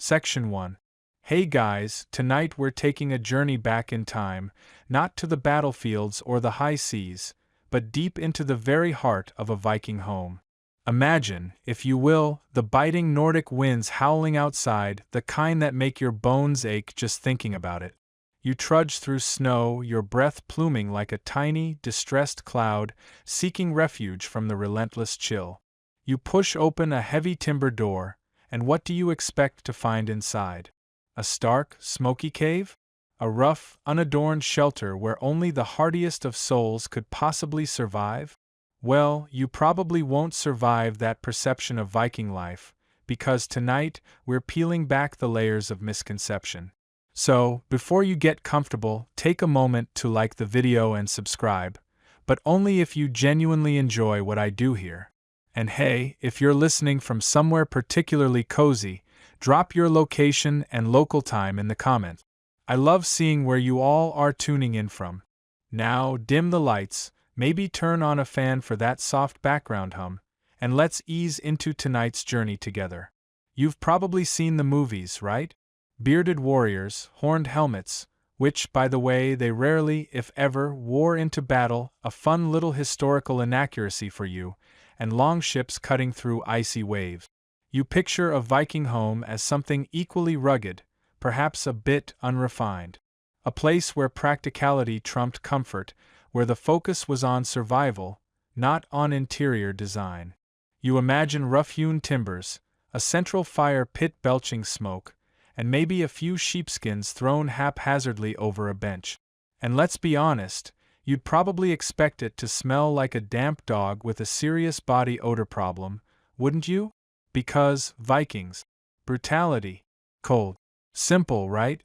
Section 1. Hey guys, tonight we're taking a journey back in time, not to the battlefields or the high seas, but deep into the very heart of a Viking home. Imagine, if you will, the biting Nordic winds howling outside, the kind that make your bones ache just thinking about it. You trudge through snow, your breath pluming like a tiny, distressed cloud, seeking refuge from the relentless chill. You push open a heavy timber door, and what do you expect to find inside? A stark, smoky cave? A rough, unadorned shelter where only the hardiest of souls could possibly survive? Well, you probably won't survive that perception of Viking life, because tonight we're peeling back the layers of misconception. So, before you get comfortable, take a moment to like the video and subscribe, but only if you genuinely enjoy what I do here. And hey, if you're listening from somewhere particularly cozy, drop your location and local time in the comments. I love seeing where you all are tuning in from. Now, dim the lights, maybe turn on a fan for that soft background hum, and let's ease into tonight's journey together. You've probably seen the movies, right? Bearded warriors, horned helmets, which, by the way, they rarely, if ever, wore into battle, a fun little historical inaccuracy for you, and long ships cutting through icy waves. You picture a Viking home as something equally rugged, perhaps a bit unrefined. A place where practicality trumped comfort, where the focus was on survival, not on interior design. You imagine rough-hewn timbers, a central fire pit belching smoke, and maybe a few sheepskins thrown haphazardly over a bench. And let's be honest, you'd probably expect it to smell like a damp dog with a serious body odor problem, wouldn't you? Because Vikings. Brutality. Cold. Simple, right?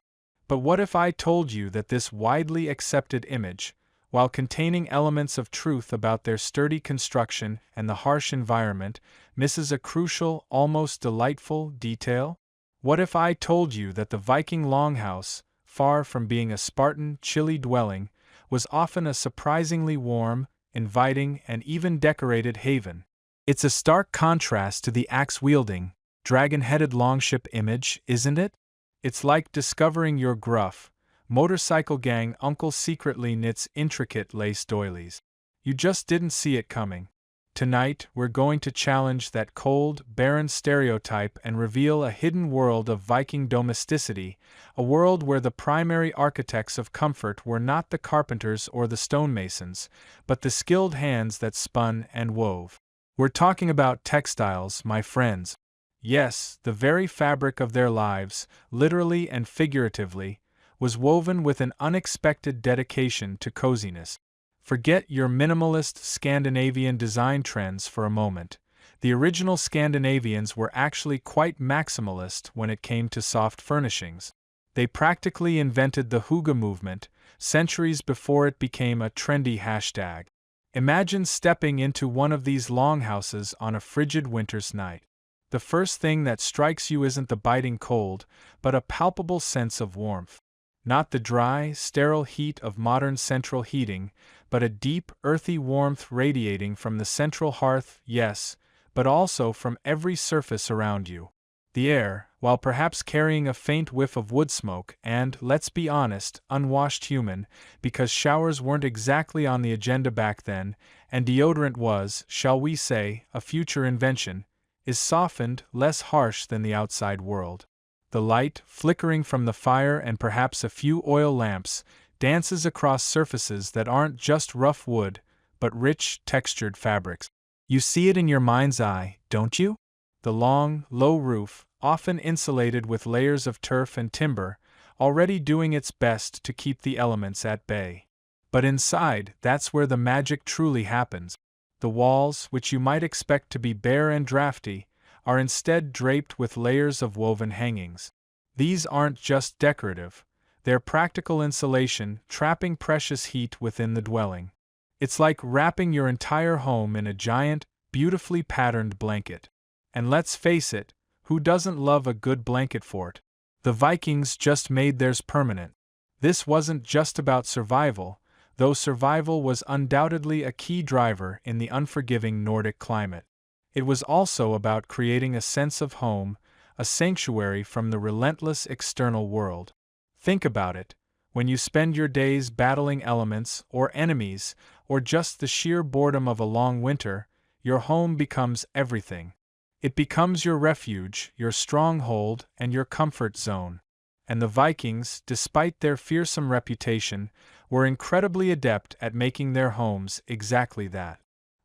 But what if I told you that this widely accepted image, while containing elements of truth about their sturdy construction and the harsh environment, misses a crucial, almost delightful detail? What if I told you that the Viking longhouse, far from being a Spartan, chilly dwelling, was often a surprisingly warm, inviting, and even decorated haven? It's a stark contrast to the axe-wielding, dragon-headed longship image, isn't it? It's like discovering your gruff, motorcycle gang uncle secretly knits intricate lace doilies. You just didn't see it coming. Tonight, we're going to challenge that cold, barren stereotype and reveal a hidden world of Viking domesticity, a world where the primary architects of comfort were not the carpenters or the stonemasons, but the skilled hands that spun and wove. We're talking about textiles, my friends. Yes, the very fabric of their lives, literally and figuratively, was woven with an unexpected dedication to coziness. Forget your minimalist Scandinavian design trends for a moment. The original Scandinavians were actually quite maximalist when it came to soft furnishings. They practically invented the hygge movement, centuries before it became a trendy hashtag. Imagine stepping into one of these longhouses on a frigid winter's night. The first thing that strikes you isn't the biting cold, but a palpable sense of warmth. Not the dry, sterile heat of modern central heating, but a deep, earthy warmth radiating from the central hearth, yes, but also from every surface around you. The air, while perhaps carrying a faint whiff of wood smoke and, let's be honest, unwashed human, because showers weren't exactly on the agenda back then, and deodorant was, shall we say, a future invention, is softened, less harsh than the outside world. The light, flickering from the fire and perhaps a few oil lamps, dances across surfaces that aren't just rough wood, but rich, textured fabrics. You see it in your mind's eye, don't you? The long, low roof, often insulated with layers of turf and timber, already doing its best to keep the elements at bay. But inside, that's where the magic truly happens. The walls, which you might expect to be bare and drafty, are instead draped with layers of woven hangings. These aren't just decorative, they're practical insulation, trapping precious heat within the dwelling. It's like wrapping your entire home in a giant, beautifully patterned blanket. And let's face it, who doesn't love a good blanket fort? The Vikings just made theirs permanent. This wasn't just about survival, though survival was undoubtedly a key driver in the unforgiving Nordic climate. It was also about creating a sense of home, a sanctuary from the relentless external world. Think about it. When you spend your days battling elements or enemies, or just the sheer boredom of a long winter, your home becomes everything. It becomes your refuge, your stronghold, and your comfort zone. And the Vikings, despite their fearsome reputation, were incredibly adept at making their homes exactly that.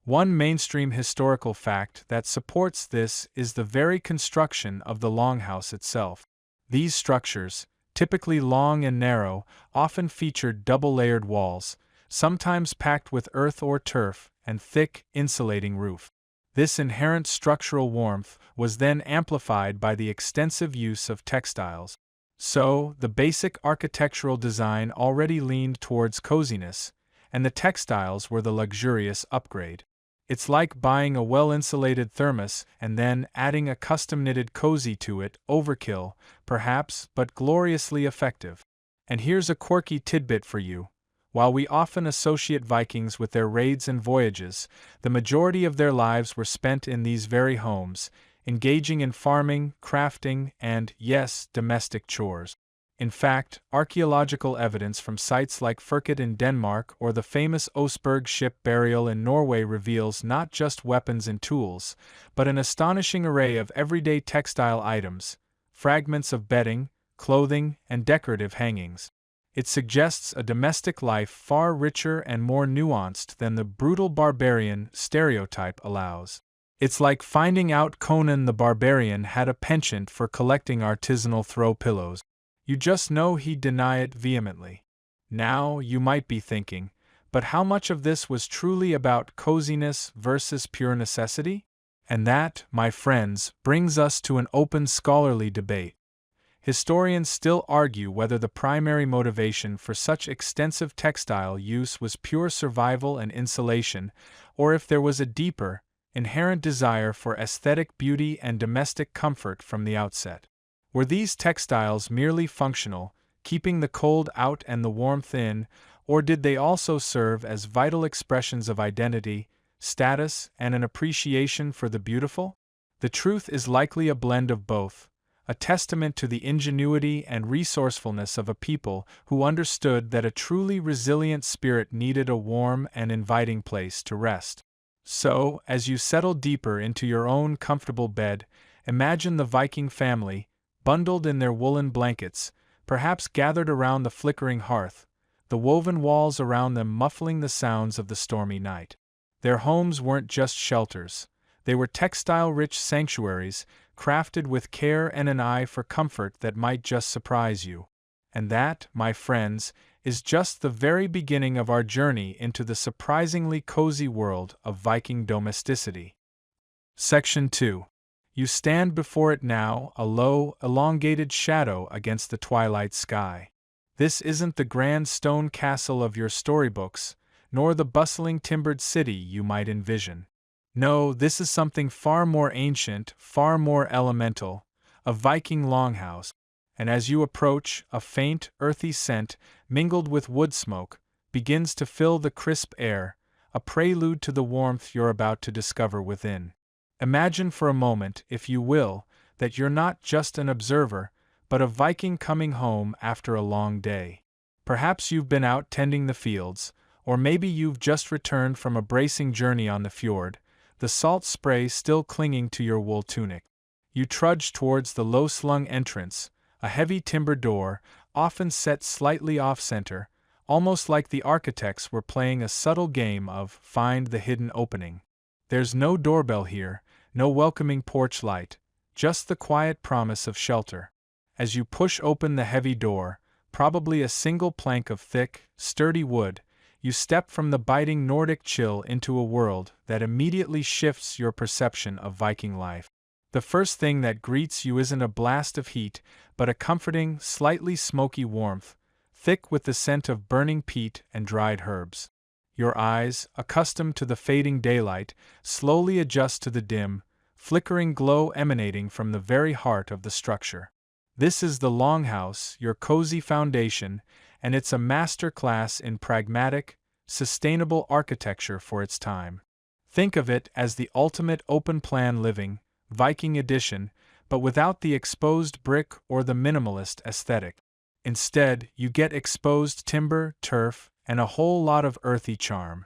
One mainstream historical fact that supports this is the very construction of the longhouse itself. These structures, typically long and narrow, often featured double-layered walls, sometimes packed with earth or turf, and thick, insulating roof. This inherent structural warmth was then amplified by the extensive use of textiles. So, the basic architectural design already leaned towards coziness, and the textiles were the luxurious upgrade. It's like buying a well-insulated thermos and then adding a custom-knitted cozy to it. Overkill, perhaps, but gloriously effective. And here's a quirky tidbit for you. While we often associate Vikings with their raids and voyages, the majority of their lives were spent in these very homes, engaging in farming, crafting, and, yes, domestic chores. In fact, archaeological evidence from sites like Firket in Denmark or the famous Oseberg ship burial in Norway reveals not just weapons and tools, but an astonishing array of everyday textile items, fragments of bedding, clothing, and decorative hangings. It suggests a domestic life far richer and more nuanced than the brutal barbarian stereotype allows. It's like finding out Conan the Barbarian had a penchant for collecting artisanal throw pillows. You just know he'd deny it vehemently. Now, you might be thinking, but how much of this was truly about coziness versus pure necessity? And that, my friends, brings us to an open scholarly debate. Historians still argue whether the primary motivation for such extensive textile use was pure survival and insulation, or if there was a deeper, inherent desire for aesthetic beauty and domestic comfort from the outset. Were these textiles merely functional, keeping the cold out and the warmth in, or did they also serve as vital expressions of identity, status, and an appreciation for the beautiful? The truth is likely a blend of both, a testament to the ingenuity and resourcefulness of a people who understood that a truly resilient spirit needed a warm and inviting place to rest. So, as you settle deeper into your own comfortable bed, imagine the Viking family, bundled in their woolen blankets, perhaps gathered around the flickering hearth, the woven walls around them muffling the sounds of the stormy night. Their homes weren't just shelters, they were textile-rich sanctuaries, crafted with care and an eye for comfort that might just surprise you. And that, my friends, is just the very beginning of our journey into the surprisingly cozy world of Viking domesticity. Section 2. You stand before it now, a low, elongated shadow against the twilight sky. This isn't the grand stone castle of your storybooks, nor the bustling timbered city you might envision. No, this is something far more ancient, far more elemental, a Viking longhouse. And as you approach, a faint, earthy scent, mingled with wood smoke, begins to fill the crisp air, a prelude to the warmth you're about to discover within. Imagine for a moment, if you will, that you're not just an observer, but a Viking coming home after a long day. Perhaps you've been out tending the fields, or maybe you've just returned from a bracing journey on the fjord, the salt spray still clinging to your wool tunic. You trudge towards the low-slung entrance, a heavy timber door, often set slightly off-center, almost like the architects were playing a subtle game of find the hidden opening. There's no doorbell here, no welcoming porch light, just the quiet promise of shelter. As you push open the heavy door, probably a single plank of thick, sturdy wood, you step from the biting Nordic chill into a world that immediately shifts your perception of Viking life. The first thing that greets you isn't a blast of heat, but a comforting, slightly smoky warmth, thick with the scent of burning peat and dried herbs. Your eyes, accustomed to the fading daylight, slowly adjust to the dim, flickering glow emanating from the very heart of the structure. This is the longhouse, your cozy foundation, and it's a master class in pragmatic, sustainable architecture for its time. Think of it as the ultimate open-plan living, Viking edition, but without the exposed brick or the minimalist aesthetic. Instead, you get exposed timber, turf, and a whole lot of earthy charm.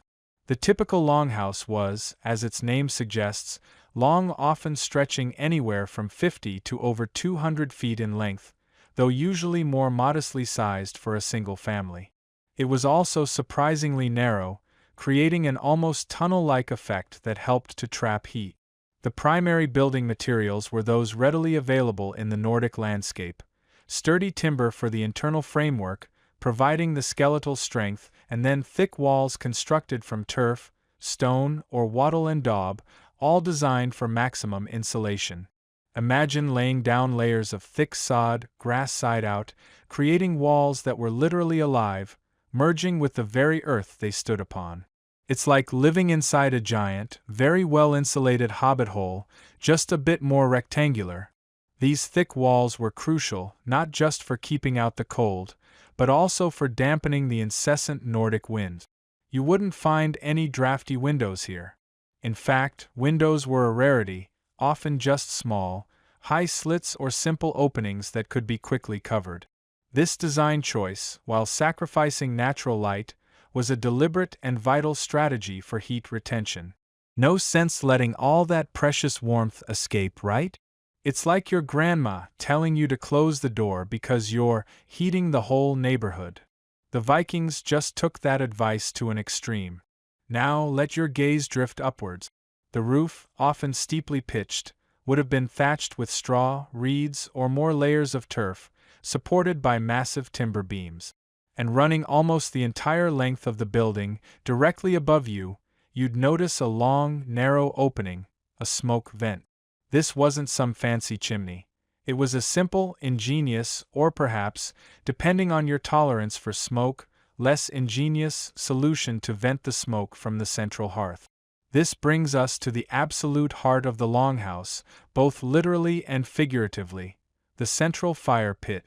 The typical longhouse was, as its name suggests, long, often stretching anywhere from 50 to over 200 feet in length, though usually more modestly sized for a single family. It was also surprisingly narrow, creating an almost tunnel-like effect that helped to trap heat. The primary building materials were those readily available in the Nordic landscape: sturdy timber for the internal framework, providing the skeletal strength, and then thick walls constructed from turf, stone, or wattle and daub, all designed for maximum insulation. Imagine laying down layers of thick sod, grass side out, creating walls that were literally alive, merging with the very earth they stood upon. It's like living inside a giant, very well-insulated hobbit hole, just a bit more rectangular. These thick walls were crucial, not just for keeping out the cold, but also for dampening the incessant Nordic wind. You wouldn't find any drafty windows here. In fact, windows were a rarity, often just small, high slits or simple openings that could be quickly covered. This design choice, while sacrificing natural light, was a deliberate and vital strategy for heat retention. No sense letting all that precious warmth escape, right? It's like your grandma telling you to close the door because you're heating the whole neighborhood. The Vikings just took that advice to an extreme. Now let your gaze drift upwards. The roof, often steeply pitched, would have been thatched with straw, reeds, or more layers of turf, supported by massive timber beams. And running almost the entire length of the building, directly above you, you'd notice a long, narrow opening, a smoke vent. This wasn't some fancy chimney. It was a simple, ingenious, or perhaps, depending on your tolerance for smoke, less ingenious solution to vent the smoke from the central hearth. This brings us to the absolute heart of the longhouse, both literally and figuratively, the central fire pit.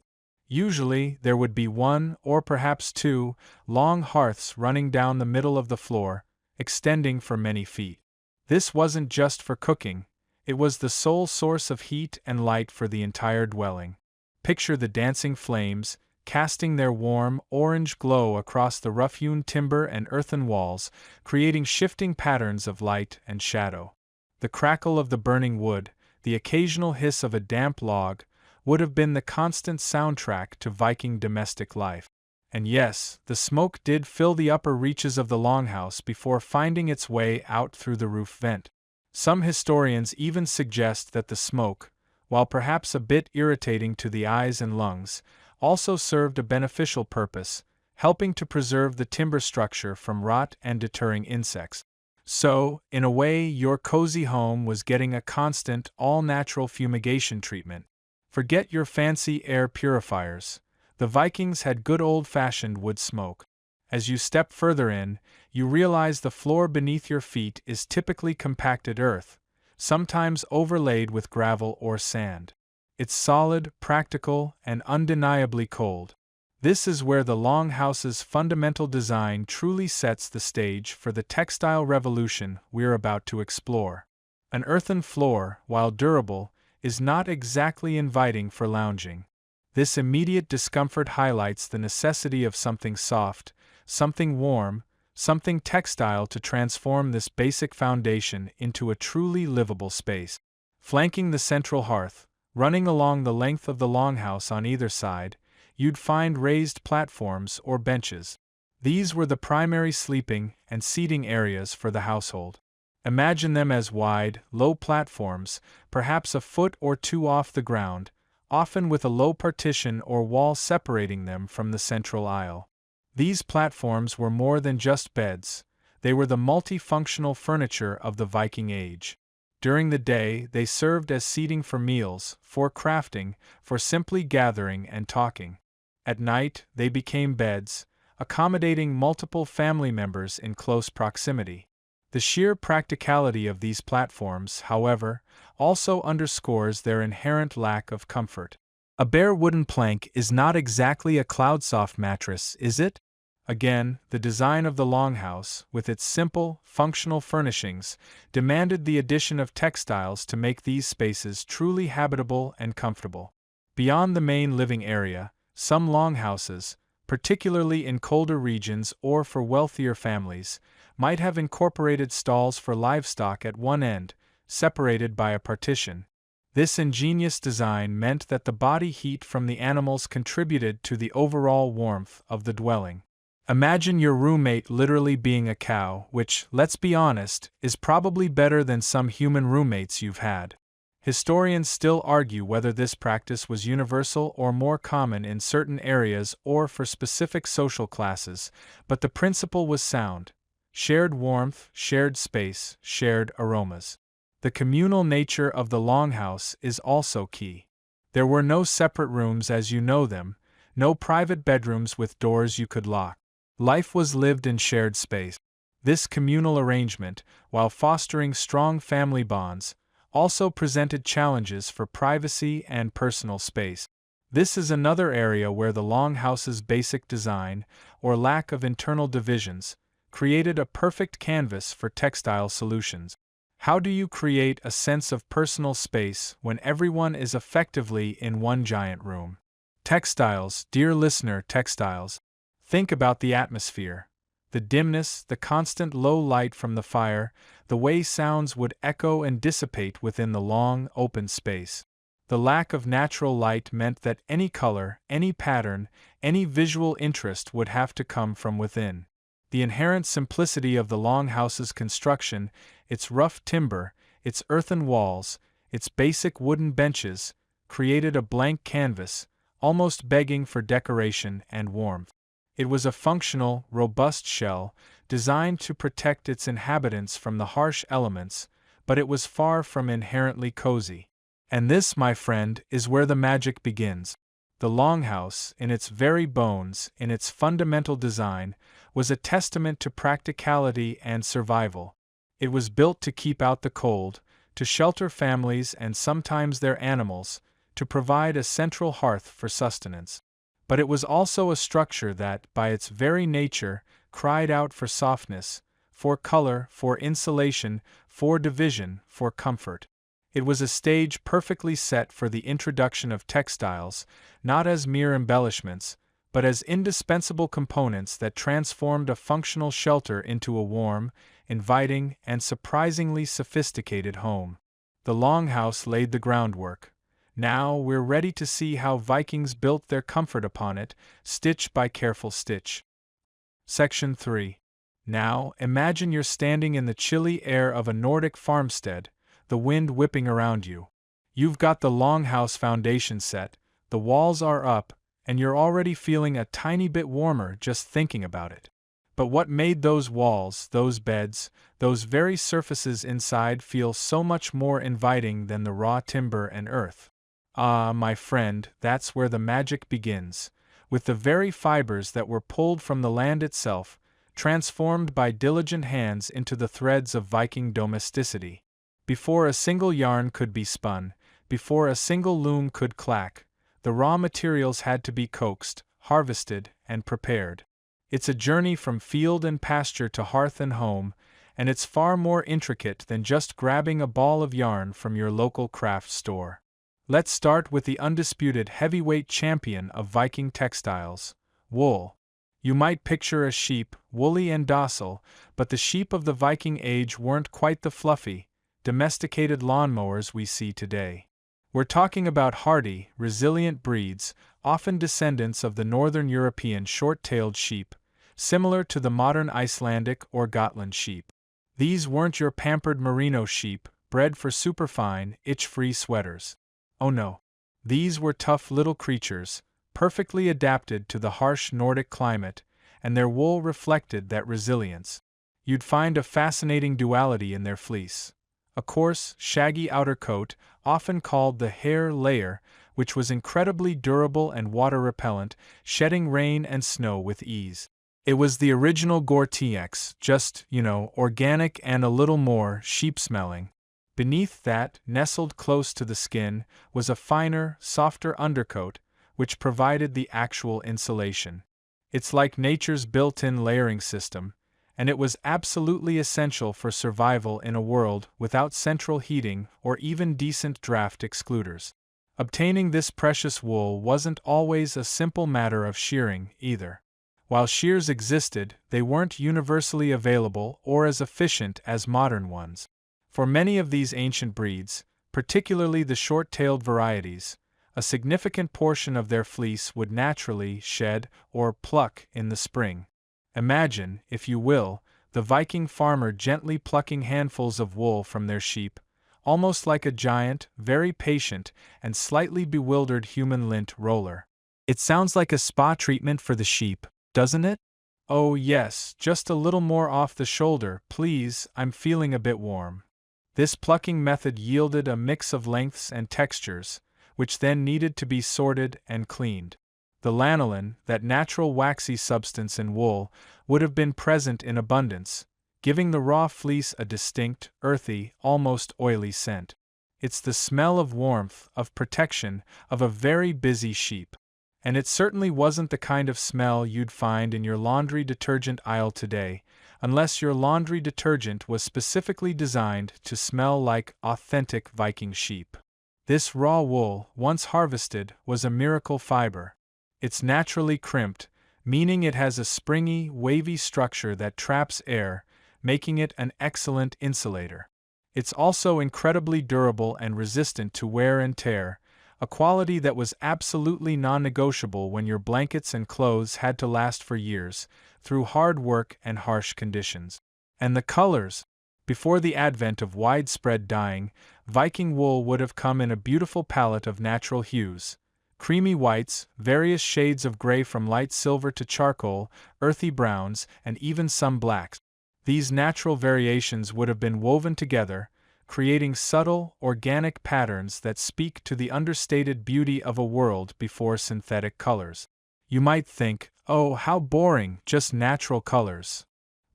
Usually, there would be one, or perhaps two, long hearths running down the middle of the floor, extending for many feet. This wasn't just for cooking, it was the sole source of heat and light for the entire dwelling. Picture the dancing flames, casting their warm, orange glow across the rough-hewn timber and earthen walls, creating shifting patterns of light and shadow. The crackle of the burning wood, the occasional hiss of a damp log, would have been the constant soundtrack to Viking domestic life. And yes, the smoke did fill the upper reaches of the longhouse before finding its way out through the roof vent. Some historians even suggest that the smoke, while perhaps a bit irritating to the eyes and lungs, also served a beneficial purpose, helping to preserve the timber structure from rot and deterring insects. So, in a way, your cozy home was getting a constant, all-natural fumigation treatment. Forget your fancy air purifiers. The Vikings had good old-fashioned wood smoke. As you step further in, you realize the floor beneath your feet is typically compacted earth, sometimes overlaid with gravel or sand. It's solid, practical, and undeniably cold. This is where the longhouse's fundamental design truly sets the stage for the textile revolution we're about to explore. An earthen floor, while durable, is not exactly inviting for lounging. This immediate discomfort highlights the necessity of something soft, something warm, something textile to transform this basic foundation into a truly livable space. Flanking the central hearth, running along the length of the longhouse on either side, you'd find raised platforms or benches. These were the primary sleeping and seating areas for the household. Imagine them as wide, low platforms, perhaps a foot or two off the ground, often with a low partition or wall separating them from the central aisle. These platforms were more than just beds, they were the multifunctional furniture of the Viking Age. During the day, they served as seating for meals, for crafting, for simply gathering and talking. At night, they became beds, accommodating multiple family members in close proximity. The sheer practicality of these platforms, however, also underscores their inherent lack of comfort. A bare wooden plank is not exactly a cloudsoft mattress, is it? Again, the design of the longhouse, with its simple, functional furnishings, demanded the addition of textiles to make these spaces truly habitable and comfortable. Beyond the main living area, some longhouses, particularly in colder regions or for wealthier families, might have incorporated stalls for livestock at one end, separated by a partition. This ingenious design meant that the body heat from the animals contributed to the overall warmth of the dwelling. Imagine your roommate literally being a cow, which, let's be honest, is probably better than some human roommates you've had. Historians still argue whether this practice was universal or more common in certain areas or for specific social classes, but the principle was sound: shared warmth, shared space, shared aromas. The communal nature of the longhouse is also key. There were no separate rooms as you know them, no private bedrooms with doors you could lock. Life was lived in shared space. This communal arrangement, while fostering strong family bonds, also presented challenges for privacy and personal space. This is another area where the longhouse's basic design, or lack of internal divisions, created a perfect canvas for textile solutions. How do you create a sense of personal space when everyone is effectively in one giant room? Textiles, dear listener, textiles. Think about the atmosphere. The dimness, the constant low light from the fire, the way sounds would echo and dissipate within the long, open space. The lack of natural light meant that any color, any pattern, any visual interest would have to come from within. The inherent simplicity of the longhouse's construction, its rough timber, its earthen walls, its basic wooden benches, created a blank canvas, almost begging for decoration and warmth. It was a functional, robust shell, designed to protect its inhabitants from the harsh elements, but it was far from inherently cozy. And this, my friend, is where the magic begins. The longhouse, in its very bones, in its fundamental design, was a testament to practicality and survival. It was built to keep out the cold, to shelter families and sometimes their animals, to provide a central hearth for sustenance. But it was also a structure that, by its very nature, cried out for softness, for color, for insulation, for division, for comfort. It was a stage perfectly set for the introduction of textiles, not as mere embellishments, but as indispensable components that transformed a functional shelter into a warm, inviting, and surprisingly sophisticated home. The longhouse laid the groundwork. Now we're ready to see how Vikings built their comfort upon it, stitch by careful stitch. Section 3. Now, imagine you're standing in the chilly air of a Nordic farmstead, the wind whipping around you. You've got the longhouse foundation set, the walls are up, and you're already feeling a tiny bit warmer just thinking about it. But what made those walls, those beds, those very surfaces inside feel so much more inviting than the raw timber and earth? Ah, my friend, that's where the magic begins, with the very fibers that were pulled from the land itself, transformed by diligent hands into the threads of Viking domesticity. Before a single yarn could be spun, before a single loom could clack, the raw materials had to be coaxed, harvested, and prepared. It's a journey from field and pasture to hearth and home, and it's far more intricate than just grabbing a ball of yarn from your local craft store. Let's start with the undisputed heavyweight champion of Viking textiles, wool. You might picture a sheep, woolly and docile, but the sheep of the Viking age weren't quite the fluffy, domesticated lawnmowers we see today. We're talking about hardy, resilient breeds, often descendants of the northern European short-tailed sheep, similar to the modern Icelandic or Gotland sheep. These weren't your pampered merino sheep, bred for superfine, itch-free sweaters. Oh no. These were tough little creatures, perfectly adapted to the harsh Nordic climate, and their wool reflected that resilience. You'd find a fascinating duality in their fleece. A coarse, shaggy outer coat, often called the hair layer, which was incredibly durable and water-repellent, shedding rain and snow with ease. It was the original Gore-Tex, just, organic and a little more sheep-smelling. Beneath that, nestled close to the skin, was a finer, softer undercoat, which provided the actual insulation. It's like nature's built-in layering system, and it was absolutely essential for survival in a world without central heating or even decent draft excluders. Obtaining this precious wool wasn't always a simple matter of shearing, either. While shears existed, they weren't universally available or as efficient as modern ones. For many of these ancient breeds, particularly the short-tailed varieties, a significant portion of their fleece would naturally shed or pluck in the spring. Imagine, if you will, the Viking farmer gently plucking handfuls of wool from their sheep, almost like a giant, very patient, and slightly bewildered human lint roller. It sounds like a spa treatment for the sheep, doesn't it? Oh yes, just a little more off the shoulder, please, I'm feeling a bit warm. This plucking method yielded a mix of lengths and textures, which then needed to be sorted and cleaned. The lanolin, that natural waxy substance in wool, would have been present in abundance, giving the raw fleece a distinct, earthy, almost oily scent. It's the smell of warmth, of protection, of a very busy sheep. And it certainly wasn't the kind of smell you'd find in your laundry detergent aisle today, unless your laundry detergent was specifically designed to smell like authentic Viking sheep. This raw wool, once harvested, was a miracle fiber. It's naturally crimped, meaning it has a springy, wavy structure that traps air, making it an excellent insulator. It's also incredibly durable and resistant to wear and tear, a quality that was absolutely non-negotiable when your blankets and clothes had to last for years, through hard work and harsh conditions. And the colors! Before the advent of widespread dyeing, Viking wool would have come in a beautiful palette of natural hues. Creamy whites, various shades of gray from light silver to charcoal, earthy browns, and even some blacks. These natural variations would have been woven together, creating subtle, organic patterns that speak to the understated beauty of a world before synthetic colors. You might think, oh, how boring, just natural colors.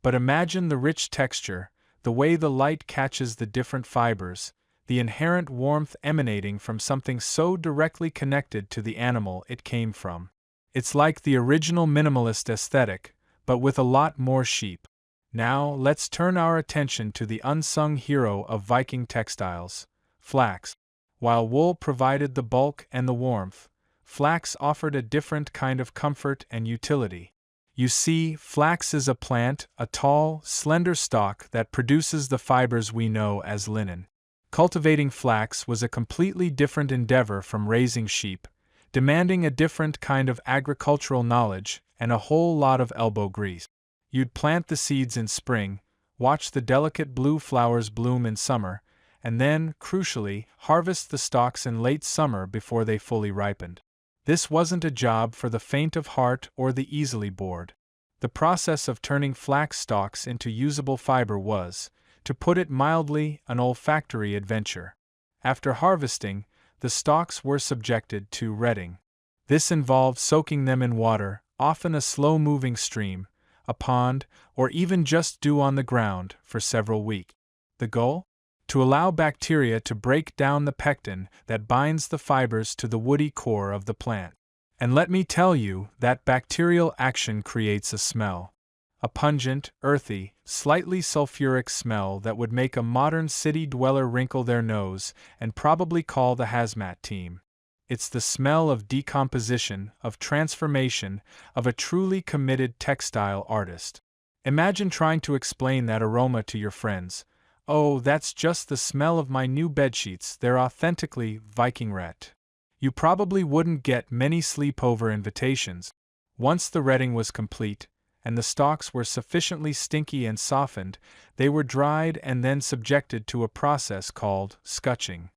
But imagine the rich texture, the way the light catches the different fibers, the inherent warmth emanating from something so directly connected to the animal it came from. It's like the original minimalist aesthetic, but with a lot more sheep. Now, let's turn our attention to the unsung hero of Viking textiles, flax. While wool provided the bulk and the warmth, flax offered a different kind of comfort and utility. You see, flax is a plant, a tall, slender stalk that produces the fibers we know as linen. Cultivating flax was a completely different endeavor from raising sheep, demanding a different kind of agricultural knowledge and a whole lot of elbow grease. You'd plant the seeds in spring, watch the delicate blue flowers bloom in summer, and then, crucially, harvest the stalks in late summer before they fully ripened. This wasn't a job for the faint of heart or the easily bored. The process of turning flax stalks into usable fiber was, to put it mildly, an olfactory adventure. After harvesting, the stalks were subjected to retting. This involved soaking them in water, often a slow-moving stream, a pond, or even just dew on the ground, for several weeks. The goal? To allow bacteria to break down the pectin that binds the fibers to the woody core of the plant. And let me tell you, that bacterial action creates a smell. A pungent, earthy, slightly sulfuric smell that would make a modern city dweller wrinkle their nose and probably call the hazmat team. It's the smell of decomposition, of transformation, of a truly committed textile artist. Imagine trying to explain that aroma to your friends. Oh, that's just the smell of my new bedsheets, they're authentically Viking ret. You probably wouldn't get many sleepover invitations. Once the retting was complete, and the stalks were sufficiently stinky and softened, they were dried and then subjected to a process called scutching.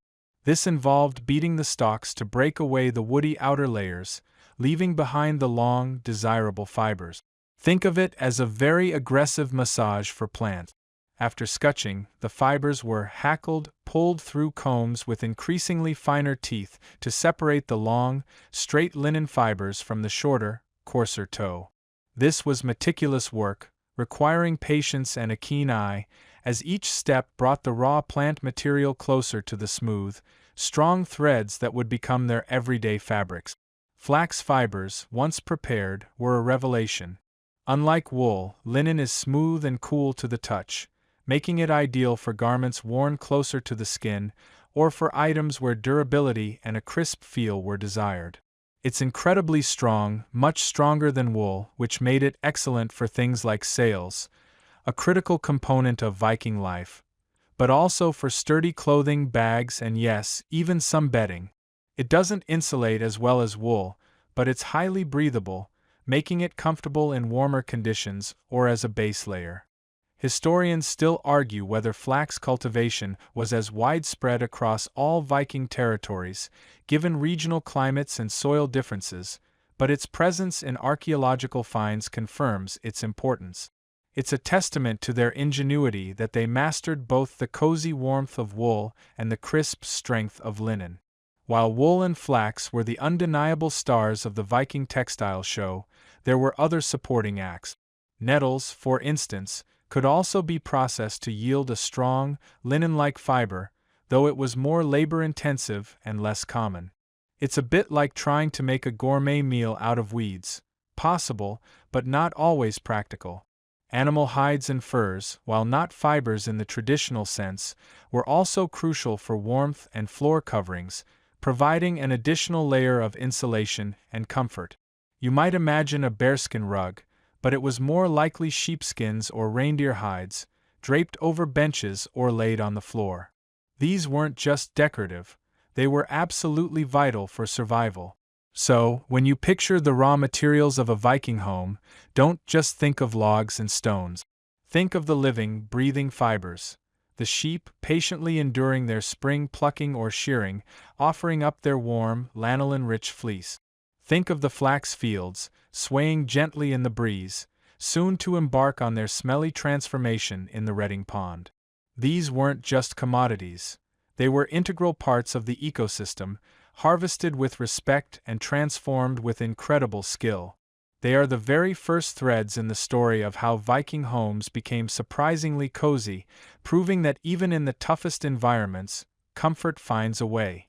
This involved beating the stalks to break away the woody outer layers, leaving behind the long, desirable fibers. Think of it as a very aggressive massage for plants. After scutching, the fibers were hackled, pulled through combs with increasingly finer teeth to separate the long, straight linen fibers from the shorter, coarser tow. This was meticulous work, requiring patience and a keen eye, as each step brought the raw plant material closer to the smooth, strong threads that would become their everyday fabrics. Flax fibers, once prepared, were a revelation. Unlike wool, linen is smooth and cool to the touch, making it ideal for garments worn closer to the skin or for items where durability and a crisp feel were desired. It's incredibly strong, much stronger than wool, which made it excellent for things like sails, a critical component of Viking life, but also for sturdy clothing, bags, and yes, even some bedding. It doesn't insulate as well as wool, but it's highly breathable, making it comfortable in warmer conditions or as a base layer. Historians still argue whether flax cultivation was as widespread across all Viking territories, given regional climates and soil differences, but its presence in archaeological finds confirms its importance. It's a testament to their ingenuity that they mastered both the cozy warmth of wool and the crisp strength of linen. While wool and flax were the undeniable stars of the Viking textile show, there were other supporting acts. Nettles, for instance, could also be processed to yield a strong, linen-like fiber, though it was more labor-intensive and less common. It's a bit like trying to make a gourmet meal out of weeds, possible, but not always practical. Animal hides and furs, while not fibers in the traditional sense, were also crucial for warmth and floor coverings, providing an additional layer of insulation and comfort. You might imagine a bearskin rug, but it was more likely sheepskins or reindeer hides, draped over benches or laid on the floor. These weren't just decorative, they were absolutely vital for survival. So, when you picture the raw materials of a Viking home, don't just think of logs and stones. Think of the living, breathing fibers. The sheep, patiently enduring their spring plucking or shearing, offering up their warm, lanolin-rich fleece. Think of the flax fields, swaying gently in the breeze, soon to embark on their smelly transformation in the Redding Pond. These weren't just commodities. They were integral parts of the ecosystem, harvested with respect and transformed with incredible skill. They are the very first threads in the story of how Viking homes became surprisingly cozy, proving that even in the toughest environments, comfort finds a way.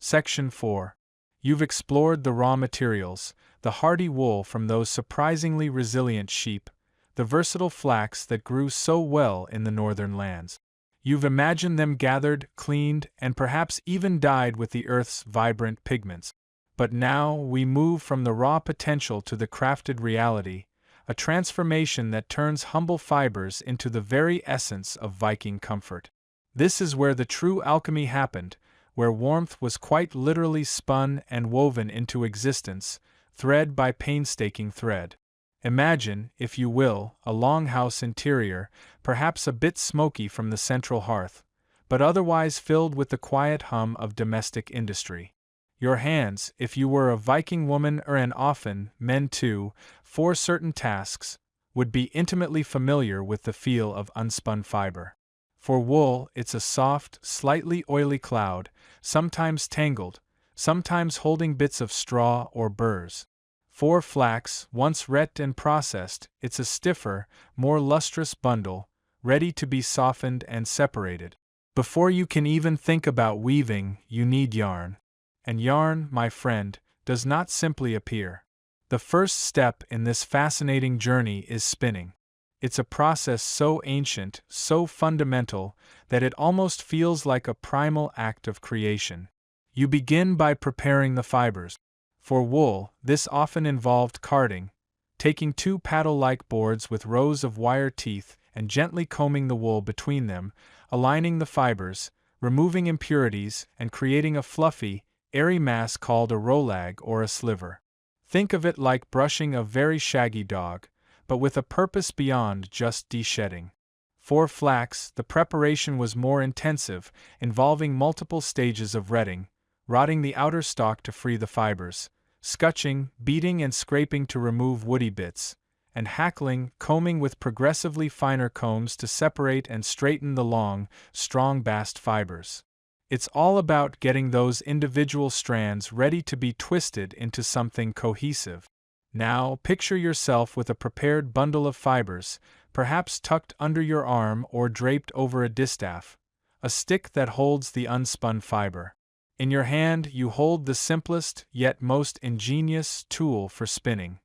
Section 4. You've explored the raw materials, the hardy wool from those surprisingly resilient sheep, the versatile flax that grew so well in the northern lands. You've imagined them gathered, cleaned, and perhaps even dyed with the earth's vibrant pigments. But now we move from the raw potential to the crafted reality, a transformation that turns humble fibers into the very essence of Viking comfort. This is where the true alchemy happened, where warmth was quite literally spun and woven into existence, thread by painstaking thread. Imagine, if you will, a longhouse interior, perhaps a bit smoky from the central hearth, but otherwise filled with the quiet hum of domestic industry. Your hands, if you were a Viking woman or and often men too, for certain tasks, would be intimately familiar with the feel of unspun fiber. For wool, it's a soft, slightly oily cloud, sometimes tangled, sometimes holding bits of straw or burrs. For flax, once wet and processed, it's a stiffer, more lustrous bundle, ready to be softened and separated. Before you can even think about weaving, you need yarn. And yarn, my friend, does not simply appear. The first step in this fascinating journey is spinning. It's a process so ancient, so fundamental, that it almost feels like a primal act of creation. You begin by preparing the fibers. For wool, this often involved carding, taking two paddle-like boards with rows of wire teeth and gently combing the wool between them, aligning the fibers, removing impurities, and creating a fluffy, airy mass called a rolag or a sliver. Think of it like brushing a very shaggy dog, but with a purpose beyond just de-shedding. For flax, the preparation was more intensive, involving multiple stages of retting, rotting the outer stalk to free the fibers, scutching, beating and scraping to remove woody bits, and hackling, combing with progressively finer combs to separate and straighten the long, strong bast fibers. It's all about getting those individual strands ready to be twisted into something cohesive. Now, picture yourself with a prepared bundle of fibers, perhaps tucked under your arm or draped over a distaff, a stick that holds the unspun fiber. In your hand, you hold the simplest yet most ingenious tool for spinning,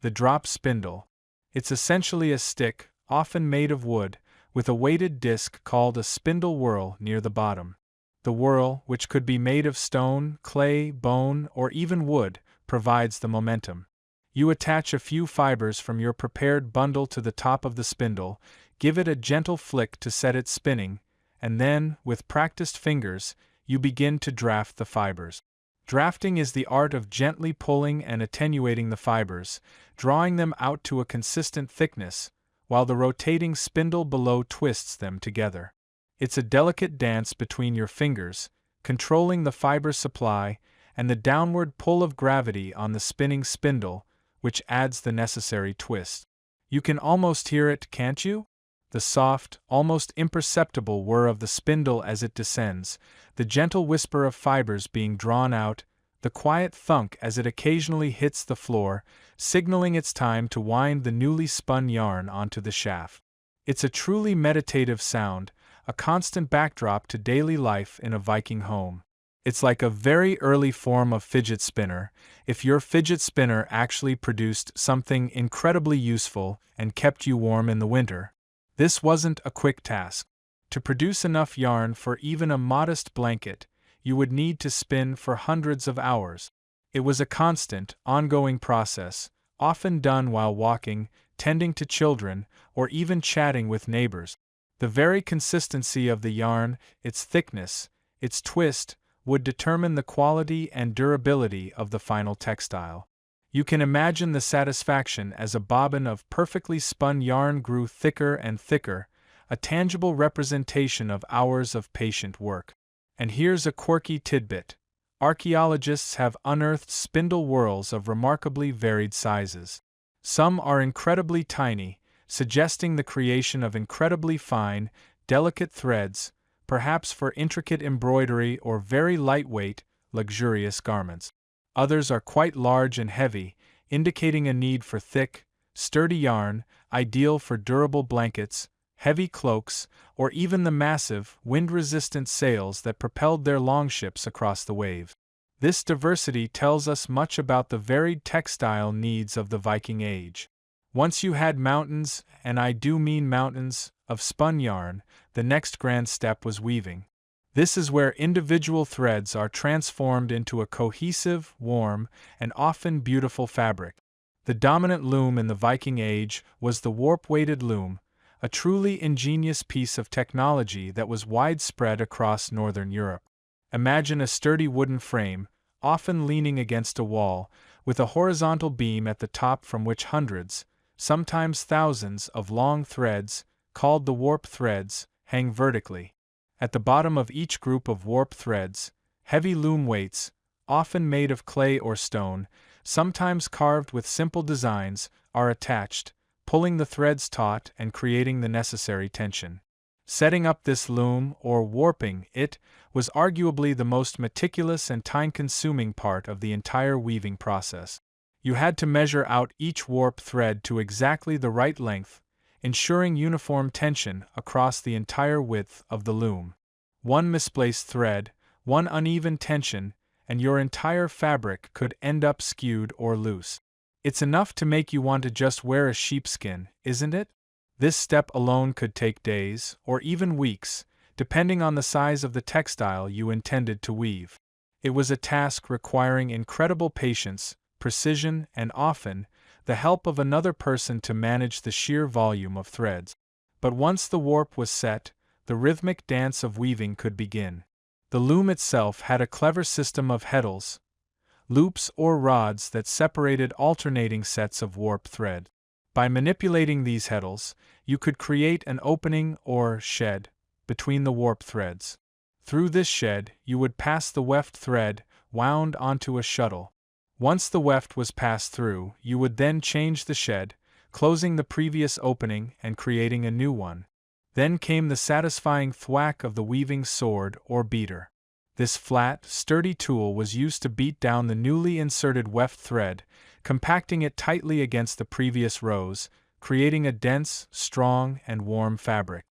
the drop spindle. It's essentially a stick, often made of wood, with a weighted disc called a spindle whorl near the bottom. The whorl, which could be made of stone, clay, bone, or even wood, provides the momentum. You attach a few fibers from your prepared bundle to the top of the spindle, give it a gentle flick to set it spinning, and then, with practiced fingers, you begin to draft the fibers. Drafting is the art of gently pulling and attenuating the fibers, drawing them out to a consistent thickness, while the rotating spindle below twists them together. It's a delicate dance between your fingers, controlling the fiber supply and the downward pull of gravity on the spinning spindle, which adds the necessary twist. You can almost hear it, can't you? The soft, almost imperceptible whir of the spindle as it descends, the gentle whisper of fibers being drawn out, the quiet thunk as it occasionally hits the floor, signaling it's time to wind the newly spun yarn onto the shaft. It's a truly meditative sound, a constant backdrop to daily life in a Viking home. It's like a very early form of fidget spinner, if your fidget spinner actually produced something incredibly useful and kept you warm in the winter. This wasn't a quick task. To produce enough yarn for even a modest blanket, you would need to spin for hundreds of hours. It was a constant, ongoing process, often done while walking, tending to children, or even chatting with neighbors. The very consistency of the yarn, its thickness, its twist, would determine the quality and durability of the final textile. You can imagine the satisfaction as a bobbin of perfectly spun yarn grew thicker and thicker, a tangible representation of hours of patient work. And here's a quirky tidbit. Archaeologists have unearthed spindle whorls of remarkably varied sizes. Some are incredibly tiny, suggesting the creation of incredibly fine, delicate threads, perhaps for intricate embroidery or very lightweight, luxurious garments. Others are quite large and heavy, indicating a need for thick, sturdy yarn, ideal for durable blankets, heavy cloaks, or even the massive, wind-resistant sails that propelled their longships across the waves. This diversity tells us much about the varied textile needs of the Viking Age. Once you had mountains, and I do mean mountains, of spun yarn, the next grand step was weaving. This is where individual threads are transformed into a cohesive, warm, and often beautiful fabric. The dominant loom in the Viking Age was the warp-weighted loom, a truly ingenious piece of technology that was widespread across northern Europe. Imagine a sturdy wooden frame, often leaning against a wall, with a horizontal beam at the top from which hundreds, sometimes thousands, of long threads, called the warp threads, hang vertically. At the bottom of each group of warp threads, heavy loom weights, often made of clay or stone, sometimes carved with simple designs, are attached, pulling the threads taut and creating the necessary tension. Setting up this loom, or warping it, was arguably the most meticulous and time-consuming part of the entire weaving process. You had to measure out each warp thread to exactly the right length, ensuring uniform tension across the entire width of the loom. One misplaced thread, one uneven tension, and your entire fabric could end up skewed or loose. It's enough to make you want to just wear a sheepskin, isn't it? This step alone could take days, or even weeks, depending on the size of the textile you intended to weave. It was a task requiring incredible patience, precision, and often, the help of another person to manage the sheer volume of threads. But once the warp was set, the rhythmic dance of weaving could begin. The loom itself had a clever system of heddles, loops or rods that separated alternating sets of warp thread. By manipulating these heddles, you could create an opening or shed between the warp threads. Through this shed, you would pass the weft thread, wound onto a shuttle. Once the weft was passed through, you would then change the shed, closing the previous opening and creating a new one. Then came the satisfying thwack of the weaving sword or beater. This flat, sturdy tool was used to beat down the newly inserted weft thread, compacting it tightly against the previous rows, creating a dense, strong, and warm fabric.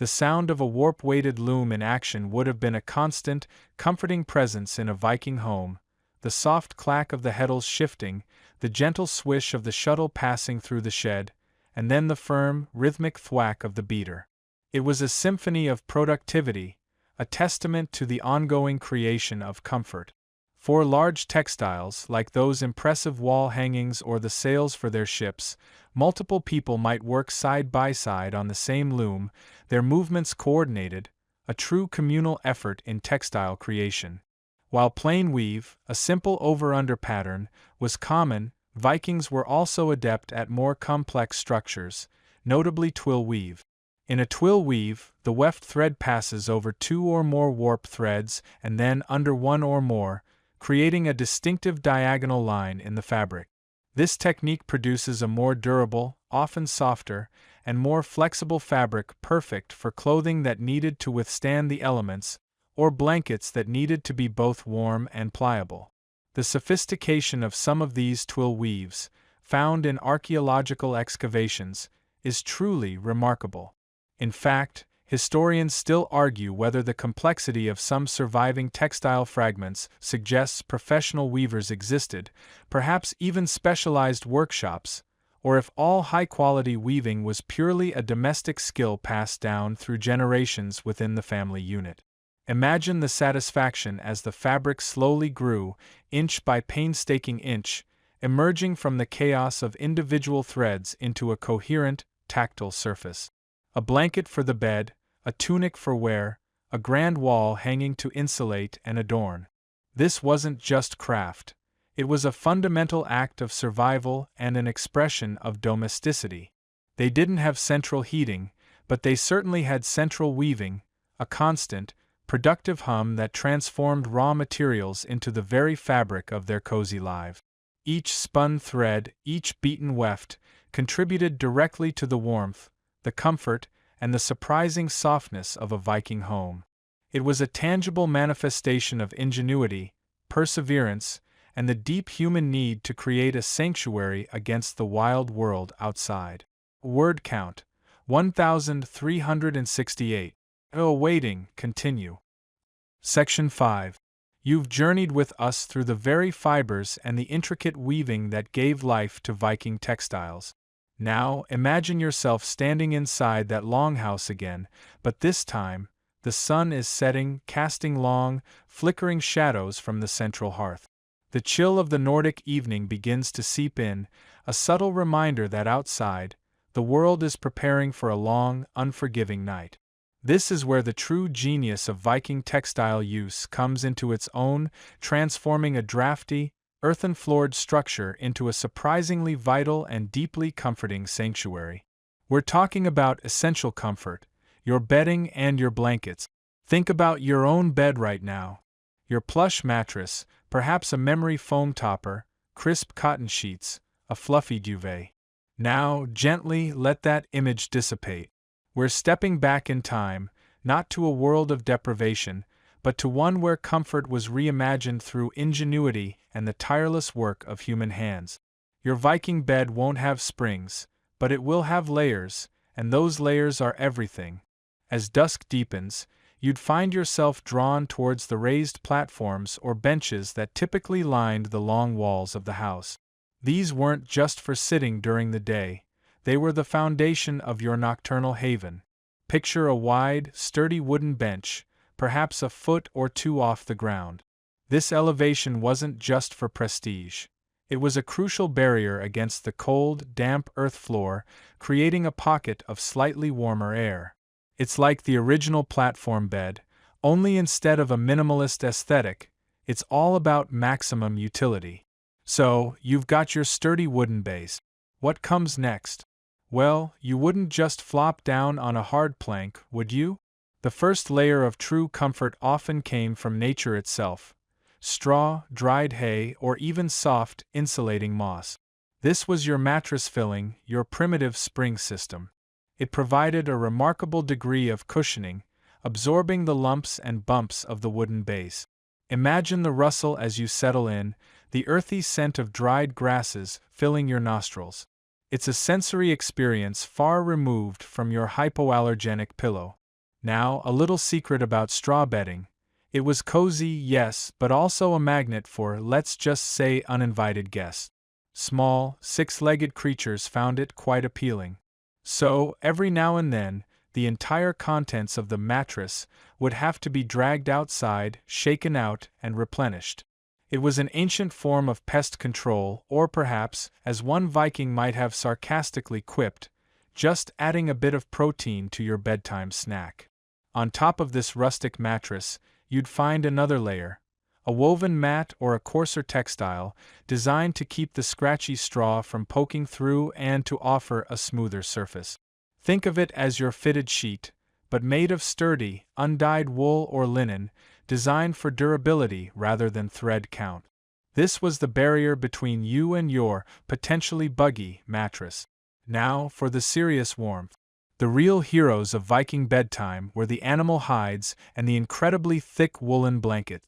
The sound of a warp-weighted loom in action would have been a constant, comforting presence in a Viking home, the soft clack of the heddles shifting, the gentle swish of the shuttle passing through the shed, and then the firm, rhythmic thwack of the beater. It was a symphony of productivity, a testament to the ongoing creation of comfort. For large textiles, like those impressive wall hangings or the sails for their ships, multiple people might work side by side on the same loom, their movements coordinated, a true communal effort in textile creation. While plain weave, a simple over-under pattern, was common, Vikings were also adept at more complex structures, notably twill weave. In a twill weave, the weft thread passes over two or more warp threads and then under one or more, creating a distinctive diagonal line in the fabric. This technique produces a more durable, often softer, and more flexible fabric perfect for clothing that needed to withstand the elements, or blankets that needed to be both warm and pliable. The sophistication of some of these twill weaves, found in archaeological excavations, is truly remarkable. In fact, historians still argue whether the complexity of some surviving textile fragments suggests professional weavers existed, perhaps even specialized workshops, or if all high-quality weaving was purely a domestic skill passed down through generations within the family unit. Imagine the satisfaction as the fabric slowly grew, inch by painstaking inch, emerging from the chaos of individual threads into a coherent, tactile surface. A blanket for the bed, a tunic for wear, a grand wall hanging to insulate and adorn. This wasn't just craft. It was a fundamental act of survival and an expression of domesticity. They didn't have central heating, but they certainly had central weaving, a constant, productive hum that transformed raw materials into the very fabric of their cozy life. Each spun thread, each beaten weft, contributed directly to the warmth, the comfort, and the surprising softness of a Viking home. It was a tangible manifestation of ingenuity, perseverance, and the deep human need to create a sanctuary against the wild world outside. Word count: 1,368. Awaiting, continue. Section 5. You've journeyed with us through the very fibers and the intricate weaving that gave life to Viking textiles. Now, imagine yourself standing inside that longhouse again, but this time, the sun is setting, casting long, flickering shadows from the central hearth. The chill of the Nordic evening begins to seep in, a subtle reminder that outside, the world is preparing for a long, unforgiving night. This is where the true genius of Viking textile use comes into its own, transforming a drafty, earthen-floored structure into a surprisingly vital and deeply comforting sanctuary. We're talking about essential comfort, your bedding and your blankets. Think about your own bed right now. Your plush mattress, perhaps a memory foam topper, crisp cotton sheets, a fluffy duvet. Now, gently let that image dissipate. We're stepping back in time, not to a world of deprivation, but to one where comfort was reimagined through ingenuity and the tireless work of human hands. Your Viking bed won't have springs, but it will have layers, and those layers are everything. As dusk deepens, you'd find yourself drawn towards the raised platforms or benches that typically lined the long walls of the house. These weren't just for sitting during the day, they were the foundation of your nocturnal haven. Picture a wide, sturdy wooden bench, perhaps a foot or two off the ground. This elevation wasn't just for prestige. It was a crucial barrier against the cold, damp earth floor, creating a pocket of slightly warmer air. It's like the original platform bed, only instead of a minimalist aesthetic, it's all about maximum utility. So, you've got your sturdy wooden base. What comes next? Well, you wouldn't just flop down on a hard plank, would you? The first layer of true comfort often came from nature itself. Straw, dried hay, or even soft, insulating moss. This was your mattress filling, your primitive spring system. It provided a remarkable degree of cushioning, absorbing the lumps and bumps of the wooden base. Imagine the rustle as you settle in, the earthy scent of dried grasses filling your nostrils. It's a sensory experience far removed from your hypoallergenic pillow. Now, a little secret about straw bedding. It was cozy, yes, but also a magnet for, let's just say, uninvited guests. Small, six-legged creatures found it quite appealing. So, every now and then, the entire contents of the mattress would have to be dragged outside, shaken out, and replenished. It was an ancient form of pest control, or perhaps, as one Viking might have sarcastically quipped, just adding a bit of protein to your bedtime snack. On top of this rustic mattress, you'd find another layer, a woven mat or a coarser textile, designed to keep the scratchy straw from poking through and to offer a smoother surface. Think of it as your fitted sheet, but made of sturdy, undyed wool or linen, designed for durability rather than thread count. This was the barrier between you and your, potentially buggy, mattress. Now, for the serious warmth. The real heroes of Viking bedtime were the animal hides and the incredibly thick woolen blanket.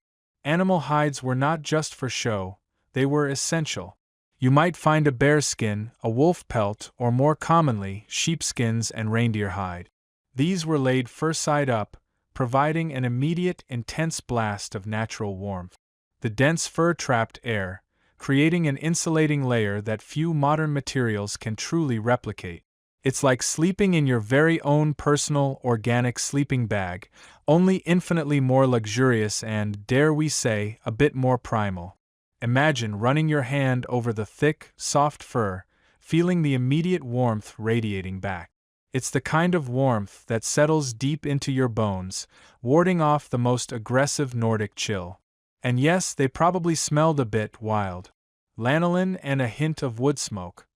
Animal hides were not just for show, they were essential. You might find a bear skin, a wolf pelt, or more commonly, sheepskins and reindeer hide. These were laid fur side up, providing an immediate, intense blast of natural warmth. The dense fur trapped air, creating an insulating layer that few modern materials can truly replicate. It's like sleeping in your very own personal, organic sleeping bag, only infinitely more luxurious and, dare we say, a bit more primal. Imagine running your hand over the thick, soft fur, feeling the immediate warmth radiating back. It's the kind of warmth that settles deep into your bones, warding off the most aggressive Nordic chill. And yes, they probably smelled a bit wild. Lanolin and a hint of wood smoke.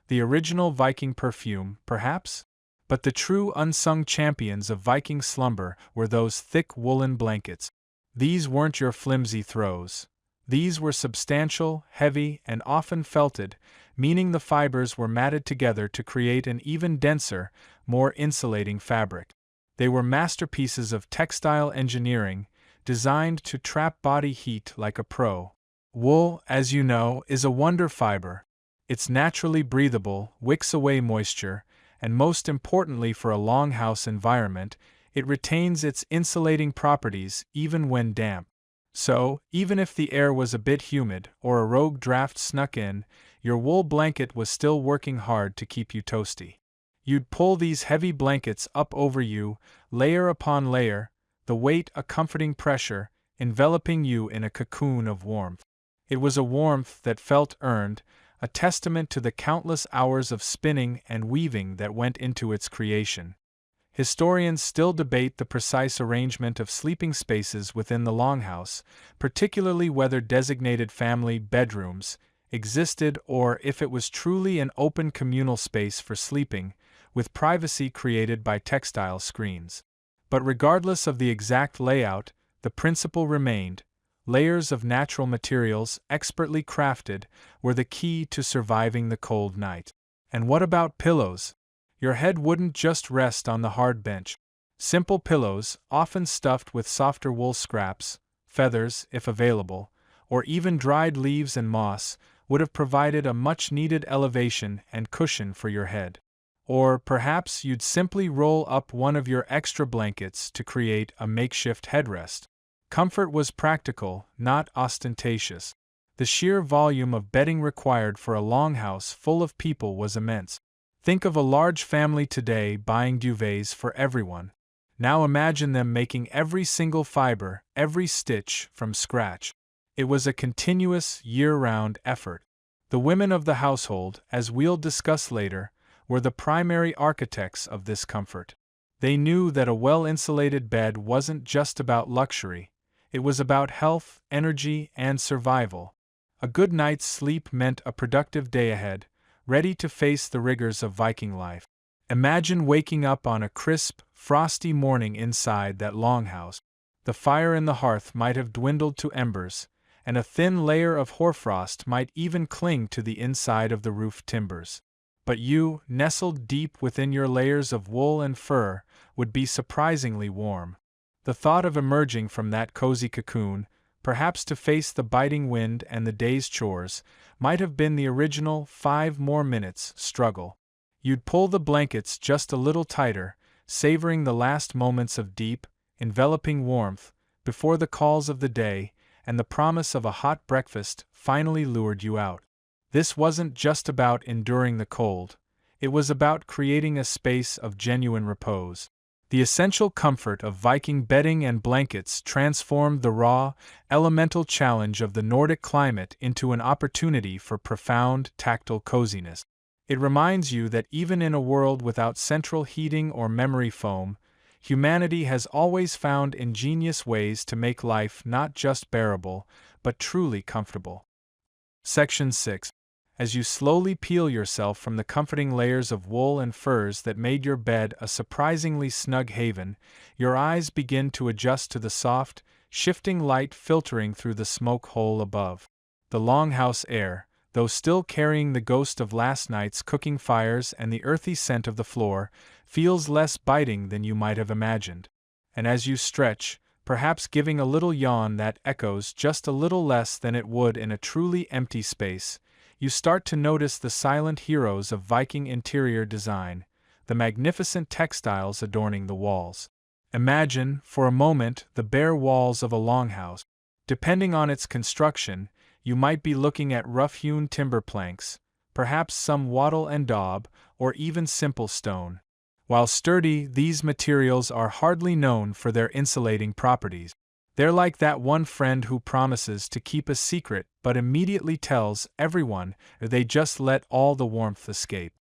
The original Viking perfume, perhaps? But the true unsung champions of Viking slumber were those thick woolen blankets. These weren't your flimsy throws. These were substantial, heavy, and often felted, meaning the fibers were matted together to create an even denser, more insulating fabric. They were masterpieces of textile engineering, designed to trap body heat like a pro. Wool, as you know, is a wonder fiber. It's naturally breathable, wicks away moisture, and most importantly for a longhouse environment, it retains its insulating properties even when damp. So, even if the air was a bit humid or a rogue draft snuck in, your wool blanket was still working hard to keep you toasty. You'd pull these heavy blankets up over you, layer upon layer, the weight a comforting pressure, enveloping you in a cocoon of warmth. It was a warmth that felt earned, a testament to the countless hours of spinning and weaving that went into its creation. Historians still debate the precise arrangement of sleeping spaces within the longhouse, particularly whether designated family bedrooms existed or if it was truly an open communal space for sleeping, with privacy created by textile screens. But regardless of the exact layout, the principle remained. Layers of natural materials, expertly crafted, were the key to surviving the cold night. And what about pillows? Your head wouldn't just rest on the hard bench. Simple pillows, often stuffed with softer wool scraps, feathers, if available, or even dried leaves and moss, would have provided a much-needed elevation and cushion for your head. Or perhaps you'd simply roll up one of your extra blankets to create a makeshift headrest. Comfort was practical, not ostentatious. The sheer volume of bedding required for a longhouse full of people was immense. Think of a large family today buying duvets for everyone. Now imagine them making every single fiber, every stitch, from scratch. It was a continuous, year-round effort. The women of the household, as we'll discuss later, were the primary architects of this comfort. They knew that a well-insulated bed wasn't just about luxury. It was about health, energy, and survival. A good night's sleep meant a productive day ahead, ready to face the rigors of Viking life. Imagine waking up on a crisp, frosty morning inside that longhouse. The fire in the hearth might have dwindled to embers, and a thin layer of hoarfrost might even cling to the inside of the roof timbers. But you, nestled deep within your layers of wool and fur, would be surprisingly warm. The thought of emerging from that cozy cocoon, perhaps to face the biting wind and the day's chores, might have been the original 5 more minutes struggle. You'd pull the blankets just a little tighter, savoring the last moments of deep, enveloping warmth, before the calls of the day and the promise of a hot breakfast finally lured you out. This wasn't just about enduring the cold, it was about creating a space of genuine repose. The essential comfort of Viking bedding and blankets transformed the raw, elemental challenge of the Nordic climate into an opportunity for profound, tactile coziness. It reminds you that even in a world without central heating or memory foam, humanity has always found ingenious ways to make life not just bearable, but truly comfortable. Section 6. As you slowly peel yourself from the comforting layers of wool and furs that made your bed a surprisingly snug haven, your eyes begin to adjust to the soft, shifting light filtering through the smoke hole above. The longhouse air, though still carrying the ghost of last night's cooking fires and the earthy scent of the floor, feels less biting than you might have imagined. And as you stretch, perhaps giving a little yawn that echoes just a little less than it would in a truly empty space, you start to notice the silent heroes of Viking interior design, the magnificent textiles adorning the walls. Imagine, for a moment, the bare walls of a longhouse. Depending on its construction, you might be looking at rough-hewn timber planks, perhaps some wattle and daub, or even simple stone. While sturdy, these materials are hardly known for their insulating properties. They're like that one friend who promises to keep a secret but immediately tells everyone they just let all the warmth escape.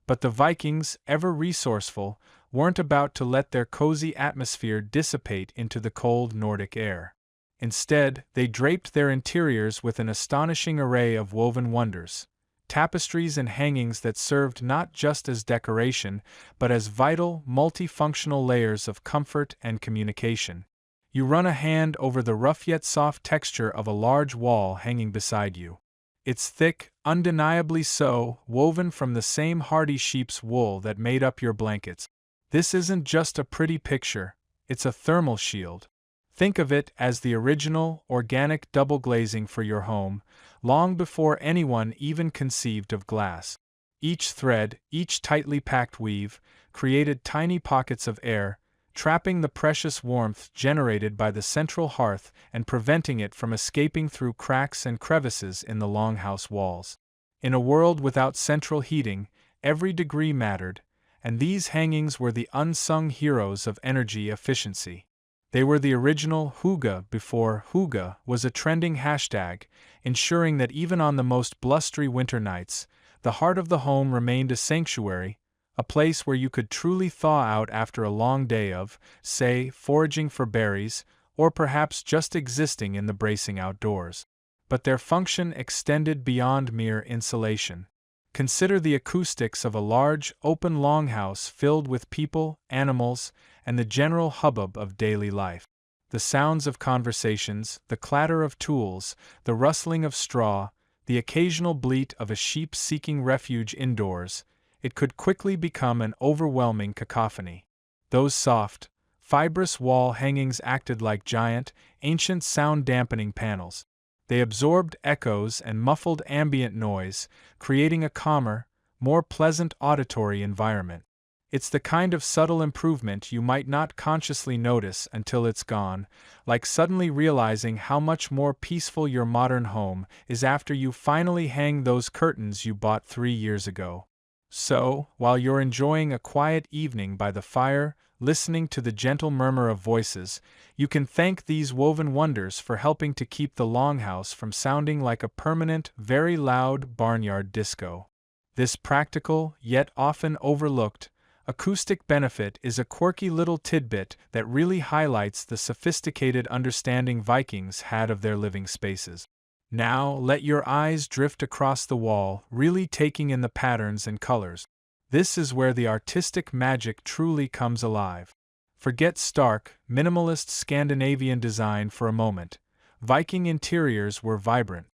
But the Vikings, ever resourceful, weren't about to let their cozy atmosphere dissipate into the cold Nordic air. Instead, they draped their interiors with an astonishing array of woven wonders, tapestries and hangings that served not just as decoration, but as vital, multifunctional layers of comfort and communication. You run a hand over the rough yet soft texture of a large wall hanging beside you. It's thick, undeniably so, woven from the same hardy sheep's wool that made up your blankets. This isn't just a pretty picture, it's a thermal shield. Think of it as the original, organic double glazing for your home, long before anyone even conceived of glass. Each thread, each tightly packed weave, created tiny pockets of air, trapping the precious warmth generated by the central hearth and preventing it from escaping through cracks and crevices in the longhouse walls. In a world without central heating, every degree mattered, and these hangings were the unsung heroes of energy efficiency. They were the original hygge before hygge was a trending hashtag, ensuring that even on the most blustery winter nights, the heart of the home remained a sanctuary, a place where you could truly thaw out after a long day of, say, foraging for berries, or perhaps just existing in the bracing outdoors. But their function extended beyond mere insulation. Consider the acoustics of a large, open longhouse filled with people, animals, and the general hubbub of daily life. The sounds of conversations, the clatter of tools, the rustling of straw, the occasional bleat of a sheep seeking refuge indoors, it could quickly become an overwhelming cacophony. Those soft, fibrous wall hangings acted like giant, ancient sound-dampening panels. They absorbed echoes and muffled ambient noise, creating a calmer, more pleasant auditory environment. It's the kind of subtle improvement you might not consciously notice until it's gone, like suddenly realizing how much more peaceful your modern home is after you finally hang those curtains you bought 3 years ago. So, while you're enjoying a quiet evening by the fire, listening to the gentle murmur of voices, you can thank these woven wonders for helping to keep the longhouse from sounding like a permanent, very loud barnyard disco. This practical, yet often overlooked, acoustic benefit is a quirky little tidbit that really highlights the sophisticated understanding Vikings had of their living spaces. Now, let your eyes drift across the wall, really taking in the patterns and colors. This is where the artistic magic truly comes alive. Forget stark, minimalist Scandinavian design for a moment. Viking interiors were vibrant.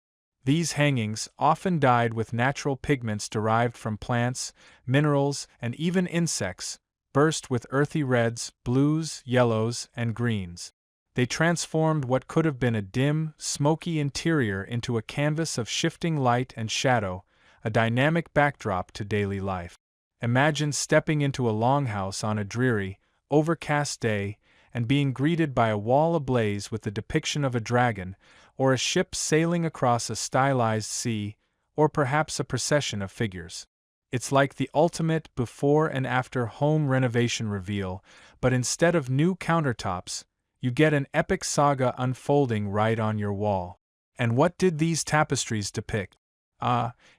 These hangings, often dyed with natural pigments derived from plants, minerals, and even insects, burst with earthy reds, blues, yellows, and greens. They transformed what could have been a dim, smoky interior into a canvas of shifting light and shadow, a dynamic backdrop to daily life. Imagine stepping into a longhouse on a dreary, overcast day, and being greeted by a wall ablaze with the depiction of a dragon, or a ship sailing across a stylized sea, or perhaps a procession of figures. It's like the ultimate before and after home renovation reveal, but instead of new countertops, you get an epic saga unfolding right on your wall. And what did these tapestries depict?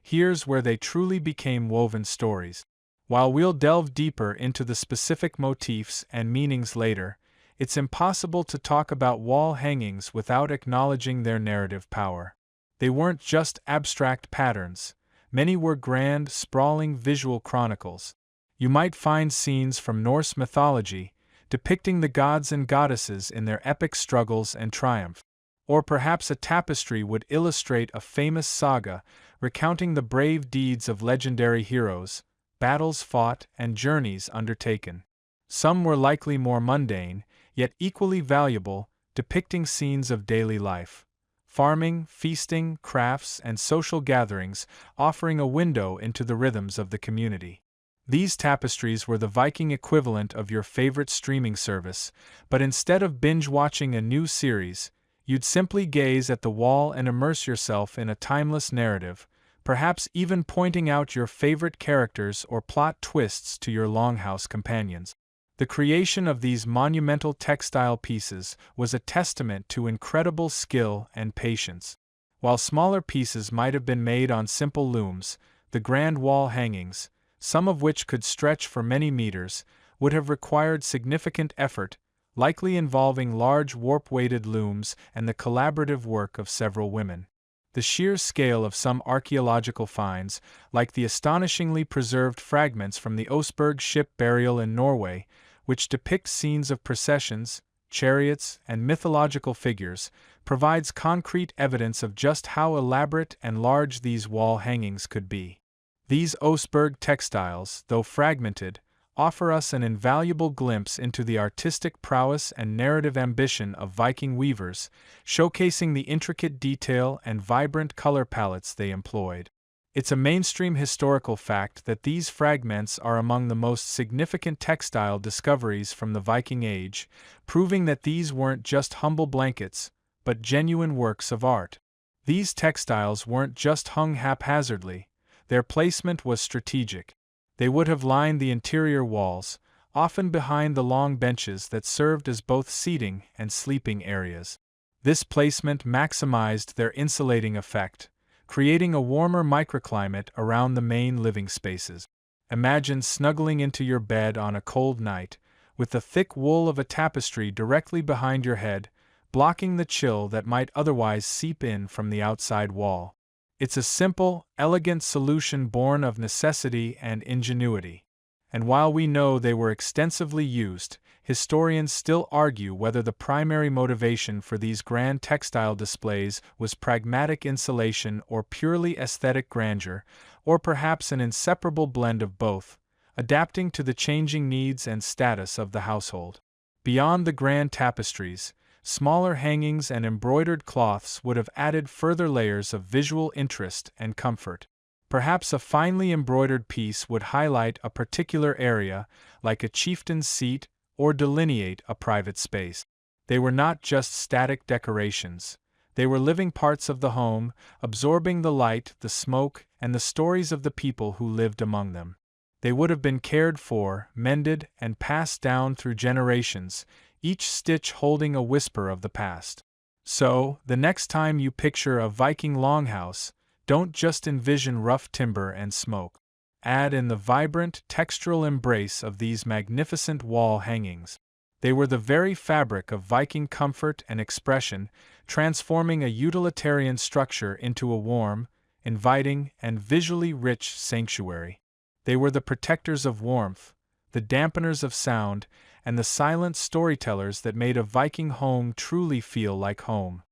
Here's where they truly became woven stories. While we'll delve deeper into the specific motifs and meanings later, it's impossible to talk about wall hangings without acknowledging their narrative power. They weren't just abstract patterns. Many were grand, sprawling visual chronicles. You might find scenes from Norse mythology, depicting the gods and goddesses in their epic struggles and triumph. Or perhaps a tapestry would illustrate a famous saga, recounting the brave deeds of legendary heroes, battles fought, and journeys undertaken. Some were likely more mundane, yet equally valuable, depicting scenes of daily life. Farming, feasting, crafts, and social gatherings, offering a window into the rhythms of the community. These tapestries were the Viking equivalent of your favorite streaming service, but instead of binge-watching a new series, you'd simply gaze at the wall and immerse yourself in a timeless narrative, perhaps even pointing out your favorite characters or plot twists to your longhouse companions. The creation of these monumental textile pieces was a testament to incredible skill and patience. While smaller pieces might have been made on simple looms, the grand wall hangings, some of which could stretch for many meters, would have required significant effort, likely involving large warp-weighted looms and the collaborative work of several women. The sheer scale of some archaeological finds, like the astonishingly preserved fragments from the Oseberg ship burial in Norway, which depict scenes of processions, chariots, and mythological figures, provides concrete evidence of just how elaborate and large these wall hangings could be. These Oseberg textiles, though fragmented, offer us an invaluable glimpse into the artistic prowess and narrative ambition of Viking weavers, showcasing the intricate detail and vibrant color palettes they employed. It's a mainstream historical fact that these fragments are among the most significant textile discoveries from the Viking Age, proving that these weren't just humble blankets, but genuine works of art. These textiles weren't just hung haphazardly, their placement was strategic. They would have lined the interior walls, often behind the long benches that served as both seating and sleeping areas. This placement maximized their insulating effect, creating a warmer microclimate around the main living spaces. Imagine snuggling into your bed on a cold night, with the thick wool of a tapestry directly behind your head, blocking the chill that might otherwise seep in from the outside wall. It's a simple, elegant solution born of necessity and ingenuity. And while we know they were extensively used, historians still argue whether the primary motivation for these grand textile displays was pragmatic insulation or purely aesthetic grandeur, or perhaps an inseparable blend of both, adapting to the changing needs and status of the household. Beyond the grand tapestries, smaller hangings and embroidered cloths would have added further layers of visual interest and comfort. Perhaps a finely embroidered piece would highlight a particular area, like a chieftain's seat, or delineate a private space. They were not just static decorations. They were living parts of the home, absorbing the light, the smoke, and the stories of the people who lived among them. They would have been cared for, mended, and passed down through generations, each stitch holding a whisper of the past. So, the next time you picture a Viking longhouse, don't just envision rough timber and smoke. Add in the vibrant, textural embrace of these magnificent wall hangings. They were the very fabric of Viking comfort and expression, transforming a utilitarian structure into a warm, inviting, and visually rich sanctuary. They were the protectors of warmth, the dampeners of sound, and the silent storytellers that made a Viking home truly feel like home.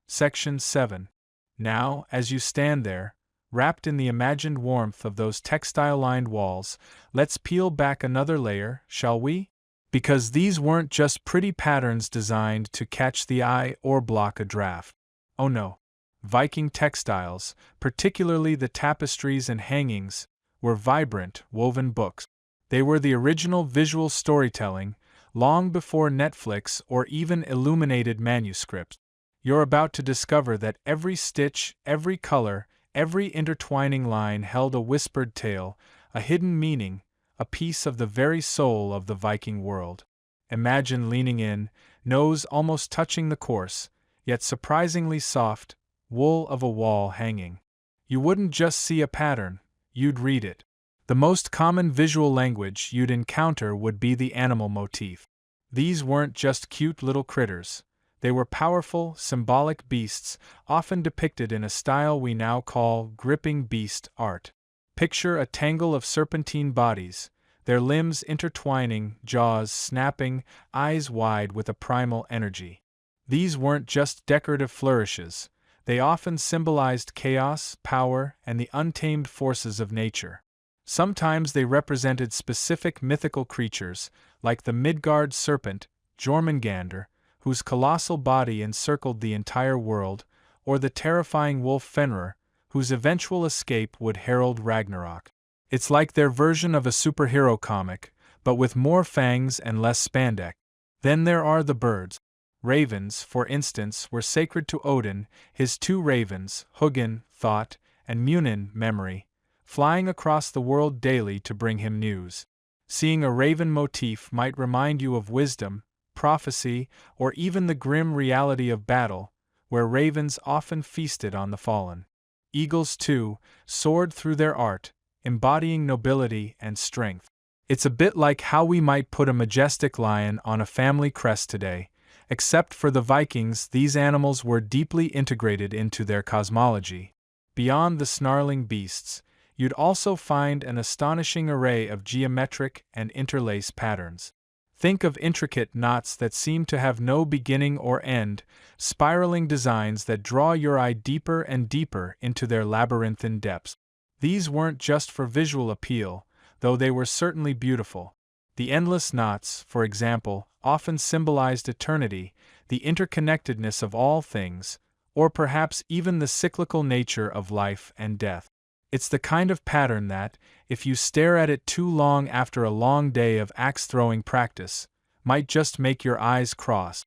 Section 7. Now, as you stand there, wrapped in the imagined warmth of those textile-lined walls, let's peel back another layer, shall we? Because these weren't just pretty patterns designed to catch the eye or block a draft. Oh no. Viking textiles, particularly the tapestries and hangings, were vibrant, woven books. They were the original visual storytelling, long before Netflix or even illuminated manuscripts. You're about to discover that every stitch, every color, every intertwining line held a whispered tale, a hidden meaning, a piece of the very soul of the Viking world. Imagine leaning in, nose almost touching the coarse, yet surprisingly soft, wool of a wall hanging. You wouldn't just see a pattern, you'd read it. The most common visual language you'd encounter would be the animal motif. These weren't just cute little critters. They were powerful, symbolic beasts, often depicted in a style we now call gripping beast art. Picture a tangle of serpentine bodies, their limbs intertwining, jaws snapping, eyes wide with a primal energy. These weren't just decorative flourishes, they often symbolized chaos, power, and the untamed forces of nature. Sometimes they represented specific mythical creatures, like the Midgard serpent, Jormungandr, whose colossal body encircled the entire world, or the terrifying wolf Fenrir, whose eventual escape would herald Ragnarok. It's like their version of a superhero comic, but with more fangs and less spandex. Then there are the birds. Ravens, for instance, were sacred to Odin, his two ravens, Hugin, thought, and Munin, memory, flying across the world daily to bring him news. Seeing a raven motif might remind you of wisdom, prophecy, or even the grim reality of battle, where ravens often feasted on the fallen. Eagles, too, soared through their art, embodying nobility and strength. It's a bit like how we might put a majestic lion on a family crest today, except for the Vikings, these animals were deeply integrated into their cosmology. Beyond the snarling beasts, you'd also find an astonishing array of geometric and interlace patterns. Think of intricate knots that seem to have no beginning or end, spiraling designs that draw your eye deeper and deeper into their labyrinthine depths. These weren't just for visual appeal, though they were certainly beautiful. The endless knots, for example, often symbolized eternity, the interconnectedness of all things, or perhaps even the cyclical nature of life and death. It's the kind of pattern that, if you stare at it too long after a long day of axe-throwing practice, might just make your eyes cross.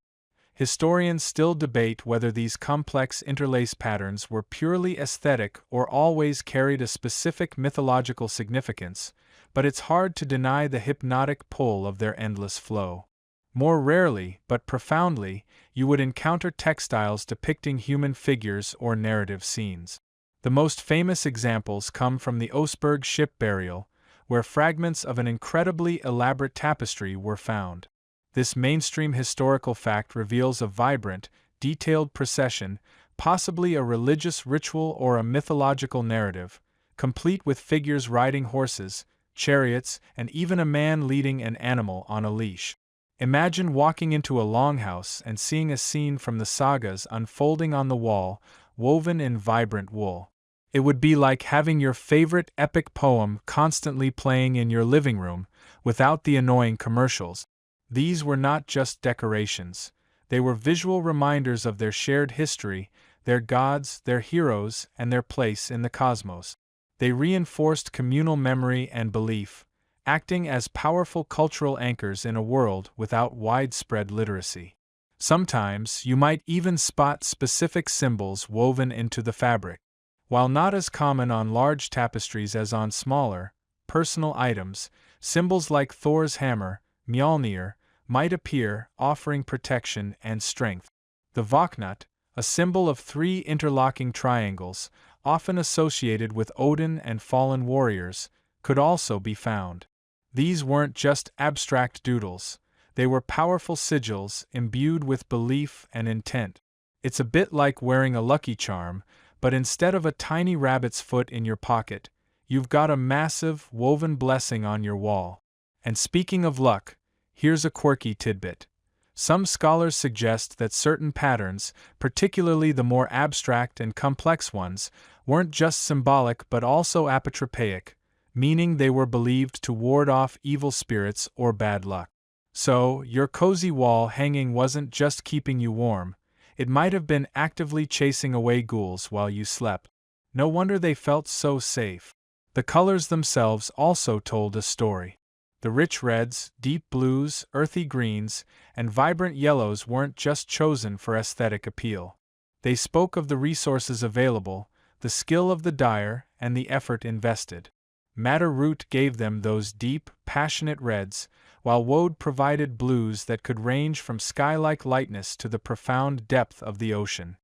Historians still debate whether these complex interlace patterns were purely aesthetic or always carried a specific mythological significance, but it's hard to deny the hypnotic pull of their endless flow. More rarely, but profoundly, you would encounter textiles depicting human figures or narrative scenes. The most famous examples come from the Oseberg ship burial, where fragments of an incredibly elaborate tapestry were found. This mainstream historical fact reveals a vibrant, detailed procession, possibly a religious ritual or a mythological narrative, complete with figures riding horses, chariots, and even a man leading an animal on a leash. Imagine walking into a longhouse and seeing a scene from the sagas unfolding on the wall, woven in vibrant wool. It would be like having your favorite epic poem constantly playing in your living room, without the annoying commercials. These were not just decorations, they were visual reminders of their shared history, their gods, their heroes, and their place in the cosmos. They reinforced communal memory and belief, acting as powerful cultural anchors in a world without widespread literacy. Sometimes you might even spot specific symbols woven into the fabric. While not as common on large tapestries as on smaller, personal items, symbols like Thor's hammer, Mjolnir, might appear, offering protection and strength. The Våknut, a symbol of three interlocking triangles, often associated with Odin and fallen warriors, could also be found. These weren't just abstract doodles, they were powerful sigils imbued with belief and intent. It's a bit like wearing a lucky charm, but instead of a tiny rabbit's foot in your pocket, you've got a massive, woven blessing on your wall. And speaking of luck, here's a quirky tidbit. Some scholars suggest that certain patterns, particularly the more abstract and complex ones, weren't just symbolic but also apotropaic, meaning they were believed to ward off evil spirits or bad luck. So, your cozy wall hanging wasn't just keeping you warm, it might have been actively chasing away ghouls while you slept. No wonder they felt so safe. The colors themselves also told a story. The rich reds, deep blues, earthy greens, and vibrant yellows weren't just chosen for aesthetic appeal. They spoke of the resources available, the skill of the dyer, and the effort invested. Madder root gave them those deep, passionate reds, while woad provided blues that could range from sky-like lightness to the profound depth of the ocean.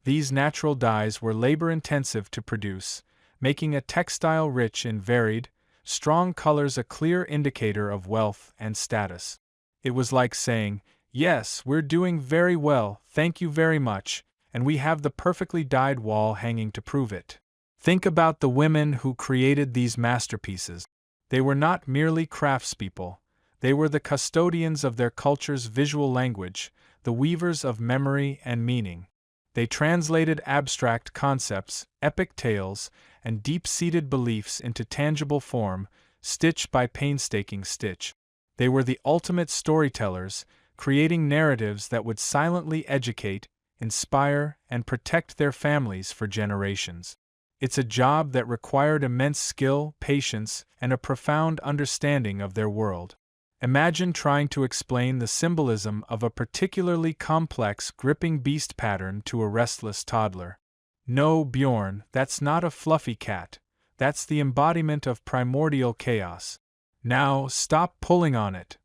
These natural dyes were labor-intensive to produce, making a textile rich in varied, strong colors a clear indicator of wealth and status. It was like saying, "Yes, we're doing very well, thank you very much, and we have the perfectly dyed wall hanging to prove it." Think about the women who created these masterpieces. They were not merely craftspeople, they were the custodians of their culture's visual language, the weavers of memory and meaning. They translated abstract concepts, epic tales, and deep-seated beliefs into tangible form, stitch by painstaking stitch. They were the ultimate storytellers, creating narratives that would silently educate, inspire, and protect their families for generations. It's a job that required immense skill, patience, and a profound understanding of their world. Imagine trying to explain the symbolism of a particularly complex gripping beast pattern to a restless toddler. No, Bjorn, that's not a fluffy cat. That's the embodiment of primordial chaos. Now, stop pulling on it.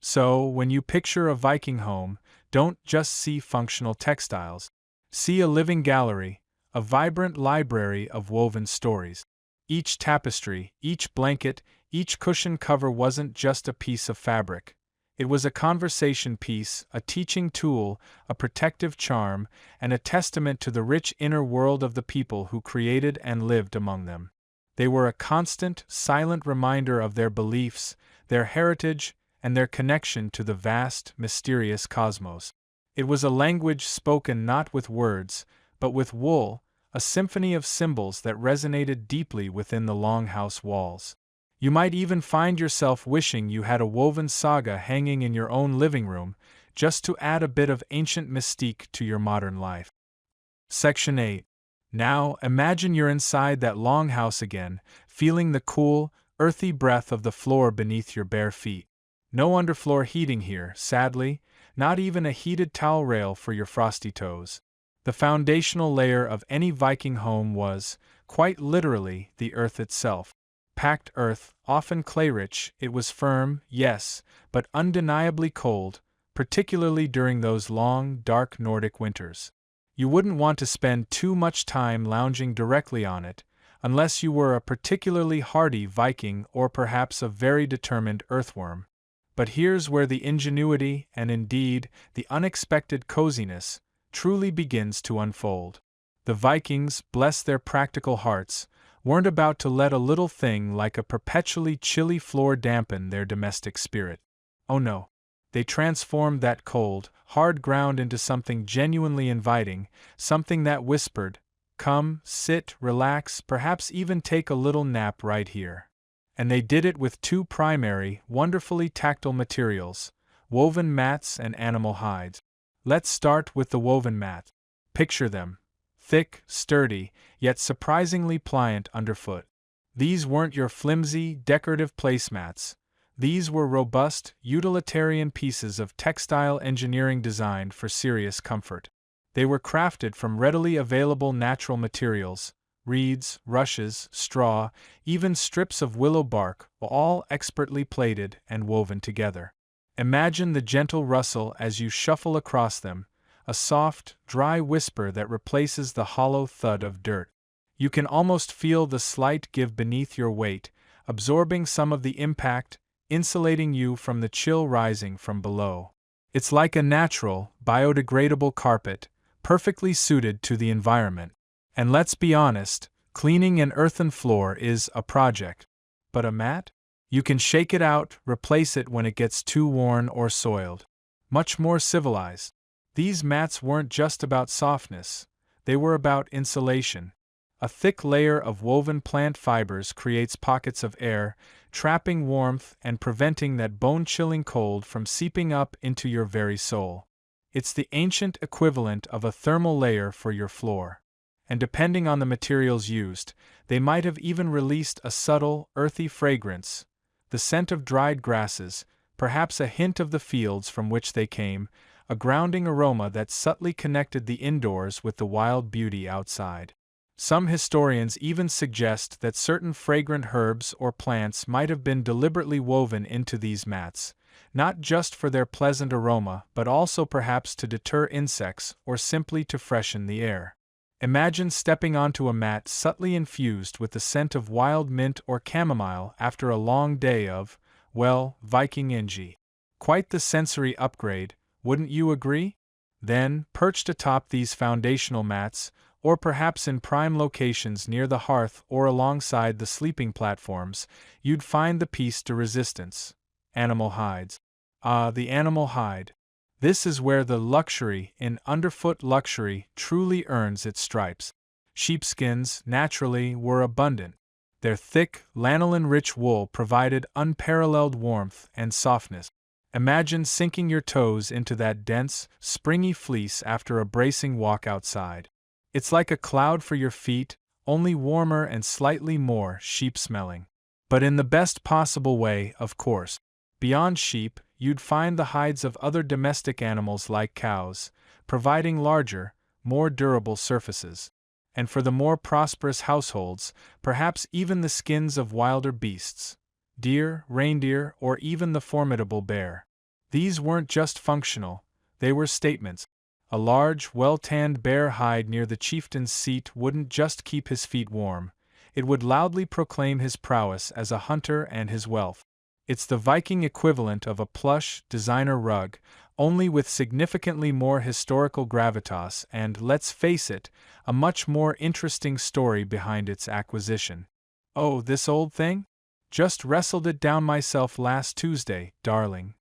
So, when you picture a Viking home, don't just see functional textiles. See a living gallery, a vibrant library of woven stories. Each tapestry, each blanket, each cushion cover wasn't just a piece of fabric. It was a conversation piece, a teaching tool, a protective charm, and a testament to the rich inner world of the people who created and lived among them. They were a constant, silent reminder of their beliefs, their heritage, and their connection to the vast, mysterious cosmos. It was a language spoken not with words, but with wool, a symphony of symbols that resonated deeply within the longhouse walls. You might even find yourself wishing you had a woven saga hanging in your own living room, just to add a bit of ancient mystique to your modern life. Section 8. Now, imagine you're inside that longhouse again, feeling the cool, earthy breath of the floor beneath your bare feet. No underfloor heating here, sadly, not even a heated towel rail for your frosty toes. The foundational layer of any Viking home was, quite literally, the earth itself. Packed earth, often clay-rich, it was firm, yes, but undeniably cold, particularly during those long, dark Nordic winters. You wouldn't want to spend too much time lounging directly on it, unless you were a particularly hardy Viking or perhaps a very determined earthworm. But here's where the ingenuity, and indeed, the unexpected coziness, truly begins to unfold. The Vikings, bless their practical hearts, weren't about to let a little thing like a perpetually chilly floor dampen their domestic spirit. Oh no. They transformed that cold, hard ground into something genuinely inviting, something that whispered, "Come, sit, relax, perhaps even take a little nap right here." And they did it with two primary, wonderfully tactile materials, woven mats and animal hides. Let's start with the woven mat. Picture them. Thick, sturdy, yet surprisingly pliant underfoot. These weren't your flimsy, decorative placemats. These were robust, utilitarian pieces of textile engineering designed for serious comfort. They were crafted from readily available natural materials, reeds, rushes, straw, even strips of willow bark, all expertly plaited and woven together. Imagine the gentle rustle as you shuffle across them, a soft, dry whisper that replaces the hollow thud of dirt. You can almost feel the slight give beneath your weight, absorbing some of the impact, insulating you from the chill rising from below. It's like a natural, biodegradable carpet, perfectly suited to the environment. And let's be honest, cleaning an earthen floor is a project. But a mat? You can shake it out, replace it when it gets too worn or soiled. Much more civilized. These mats weren't just about softness, they were about insulation. A thick layer of woven plant fibers creates pockets of air, trapping warmth and preventing that bone-chilling cold from seeping up into your very soul. It's the ancient equivalent of a thermal layer for your floor. And depending on the materials used, they might have even released a subtle, earthy fragrance, the scent of dried grasses, perhaps a hint of the fields from which they came, a grounding aroma that subtly connected the indoors with the wild beauty outside. Some historians even suggest that certain fragrant herbs or plants might have been deliberately woven into these mats, not just for their pleasant aroma but also perhaps to deter insects or simply to freshen the air. Imagine stepping onto a mat subtly infused with the scent of wild mint or chamomile after a long day of, well, Viking. Quite the sensory upgrade, wouldn't you agree? Then, perched atop these foundational mats, or perhaps in prime locations near the hearth or alongside the sleeping platforms, you'd find the piece de resistance: animal hides. Ah, the animal hide. This is where the luxury in underfoot luxury truly earns its stripes. Sheepskins, naturally, were abundant. Their thick, lanolin-rich wool provided unparalleled warmth and softness. Imagine sinking your toes into that dense, springy fleece after a bracing walk outside. It's like a cloud for your feet, only warmer and slightly more sheep-smelling. But in the best possible way, of course. Beyond sheep, you'd find the hides of other domestic animals like cows, providing larger, more durable surfaces. And for the more prosperous households, perhaps even the skins of wilder beasts: deer, reindeer, or even the formidable bear. These weren't just functional, they were statements. A large, well-tanned bear hide near the chieftain's seat wouldn't just keep his feet warm, it would loudly proclaim his prowess as a hunter and his wealth. It's the Viking equivalent of a plush, designer rug, only with significantly more historical gravitas and, let's face it, a much more interesting story behind its acquisition. Oh, this old thing? Just wrestled it down myself last Tuesday, darling.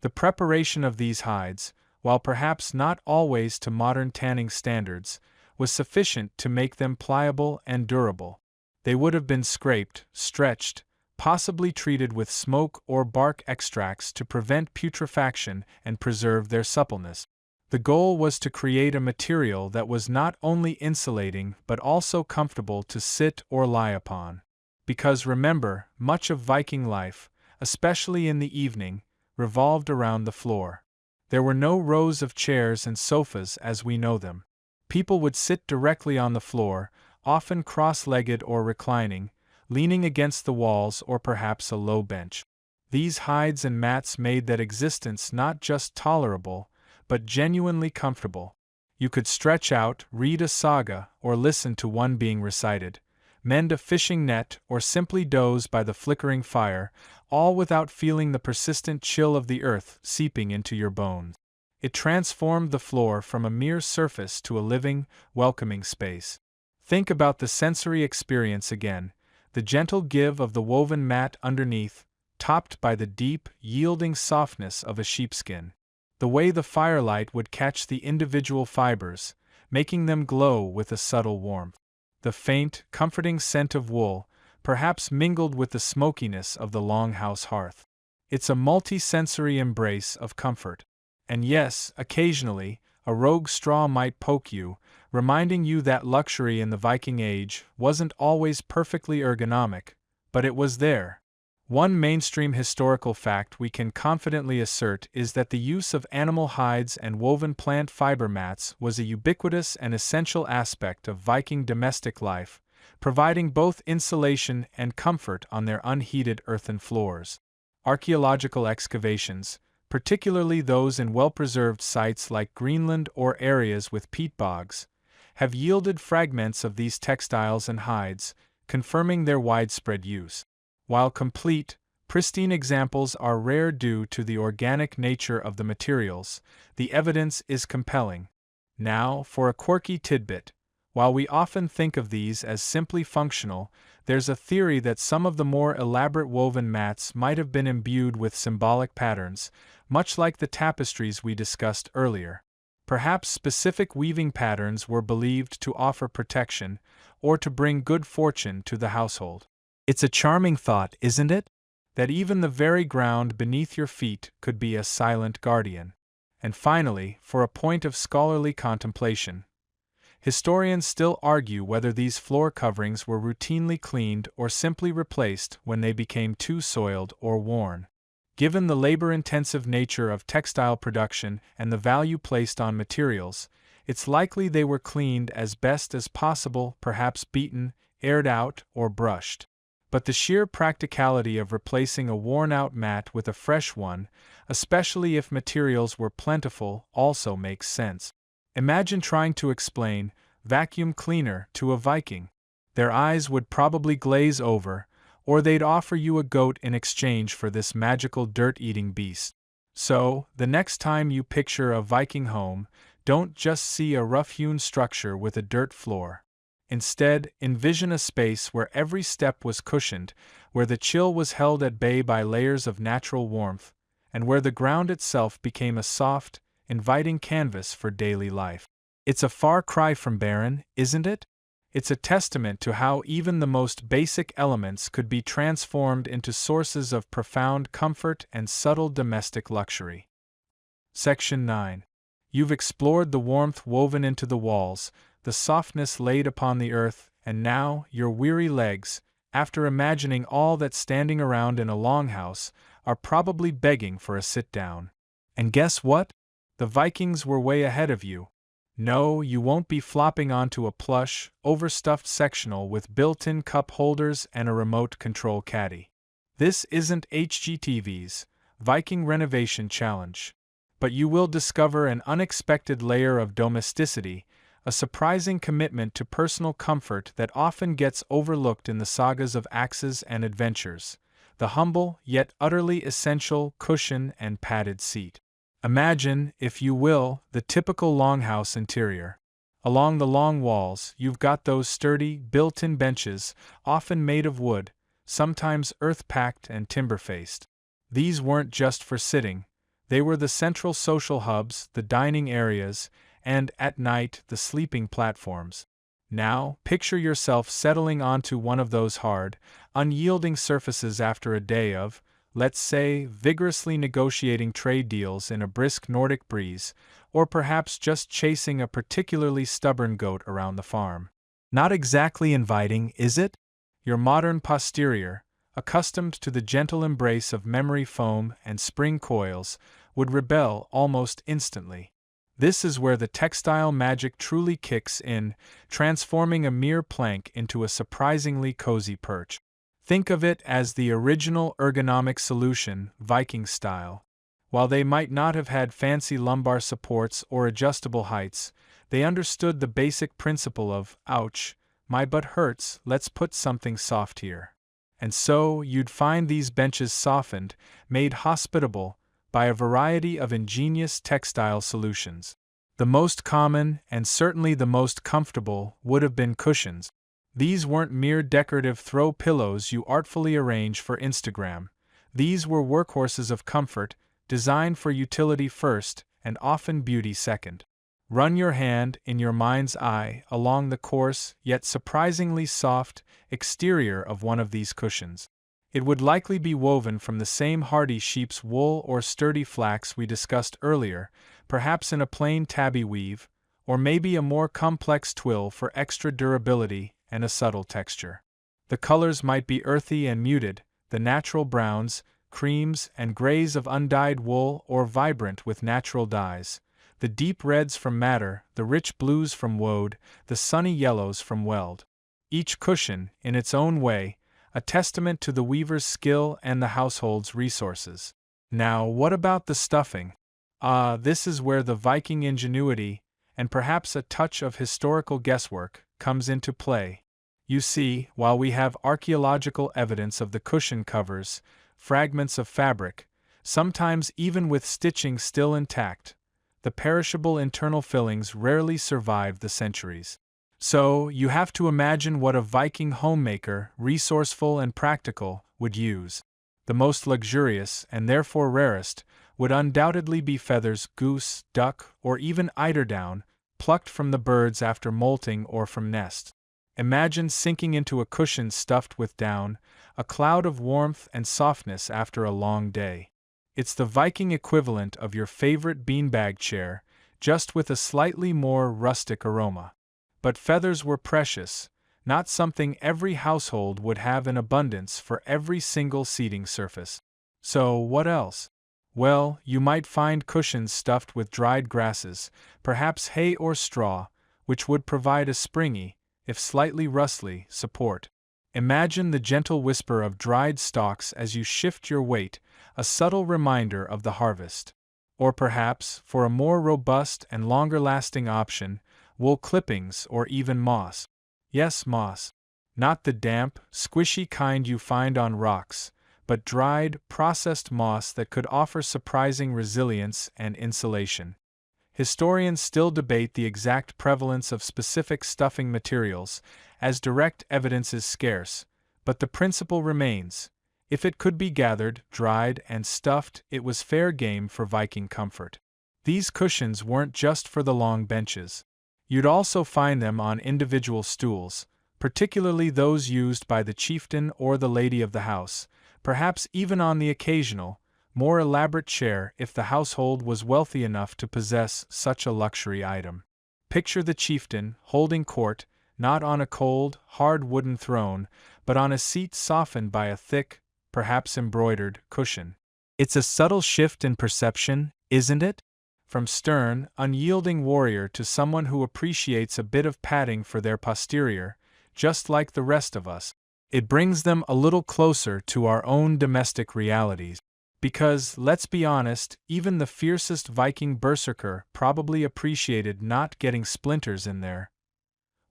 The preparation of these hides, while perhaps not always to modern tanning standards, was sufficient to make them pliable and durable. They would have been scraped, stretched, possibly treated with smoke or bark extracts to prevent putrefaction and preserve their suppleness. The goal was to create a material that was not only insulating but also comfortable to sit or lie upon. Because remember, much of Viking life, especially in the evening, revolved around the floor. There were no rows of chairs and sofas as we know them. People would sit directly on the floor, often cross-legged or reclining, leaning against the walls or perhaps a low bench. These hides and mats made that existence not just tolerable, but genuinely comfortable. You could stretch out, read a saga, or listen to one being recited, mend a fishing net, or simply doze by the flickering fire, all without feeling the persistent chill of the earth seeping into your bones. It transformed the floor from a mere surface to a living, welcoming space. Think about the sensory experience again: the gentle give of the woven mat underneath, topped by the deep, yielding softness of a sheepskin. The way the firelight would catch the individual fibers, making them glow with a subtle warmth. The faint, comforting scent of wool, perhaps mingled with the smokiness of the longhouse hearth. It's a multi-sensory embrace of comfort. And yes, occasionally, a rogue straw might poke you, reminding you that luxury in the Viking Age wasn't always perfectly ergonomic, but it was there. One mainstream historical fact we can confidently assert is that the use of animal hides and woven plant fiber mats was a ubiquitous and essential aspect of Viking domestic life, providing both insulation and comfort on their unheated earthen floors. Archaeological excavations, particularly those in well-preserved sites like Greenland or areas with peat bogs, have yielded fragments of these textiles and hides, confirming their widespread use. While complete, pristine examples are rare due to the organic nature of the materials, the evidence is compelling. Now, for a quirky tidbit. While we often think of these as simply functional, there's a theory that some of the more elaborate woven mats might have been imbued with symbolic patterns, much like the tapestries we discussed earlier. Perhaps specific weaving patterns were believed to offer protection, or to bring good fortune to the household. It's a charming thought, isn't it? That even the very ground beneath your feet could be a silent guardian. And finally, for a point of scholarly contemplation, Historians still argue whether these floor coverings were routinely cleaned or simply replaced when they became too soiled or worn. Given the labor-intensive nature of textile production and the value placed on materials, it's likely they were cleaned as best as possible, perhaps beaten, aired out, or brushed. But the sheer practicality of replacing a worn-out mat with a fresh one, especially if materials were plentiful, also makes sense. Imagine trying to explain vacuum cleaner to a Viking. Their eyes would probably glaze over, or they'd offer you a goat in exchange for this magical dirt-eating beast. So, the next time you picture a Viking home, don't just see a rough-hewn structure with a dirt floor. Instead, envision a space where every step was cushioned, where the chill was held at bay by layers of natural warmth, and where the ground itself became a soft, inviting canvas for daily life. It's a far cry from barren, isn't it? It's a testament to how even the most basic elements could be transformed into sources of profound comfort and subtle domestic luxury. Section 9. You've explored the warmth woven into the walls, the softness laid upon the earth, and now, your weary legs, after imagining all that standing around in a longhouse, are probably begging for a sit-down. And guess what? The Vikings were way ahead of you. No, you won't be flopping onto a plush, overstuffed sectional with built-in cup holders and a remote control caddy. This isn't HGTV's Viking Renovation Challenge. But you will discover an unexpected layer of domesticity, a surprising commitment to personal comfort that often gets overlooked in the sagas of axes and adventures, the humble yet utterly essential cushion and padded seat. Imagine, if you will, the typical longhouse interior. Along the long walls, you've got those sturdy, built-in benches, often made of wood, sometimes earth-packed and timber-faced. These weren't just for sitting. They were the central social hubs, the dining areas, and, at night, the sleeping platforms. Now, picture yourself settling onto one of those hard, unyielding surfaces after a day of, let's say, vigorously negotiating trade deals in a brisk Nordic breeze, or perhaps just chasing a particularly stubborn goat around the farm. Not exactly inviting, is it? Your modern posterior, accustomed to the gentle embrace of memory foam and spring coils, would rebel almost instantly. This is where the textile magic truly kicks in, transforming a mere plank into a surprisingly cozy perch. Think of it as the original ergonomic solution, Viking style. While they might not have had fancy lumbar supports or adjustable heights, they understood the basic principle of, ouch, my butt hurts, let's put something soft here. And so, you'd find these benches softened, made hospitable, by a variety of ingenious textile solutions. The most common, and certainly the most comfortable, would have been cushions. These weren't mere decorative throw pillows you artfully arrange for Instagram. These were workhorses of comfort, designed for utility first, and often beauty second. Run your hand, in your mind's eye, along the coarse, yet surprisingly soft, exterior of one of these cushions. It would likely be woven from the same hardy sheep's wool or sturdy flax we discussed earlier, perhaps in a plain tabby weave, or maybe a more complex twill for extra durability and a subtle texture. The colors might be earthy and muted, the natural browns, creams, and grays of undyed wool, or vibrant with natural dyes, the deep reds from madder, the rich blues from woad, the sunny yellows from weld. Each cushion, in its own way, a testament to the weaver's skill and the household's resources. Now, what about the stuffing? This is where the Viking ingenuity, and perhaps a touch of historical guesswork, comes into play. You see, while we have archaeological evidence of the cushion covers, fragments of fabric, sometimes even with stitching still intact, the perishable internal fillings rarely survive the centuries. So, you have to imagine what a Viking homemaker, resourceful and practical, would use. The most luxurious, and therefore rarest, would undoubtedly be feathers, goose, duck, or even eiderdown, plucked from the birds after molting or from nests. Imagine sinking into a cushion stuffed with down, a cloud of warmth and softness after a long day. It's the Viking equivalent of your favorite beanbag chair, just with a slightly more rustic aroma. But feathers were precious, not something every household would have in abundance for every single seating surface. So, what else? Well, you might find cushions stuffed with dried grasses, perhaps hay or straw, which would provide a springy, if slightly rustly, support. Imagine the gentle whisper of dried stalks as you shift your weight, a subtle reminder of the harvest. Or perhaps, for a more robust and longer-lasting option, wool clippings or even moss. Yes, moss. Not the damp, squishy kind you find on rocks, but dried, processed moss that could offer surprising resilience and insulation. Historians still debate the exact prevalence of specific stuffing materials, as direct evidence is scarce, but the principle remains. If it could be gathered, dried, and stuffed, it was fair game for Viking comfort. These cushions weren't just for the long benches. You'd also find them on individual stools, particularly those used by the chieftain or the lady of the house, perhaps even on the occasional, more elaborate chair if the household was wealthy enough to possess such a luxury item. Picture the chieftain, holding court, not on a cold, hard wooden throne, but on a seat softened by a thick, perhaps embroidered, cushion. It's a subtle shift in perception, isn't it? From stern, unyielding warrior to someone who appreciates a bit of padding for their posterior, just like the rest of us. It brings them a little closer to our own domestic realities. Because, let's be honest, even the fiercest Viking berserker probably appreciated not getting splinters in there.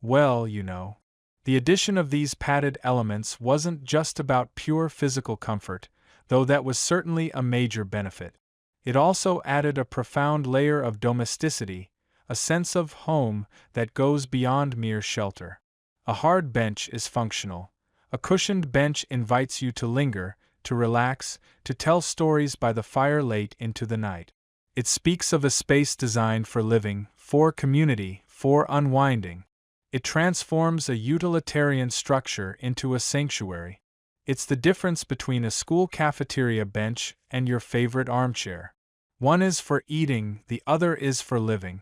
Well, you know. The addition of these padded elements wasn't just about pure physical comfort, though that was certainly a major benefit. It also added a profound layer of domesticity, a sense of home that goes beyond mere shelter. A hard bench is functional. A cushioned bench invites you to linger, to relax, to tell stories by the fire late into the night. It speaks of a space designed for living, for community, for unwinding. It transforms a utilitarian structure into a sanctuary. It's the difference between a school cafeteria bench and your favorite armchair. One is for eating, the other is for living.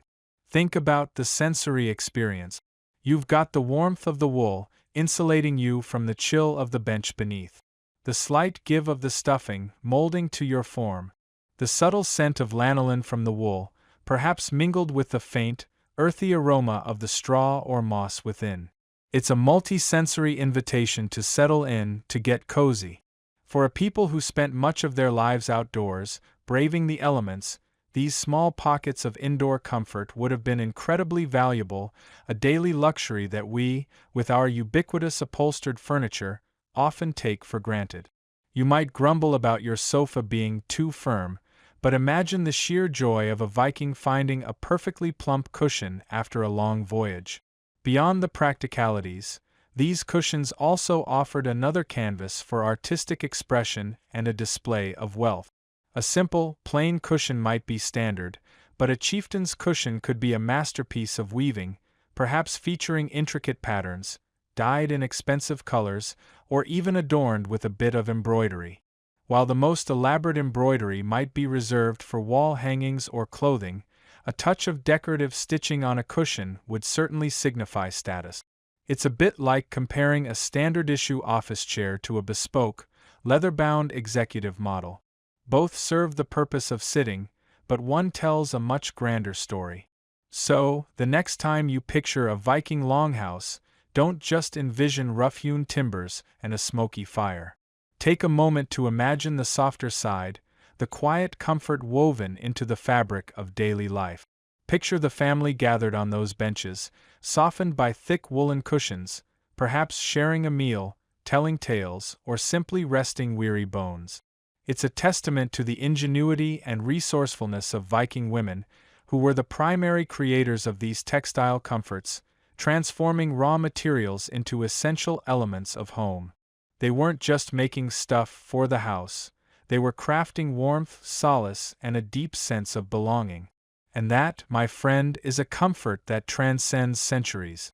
Think about the sensory experience. You've got the warmth of the wool, insulating you from the chill of the bench beneath. The slight give of the stuffing, molding to your form. The subtle scent of lanolin from the wool, perhaps mingled with the faint, earthy aroma of the straw or moss within. It's a multi-sensory invitation to settle in, to get cozy. For a people who spent much of their lives outdoors, braving the elements, these small pockets of indoor comfort would have been incredibly valuable, a daily luxury that we, with our ubiquitous upholstered furniture, often take for granted. You might grumble about your sofa being too firm, but imagine the sheer joy of a Viking finding a perfectly plump cushion after a long voyage. Beyond the practicalities, these cushions also offered another canvas for artistic expression and a display of wealth. A simple, plain cushion might be standard, but a chieftain's cushion could be a masterpiece of weaving, perhaps featuring intricate patterns, dyed in expensive colors, or even adorned with a bit of embroidery. While the most elaborate embroidery might be reserved for wall hangings or clothing, a touch of decorative stitching on a cushion would certainly signify status. It's a bit like comparing a standard-issue office chair to a bespoke, leather-bound executive model. Both serve the purpose of sitting, but one tells a much grander story. So, the next time you picture a Viking longhouse, don't just envision rough-hewn timbers and a smoky fire. Take a moment to imagine the softer side, the quiet comfort woven into the fabric of daily life. Picture the family gathered on those benches, softened by thick woolen cushions, perhaps sharing a meal, telling tales, or simply resting weary bones. It's a testament to the ingenuity and resourcefulness of Viking women, who were the primary creators of these textile comforts, transforming raw materials into essential elements of home. They weren't just making stuff for the house, they were crafting warmth, solace, and a deep sense of belonging. And that, my friend, is a comfort that transcends centuries.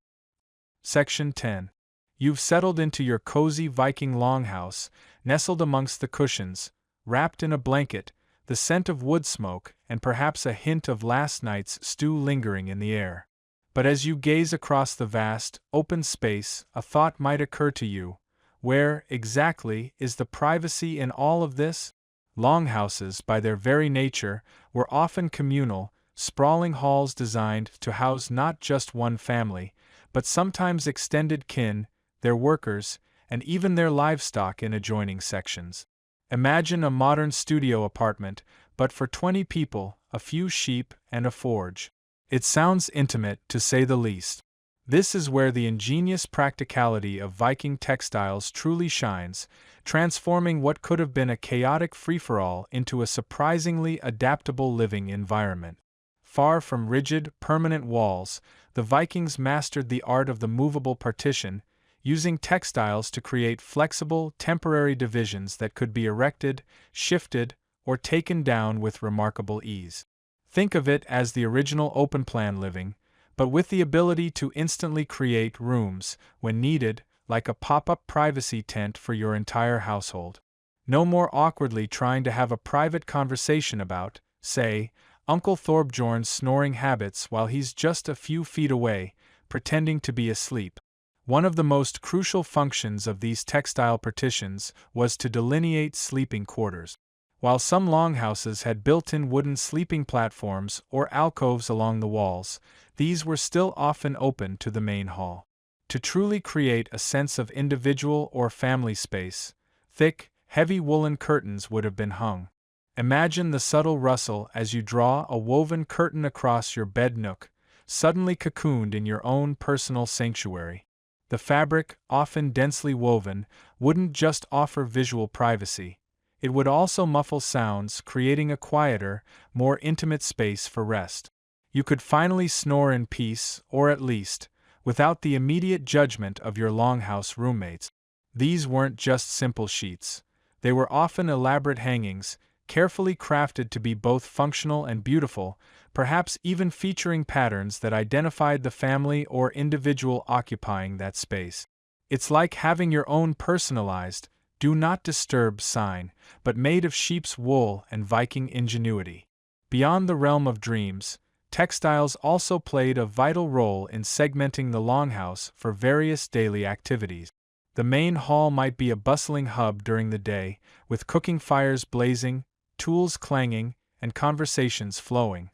Section 10. You've settled into your cozy Viking longhouse, nestled amongst the cushions, wrapped in a blanket, the scent of wood smoke, and perhaps a hint of last night's stew lingering in the air. But as you gaze across the vast, open space, a thought might occur to you. Where, exactly, is the privacy in all of this? Longhouses, by their very nature, were often communal, sprawling halls designed to house not just one family, but sometimes extended kin, their workers, and even their livestock in adjoining sections. Imagine a modern studio apartment, but for 20 people, a few sheep, and a forge. It sounds intimate, to say the least. This is where the ingenious practicality of Viking textiles truly shines, transforming what could have been a chaotic free-for-all into a surprisingly adaptable living environment. Far from rigid, permanent walls, the Vikings mastered the art of the movable partition, using textiles to create flexible, temporary divisions that could be erected, shifted, or taken down with remarkable ease. Think of it as the original open-plan living, but with the ability to instantly create rooms, when needed, like a pop-up privacy tent for your entire household. No more awkwardly trying to have a private conversation about, say, Uncle Thorbjorn's snoring habits while he's just a few feet away, pretending to be asleep. One of the most crucial functions of these textile partitions was to delineate sleeping quarters. While some longhouses had built-in wooden sleeping platforms or alcoves along the walls, these were still often open to the main hall. To truly create a sense of individual or family space, thick, heavy woolen curtains would have been hung. Imagine the subtle rustle as you draw a woven curtain across your bed nook, suddenly cocooned in your own personal sanctuary. The fabric, often densely woven, wouldn't just offer visual privacy. It would also muffle sounds, creating a quieter, more intimate space for rest. You could finally snore in peace, or at least, without the immediate judgment of your longhouse roommates. These weren't just simple sheets. They were often elaborate hangings, carefully crafted to be both functional and beautiful, perhaps even featuring patterns that identified the family or individual occupying that space. It's like having your own personalized, "Do not disturb" sign, but made of sheep's wool and Viking ingenuity. Beyond the realm of dreams, textiles also played a vital role in segmenting the longhouse for various daily activities. The main hall might be a bustling hub during the day, with cooking fires blazing, tools clanging, and conversations flowing.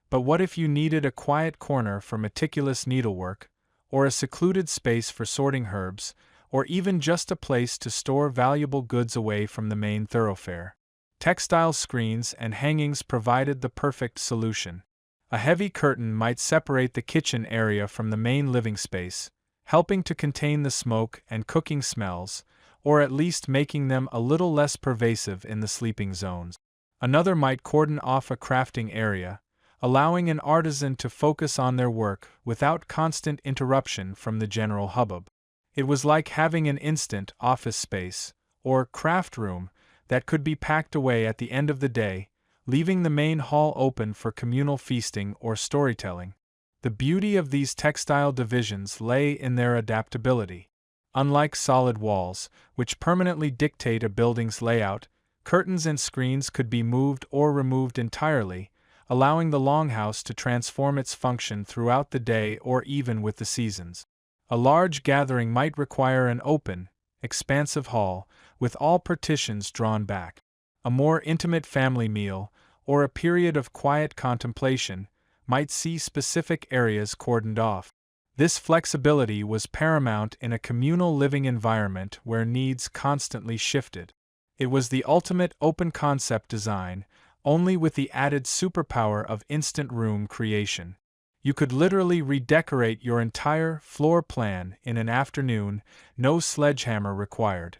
But what if you needed a quiet corner for meticulous needlework, or a secluded space for sorting herbs, or even just a place to store valuable goods away from the main thoroughfare? Textile screens and hangings provided the perfect solution. A heavy curtain might separate the kitchen area from the main living space, helping to contain the smoke and cooking smells, or at least making them a little less pervasive in the sleeping zones. Another might cordon off a crafting area, allowing an artisan to focus on their work without constant interruption from the general hubbub. It was like having an instant office space, or craft room, that could be packed away at the end of the day, leaving the main hall open for communal feasting or storytelling. The beauty of these textile divisions lay in their adaptability. Unlike solid walls, which permanently dictate a building's layout, curtains and screens could be moved or removed entirely, allowing the longhouse to transform its function throughout the day or even with the seasons. A large gathering might require an open, expansive hall, with all partitions drawn back. A more intimate family meal, or a period of quiet contemplation, might see specific areas cordoned off. This flexibility was paramount in a communal living environment where needs constantly shifted. It was the ultimate open concept design, only with the added superpower of instant room creation. You could literally redecorate your entire floor plan in an afternoon, no sledgehammer required.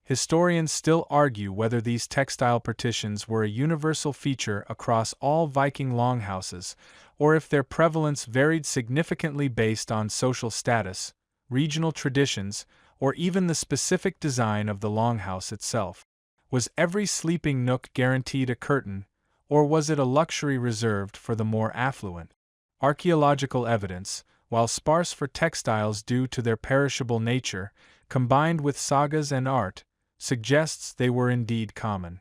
Historians still argue whether these textile partitions were a universal feature across all Viking longhouses, or if their prevalence varied significantly based on social status, regional traditions, or even the specific design of the longhouse itself. Was every sleeping nook guaranteed a curtain, or was it a luxury reserved for the more affluent? Archaeological evidence, while sparse for textiles due to their perishable nature, combined with sagas and art, suggests they were indeed common.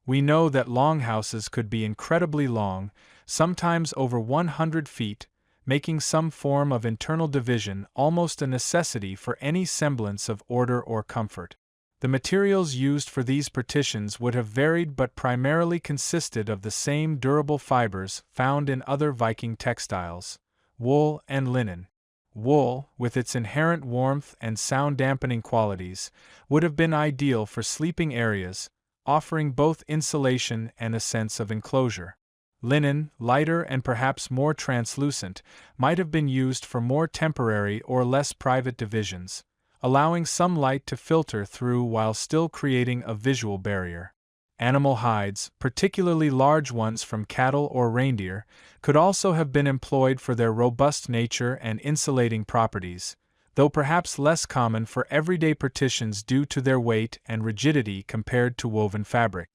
We know that longhouses could be incredibly long, sometimes over 100 feet, making some form of internal division almost a necessity for any semblance of order or comfort. The materials used for these partitions would have varied but primarily consisted of the same durable fibers found in other Viking textiles: wool and linen. Wool, with its inherent warmth and sound-dampening qualities, would have been ideal for sleeping areas, offering both insulation and a sense of enclosure. Linen, lighter and perhaps more translucent, might have been used for more temporary or less private divisions, allowing some light to filter through while still creating a visual barrier. Animal hides, particularly large ones from cattle or reindeer, could also have been employed for their robust nature and insulating properties, though perhaps less common for everyday partitions due to their weight and rigidity compared to woven fabric.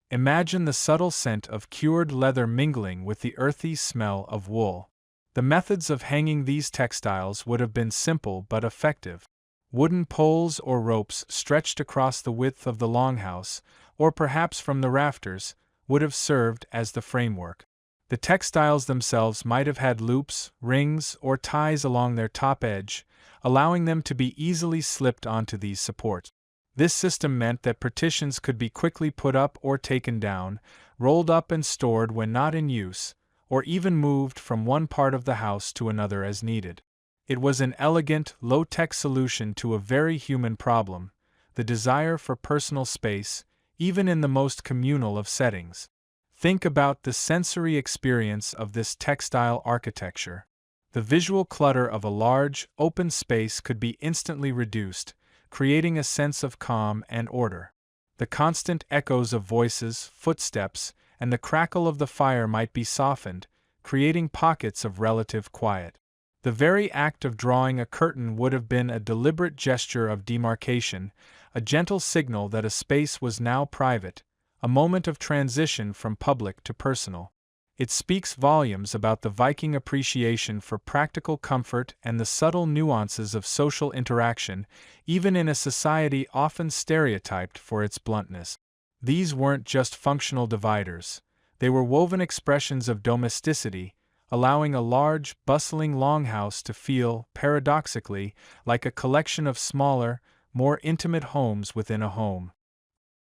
Imagine the subtle scent of cured leather mingling with the earthy smell of wool. The methods of hanging these textiles would have been simple but effective. Wooden poles or ropes stretched across the width of the longhouse, or perhaps from the rafters, would have served as the framework. The textiles themselves might have had loops, rings, or ties along their top edge, allowing them to be easily slipped onto these supports. This system meant that partitions could be quickly put up or taken down, rolled up and stored when not in use, or even moved from one part of the house to another as needed. It was an elegant, low-tech solution to a very human problem: the desire for personal space, even in the most communal of settings. Think about the sensory experience of this textile architecture. The visual clutter of a large, open space could be instantly reduced, creating a sense of calm and order. The constant echoes of voices, footsteps, and the crackle of the fire might be softened, creating pockets of relative quiet. The very act of drawing a curtain would have been a deliberate gesture of demarcation, a gentle signal that a space was now private, a moment of transition from public to personal. It speaks volumes about the Viking appreciation for practical comfort and the subtle nuances of social interaction, even in a society often stereotyped for its bluntness. These weren't just functional dividers. They were woven expressions of domesticity, allowing a large, bustling longhouse to feel, paradoxically, like a collection of smaller, more intimate homes within a home.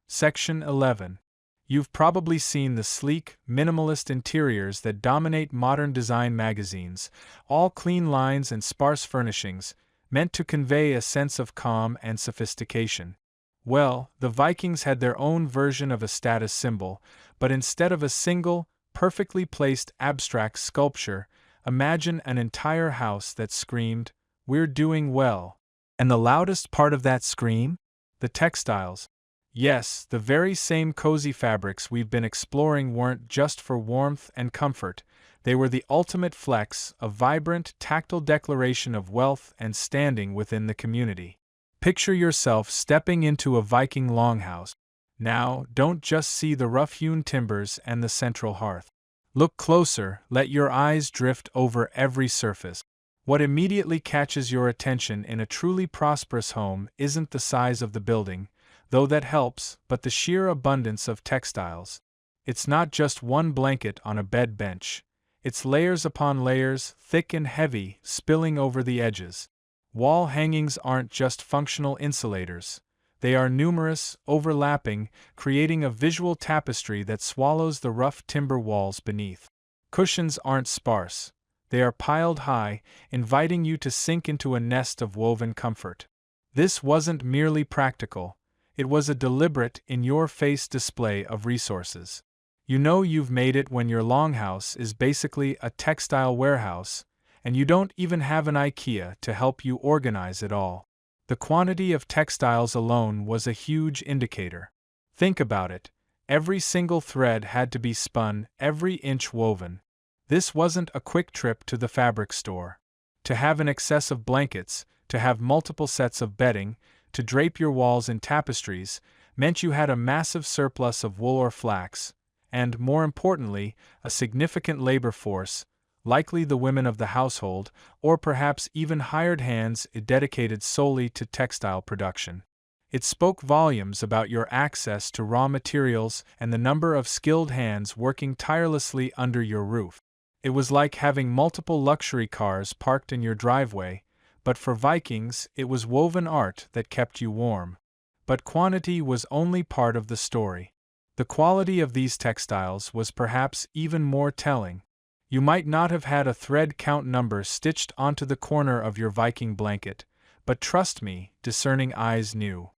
Section 11. You've probably seen the sleek, minimalist interiors that dominate modern design magazines, all clean lines and sparse furnishings, meant to convey a sense of calm and sophistication. Well, the Vikings had their own version of a status symbol, but instead of a single, perfectly placed abstract sculpture, imagine an entire house that screamed, "We're doing well." And the loudest part of that scream? The textiles. Yes, the very same cozy fabrics we've been exploring weren't just for warmth and comfort, they were the ultimate flex, a vibrant, tactile declaration of wealth and standing within the community. Picture yourself stepping into a Viking longhouse. Now, don't just see the rough-hewn timbers and the central hearth. Look closer, let your eyes drift over every surface. What immediately catches your attention in a truly prosperous home isn't the size of the building, though that helps, but the sheer abundance of textiles. It's not just one blanket on a bed bench. It's layers upon layers, thick and heavy, spilling over the edges. Wall hangings aren't just functional insulators. They are numerous, overlapping, creating a visual tapestry that swallows the rough timber walls beneath. Cushions aren't sparse. They are piled high, inviting you to sink into a nest of woven comfort. This wasn't merely practical. It was a deliberate, in-your-face display of resources. You know you've made it when your longhouse is basically a textile warehouse, and you don't even have an IKEA to help you organize it all. The quantity of textiles alone was a huge indicator. Think about it. Every single thread had to be spun, every inch woven. This wasn't a quick trip to the fabric store. To have an excess of blankets, to have multiple sets of bedding, to drape your walls in tapestries, meant you had a massive surplus of wool or flax, and, more importantly, a significant labor force, likely the women of the household, or perhaps even hired hands dedicated solely to textile production. It spoke volumes about your access to raw materials and the number of skilled hands working tirelessly under your roof. It was like having multiple luxury cars parked in your driveway, but for Vikings, it was woven art that kept you warm. But quantity was only part of the story. The quality of these textiles was perhaps even more telling. You might not have had a thread count number stitched onto the corner of your Viking blanket, but trust me, discerning eyes knew.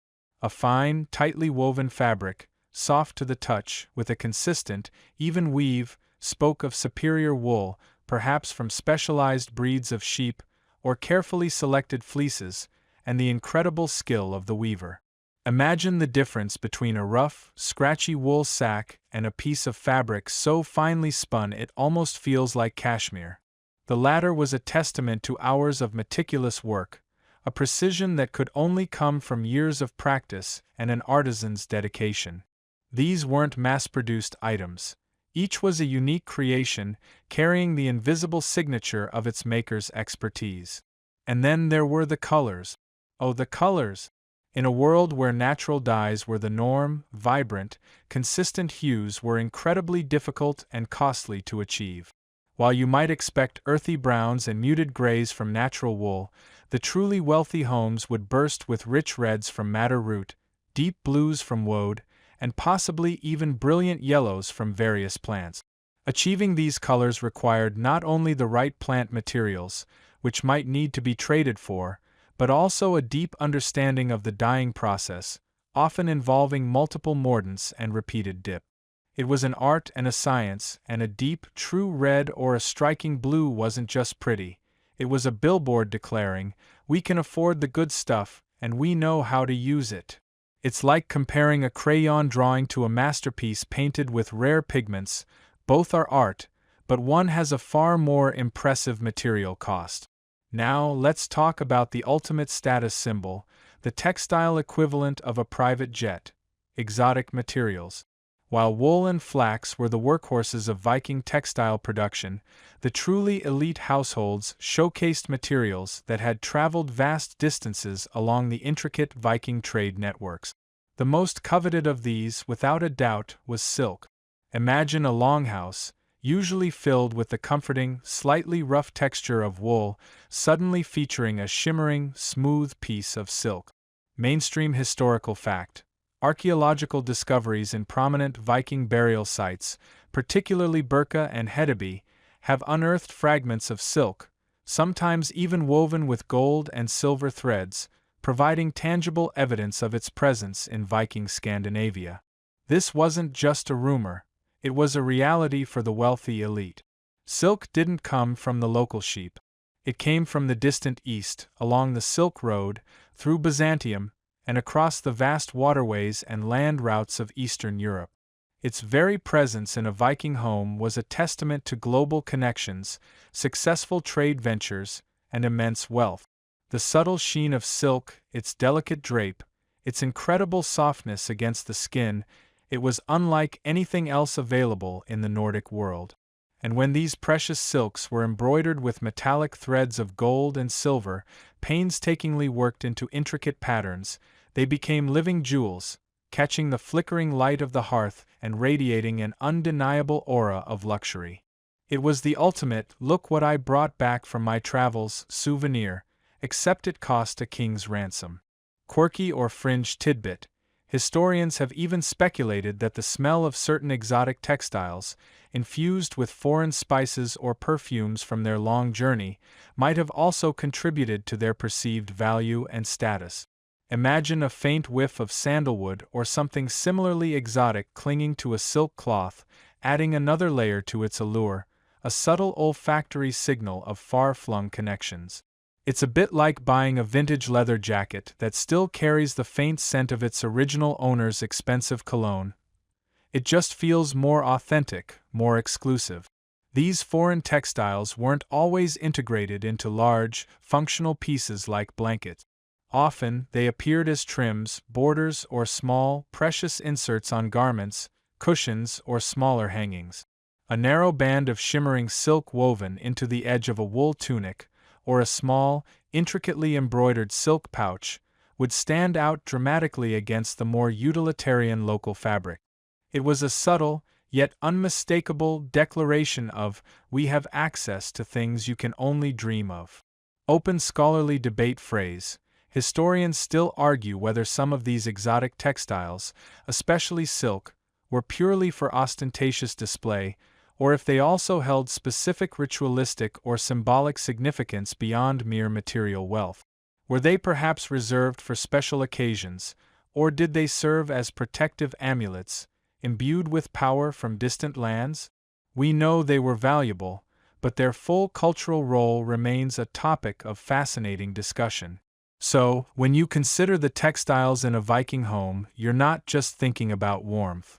A fine, tightly woven fabric, soft to the touch, with a consistent, even weave, spoke of superior wool, perhaps from specialized breeds of sheep, or carefully selected fleeces, and the incredible skill of the weaver. Imagine the difference between a rough, scratchy wool sack and a piece of fabric so finely spun it almost feels like cashmere. The latter was a testament to hours of meticulous work, a precision that could only come from years of practice and an artisan's dedication. These weren't mass-produced items. Each was a unique creation, carrying the invisible signature of its maker's expertise. And then there were the colors. Oh, the colors! In a world where natural dyes were the norm, vibrant, consistent hues were incredibly difficult and costly to achieve. While you might expect earthy browns and muted grays from natural wool, the truly wealthy homes would burst with rich reds from madder root, deep blues from woad, and possibly even brilliant yellows from various plants. Achieving these colors required not only the right plant materials, which might need to be traded for, but also a deep understanding of the dyeing process, often involving multiple mordants and repeated dip. It was an art and a science, and a deep, true red or a striking blue wasn't just pretty. It was a billboard declaring, "We can afford the good stuff, and we know how to use it." It's like comparing a crayon drawing to a masterpiece painted with rare pigments. Both are art, but one has a far more impressive material cost. Now, let's talk about the ultimate status symbol, the textile equivalent of a private jet: exotic materials. While wool and flax were the workhorses of Viking textile production, the truly elite households showcased materials that had traveled vast distances along the intricate Viking trade networks. The most coveted of these, without a doubt, was silk. Imagine a longhouse, usually filled with the comforting, slightly rough texture of wool, suddenly featuring a shimmering, smooth piece of silk. Mainstream historical fact: archaeological discoveries in prominent Viking burial sites, particularly Birka and Hedeby, have unearthed fragments of silk, sometimes even woven with gold and silver threads, providing tangible evidence of its presence in Viking Scandinavia. This wasn't just a rumor, it was a reality for the wealthy elite. Silk didn't come from the local sheep. It came from the distant east, along the Silk Road, through Byzantium, and across the vast waterways and land routes of Eastern Europe. Its very presence in a Viking home was a testament to global connections, successful trade ventures, and immense wealth. The subtle sheen of silk, its delicate drape, its incredible softness against the skin, it was unlike anything else available in the Nordic world. And when these precious silks were embroidered with metallic threads of gold and silver, painstakingly worked into intricate patterns, they became living jewels, catching the flickering light of the hearth and radiating an undeniable aura of luxury. It was the ultimate "look what I brought back from my travels" souvenir, except it cost a king's ransom. Quirky or fringe tidbit: historians have even speculated that the smell of certain exotic textiles, infused with foreign spices or perfumes from their long journey, might have also contributed to their perceived value and status. Imagine a faint whiff of sandalwood or something similarly exotic clinging to a silk cloth, adding another layer to its allure, a subtle olfactory signal of far-flung connections. It's a bit like buying a vintage leather jacket that still carries the faint scent of its original owner's expensive cologne. It just feels more authentic, more exclusive. These foreign textiles weren't always integrated into large, functional pieces like blankets. Often, they appeared as trims, borders, or small, precious inserts on garments, cushions, or smaller hangings. A narrow band of shimmering silk woven into the edge of a wool tunic, or a small, intricately embroidered silk pouch, would stand out dramatically against the more utilitarian local fabric. It was a subtle, yet unmistakable declaration of, we have access to things you can only dream of. Open scholarly debate phrase. Historians still argue whether some of these exotic textiles, especially silk, were purely for ostentatious display, or if they also held specific ritualistic or symbolic significance beyond mere material wealth. Were they perhaps reserved for special occasions, or did they serve as protective amulets, imbued with power from distant lands? We know they were valuable, but their full cultural role remains a topic of fascinating discussion. So, when you consider the textiles in a Viking home, you're not just thinking about warmth.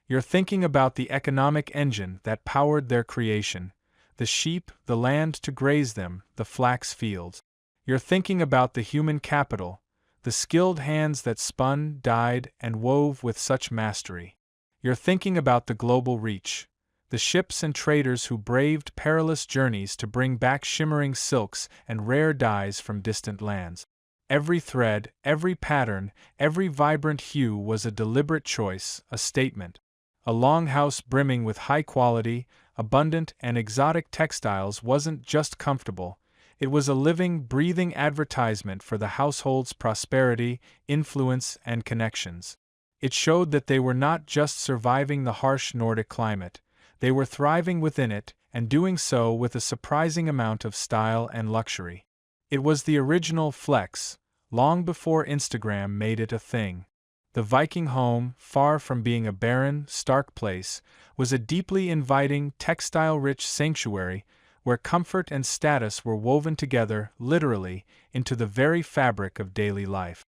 You're thinking about the economic engine that powered their creation, the sheep, the land to graze them, the flax fields. You're thinking about the human capital, the skilled hands that spun, dyed, and wove with such mastery. You're thinking about the global reach, the ships and traders who braved perilous journeys to bring back shimmering silks and rare dyes from distant lands. Every thread, every pattern, every vibrant hue was a deliberate choice, a statement. A longhouse brimming with high-quality, abundant, and exotic textiles wasn't just comfortable, it was a living, breathing advertisement for the household's prosperity, influence, and connections. It showed that they were not just surviving the harsh Nordic climate, they were thriving within it, and doing so with a surprising amount of style and luxury. It was the original Flex, long before Instagram made it a thing. The Viking home, far from being a barren, stark place, was a deeply inviting, textile-rich sanctuary where comfort and status were woven together, literally, into the very fabric of daily life.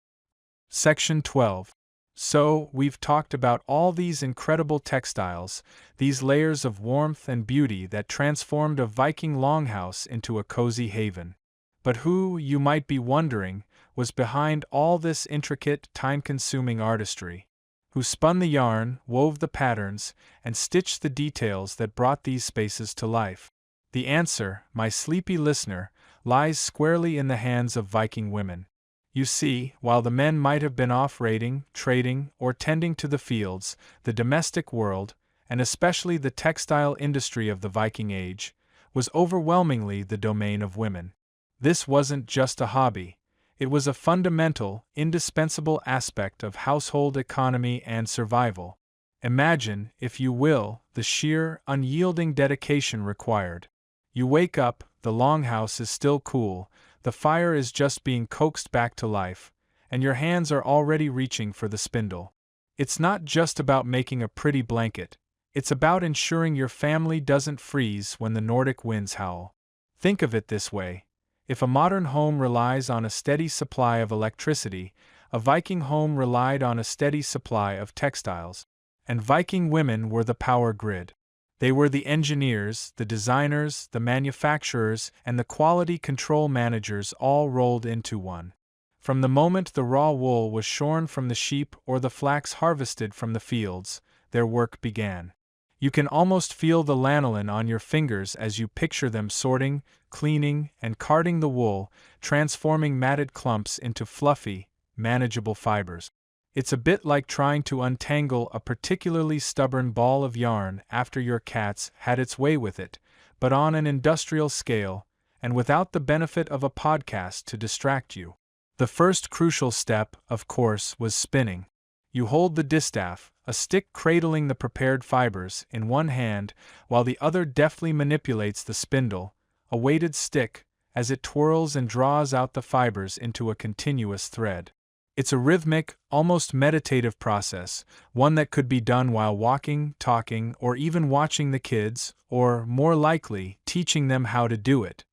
Section 12. So, we've talked about all these incredible textiles, these layers of warmth and beauty that transformed a Viking longhouse into a cozy haven. But who, you might be wondering, was behind all this intricate, time-consuming artistry? Who spun the yarn, wove the patterns, and stitched the details that brought these spaces to life? The answer, my sleepy listener, lies squarely in the hands of Viking women. You see, while the men might have been off raiding, trading, or tending to the fields, the domestic world, and especially the textile industry of the Viking Age, was overwhelmingly the domain of women. This wasn't just a hobby. It was a fundamental, indispensable aspect of household economy and survival. Imagine, if you will, the sheer, unyielding dedication required. You wake up, the longhouse is still cool, the fire is just being coaxed back to life, and your hands are already reaching for the spindle. It's not just about making a pretty blanket, it's about ensuring your family doesn't freeze when the Nordic winds howl. Think of it this way. If a modern home relies on a steady supply of electricity, a Viking home relied on a steady supply of textiles. And Viking women were the power grid. They were the engineers, the designers, the manufacturers, and the quality control managers all rolled into one. From the moment the raw wool was shorn from the sheep or the flax harvested from the fields, their work began. You can almost feel the lanolin on your fingers as you picture them sorting, cleaning, and carding the wool, transforming matted clumps into fluffy, manageable fibers. It's a bit like trying to untangle a particularly stubborn ball of yarn after your cat's had its way with it, but on an industrial scale, and without the benefit of a podcast to distract you. The first crucial step, of course, was spinning. You hold the distaff, a stick cradling the prepared fibers, in one hand, while the other deftly manipulates the spindle, a weighted stick, as it twirls and draws out the fibers into a continuous thread. It's a rhythmic, almost meditative process, one that could be done while walking, talking, or even watching the kids, or, more likely, teaching them how to do it.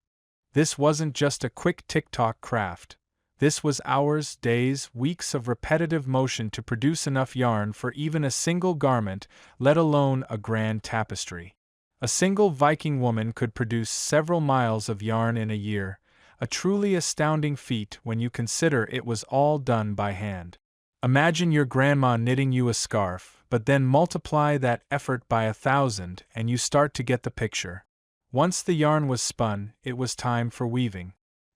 This wasn't just a quick tick-tock craft. This was hours, days, weeks of repetitive motion to produce enough yarn for even a single garment, let alone a grand tapestry. A single Viking woman could produce several miles of yarn in a year, a truly astounding feat when you consider it was all done by hand. Imagine your grandma knitting you a scarf, but then multiply that effort by 1,000 and you start to get the picture. Once the yarn was spun, it was time for weaving.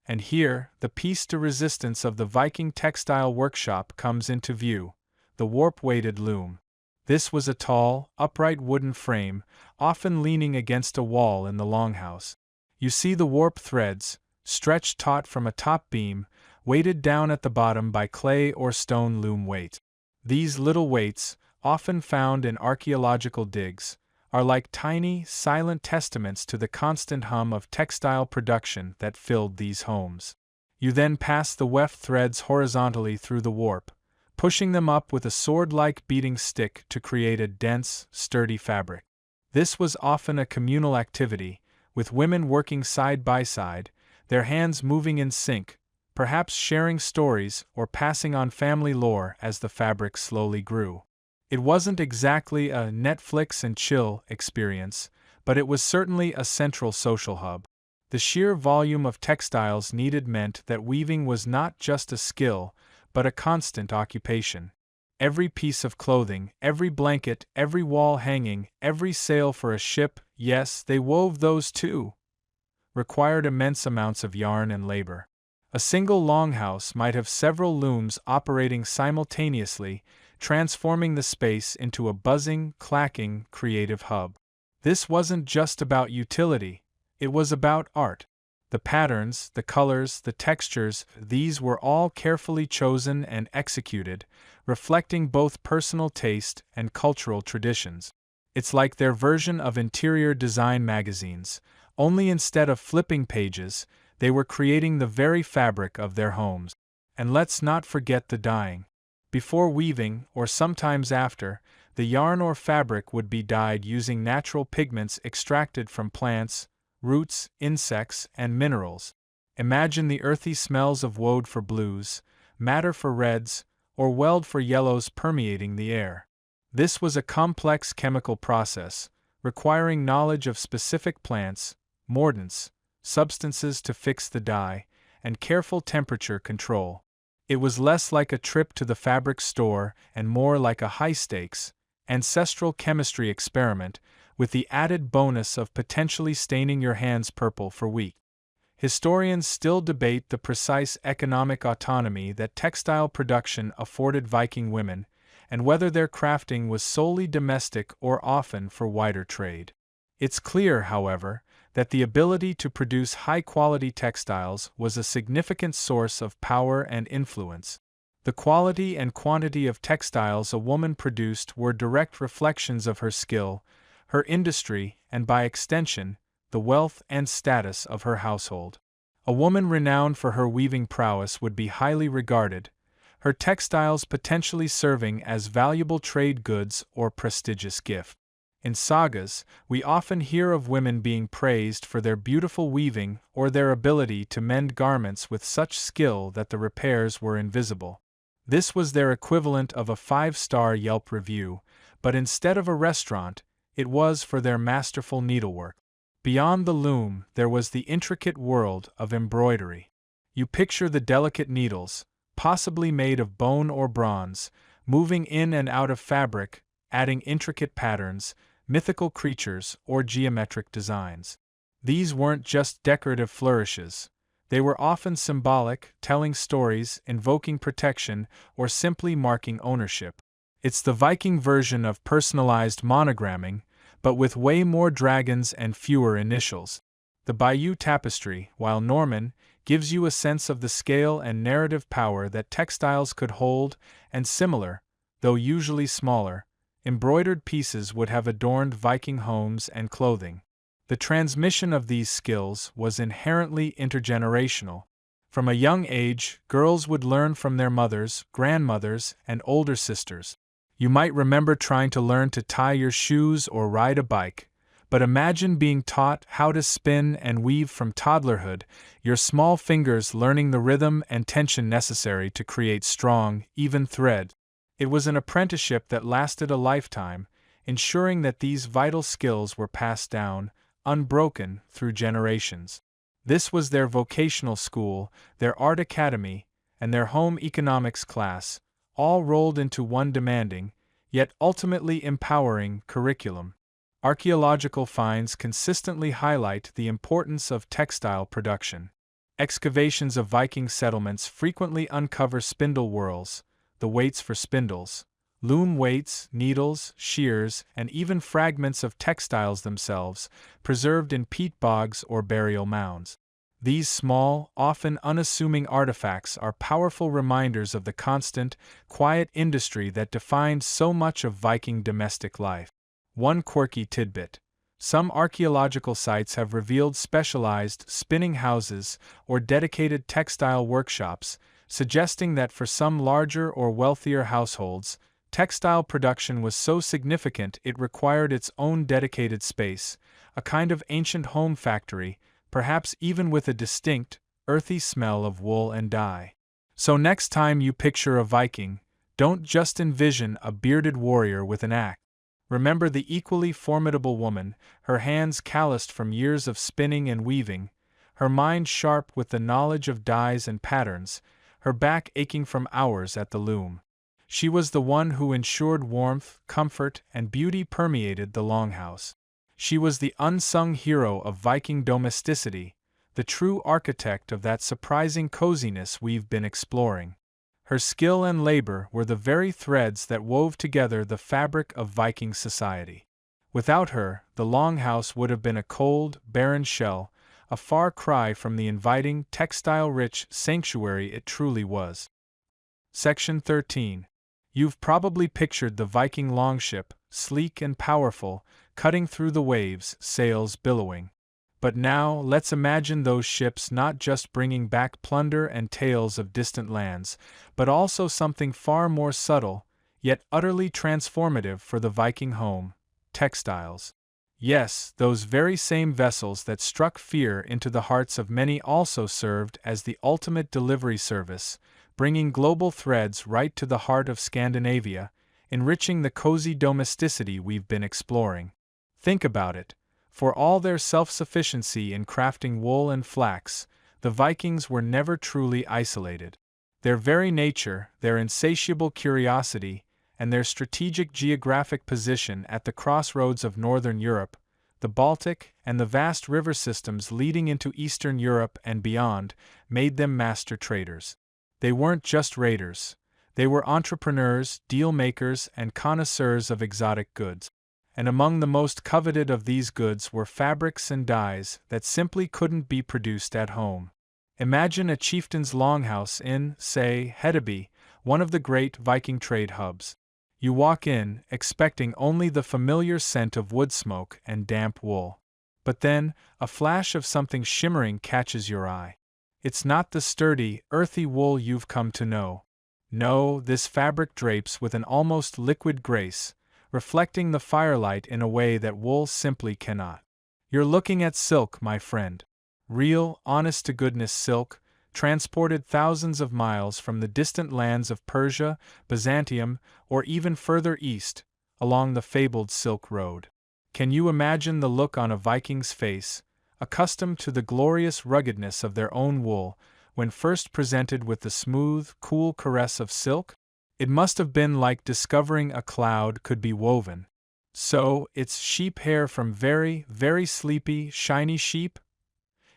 And here, the piece de resistance of the Viking textile workshop comes into view, the warp-weighted loom. This was a tall, upright wooden frame, often leaning against a wall in the longhouse. You see the warp threads, stretched taut from a top beam, weighted down at the bottom by clay or stone loom weight. These little weights, often found in archaeological digs, are like tiny, silent testaments to the constant hum of textile production that filled these homes. You then pass the weft threads horizontally through the warp, pushing them up with a sword-like beating stick to create a dense, sturdy fabric. This was often a communal activity, with women working side by side, their hands moving in sync, perhaps sharing stories or passing on family lore as the fabric slowly grew. It wasn't exactly a Netflix and chill experience, but it was certainly a central social hub. The sheer volume of textiles needed meant that weaving was not just a skill, but a constant occupation. Every piece of clothing, every blanket, every wall hanging, every sail for a ship, yes, they wove those too, required immense amounts of yarn and labor. A single longhouse might have several looms operating simultaneously, transforming the space into a buzzing, clacking, creative hub. This wasn't just about utility, it was about art. The patterns, the colors, the textures, these were all carefully chosen and executed, reflecting both personal taste and cultural traditions. It's like their version of interior design magazines, only instead of flipping pages, they were creating the very fabric of their homes. And let's not forget the dyeing. Before weaving, or sometimes after, the yarn or fabric would be dyed using natural pigments extracted from plants, roots, insects, and minerals. Imagine the earthy smells of woad for blues, madder for reds, or weld for yellows permeating the air. This was a complex chemical process, requiring knowledge of specific plants, mordants, substances to fix the dye, and careful temperature control. It was less like a trip to the fabric store and more like a high-stakes, ancestral chemistry experiment, with the added bonus of potentially staining your hands purple for weeks. Historians still debate the precise economic autonomy that textile production afforded Viking women, and whether their crafting was solely domestic or often for wider trade. It's clear, however, that the ability to produce high-quality textiles was a significant source of power and influence. The quality and quantity of textiles a woman produced were direct reflections of her skill, her industry, and by extension, the wealth and status of her household. A woman renowned for her weaving prowess would be highly regarded, her textiles potentially serving as valuable trade goods or prestigious gifts. In sagas, we often hear of women being praised for their beautiful weaving or their ability to mend garments with such skill that the repairs were invisible. This was their equivalent of a 5-star Yelp review, but instead of a restaurant, it was for their masterful needlework. Beyond the loom, there was the intricate world of embroidery. You picture the delicate needles, possibly made of bone or bronze, moving in and out of fabric, adding intricate patterns, mythical creatures, or geometric designs. These weren't just decorative flourishes. They were often symbolic, telling stories, invoking protection, or simply marking ownership. It's the Viking version of personalized monogramming, but with way more dragons and fewer initials. The Bayeux Tapestry, while Norman, gives you a sense of the scale and narrative power that textiles could hold, and similar, though usually smaller, embroidered pieces would have adorned Viking homes and clothing. The transmission of these skills was inherently intergenerational. From a young age, girls would learn from their mothers, grandmothers, and older sisters. You might remember trying to learn to tie your shoes or ride a bike, but imagine being taught how to spin and weave from toddlerhood, your small fingers learning the rhythm and tension necessary to create strong, even thread. It was an apprenticeship that lasted a lifetime, ensuring that these vital skills were passed down, unbroken, through generations. This was their vocational school, their art academy, and their home economics class, all rolled into one demanding, yet ultimately empowering, curriculum. Archaeological finds consistently highlight the importance of textile production. Excavations of Viking settlements frequently uncover spindle whorls, the weights for spindles, Loom weights, needles, shears, and even fragments of textiles themselves, preserved in peat bogs or burial mounds. These small, often unassuming artifacts are powerful reminders of the constant, quiet industry that defined so much of Viking domestic life. One quirky tidbit. Some archaeological sites have revealed specialized spinning houses or dedicated textile workshops, suggesting that for some larger or wealthier households, textile production was so significant it required its own dedicated space, a kind of ancient home factory, perhaps even with a distinct, earthy smell of wool and dye. So next time you picture a Viking, don't just envision a bearded warrior with an axe. Remember the equally formidable woman, her hands calloused from years of spinning and weaving, her mind sharp with the knowledge of dyes and patterns, her back aching from hours at the loom. She was the one who ensured warmth, comfort, and beauty permeated the longhouse. She was the unsung hero of Viking domesticity, the true architect of that surprising coziness we've been exploring. Her skill and labor were the very threads that wove together the fabric of Viking society. Without her, the longhouse would have been a cold, barren shell, a far cry from the inviting, textile-rich sanctuary it truly was. Section 13. You've probably pictured the Viking longship, sleek and powerful, cutting through the waves, sails billowing. But now, let's imagine those ships not just bringing back plunder and tales of distant lands, but also something far more subtle, yet utterly transformative for the Viking home: textiles. Yes, those very same vessels that struck fear into the hearts of many also served as the ultimate delivery service, bringing global threads right to the heart of Scandinavia, enriching the cozy domesticity we've been exploring. Think about it. For all their self-sufficiency in crafting wool and flax, the Vikings were never truly isolated. Their very nature, their insatiable curiosity, and their strategic geographic position at the crossroads of northern Europe, the Baltic, and the vast river systems leading into Eastern Europe and beyond, made them master traders. They weren't just raiders. They were entrepreneurs, deal-makers, and connoisseurs of exotic goods. And among the most coveted of these goods were fabrics and dyes that simply couldn't be produced at home. Imagine a chieftain's longhouse in, say, Hedeby, one of the great Viking trade hubs. You walk in, expecting only the familiar scent of wood smoke and damp wool. But then, a flash of something shimmering catches your eye. It's not the sturdy, earthy wool you've come to know. No, this fabric drapes with an almost liquid grace, reflecting the firelight in a way that wool simply cannot. You're looking at silk, my friend. Real, honest-to-goodness silk, transported thousands of miles from the distant lands of Persia, Byzantium, or even further east, along the fabled Silk Road. Can you imagine the look on a Viking's face, accustomed to the glorious ruggedness of their own wool, when first presented with the smooth, cool caress of silk? It must have been like discovering a cloud could be woven. So, it's sheep hair from very, very sleepy, shiny sheep?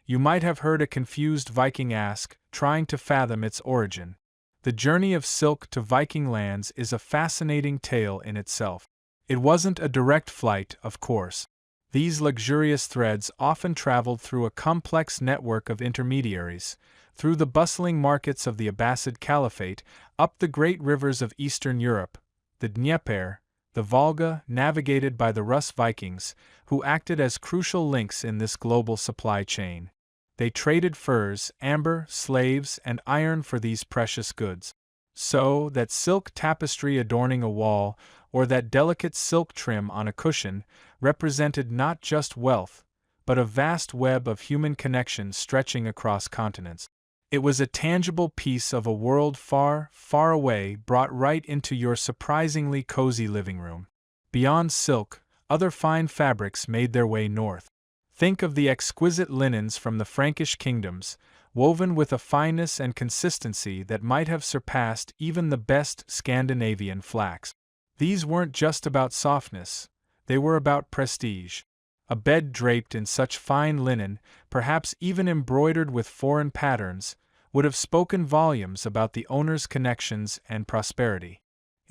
You might have heard a confused Viking ask, trying to fathom its origin. The journey of silk to Viking lands is a fascinating tale in itself. It wasn't a direct flight, of course. These luxurious threads often traveled through a complex network of intermediaries, through the bustling markets of the Abbasid Caliphate, up the great rivers of Eastern Europe, the Dnieper, the Volga, navigated by the Rus Vikings, who acted as crucial links in this global supply chain. They traded furs, amber, slaves, and iron for these precious goods. So, that silk tapestry adorning a wall, or that delicate silk trim on a cushion, represented not just wealth, but a vast web of human connection stretching across continents. It was a tangible piece of a world far, far away, brought right into your surprisingly cozy living room. Beyond silk, other fine fabrics made their way north. Think of the exquisite linens from the Frankish kingdoms, woven with a fineness and consistency that might have surpassed even the best Scandinavian flax. These weren't just about softness, they were about prestige. A bed draped in such fine linen, perhaps even embroidered with foreign patterns, would have spoken volumes about the owner's connections and prosperity.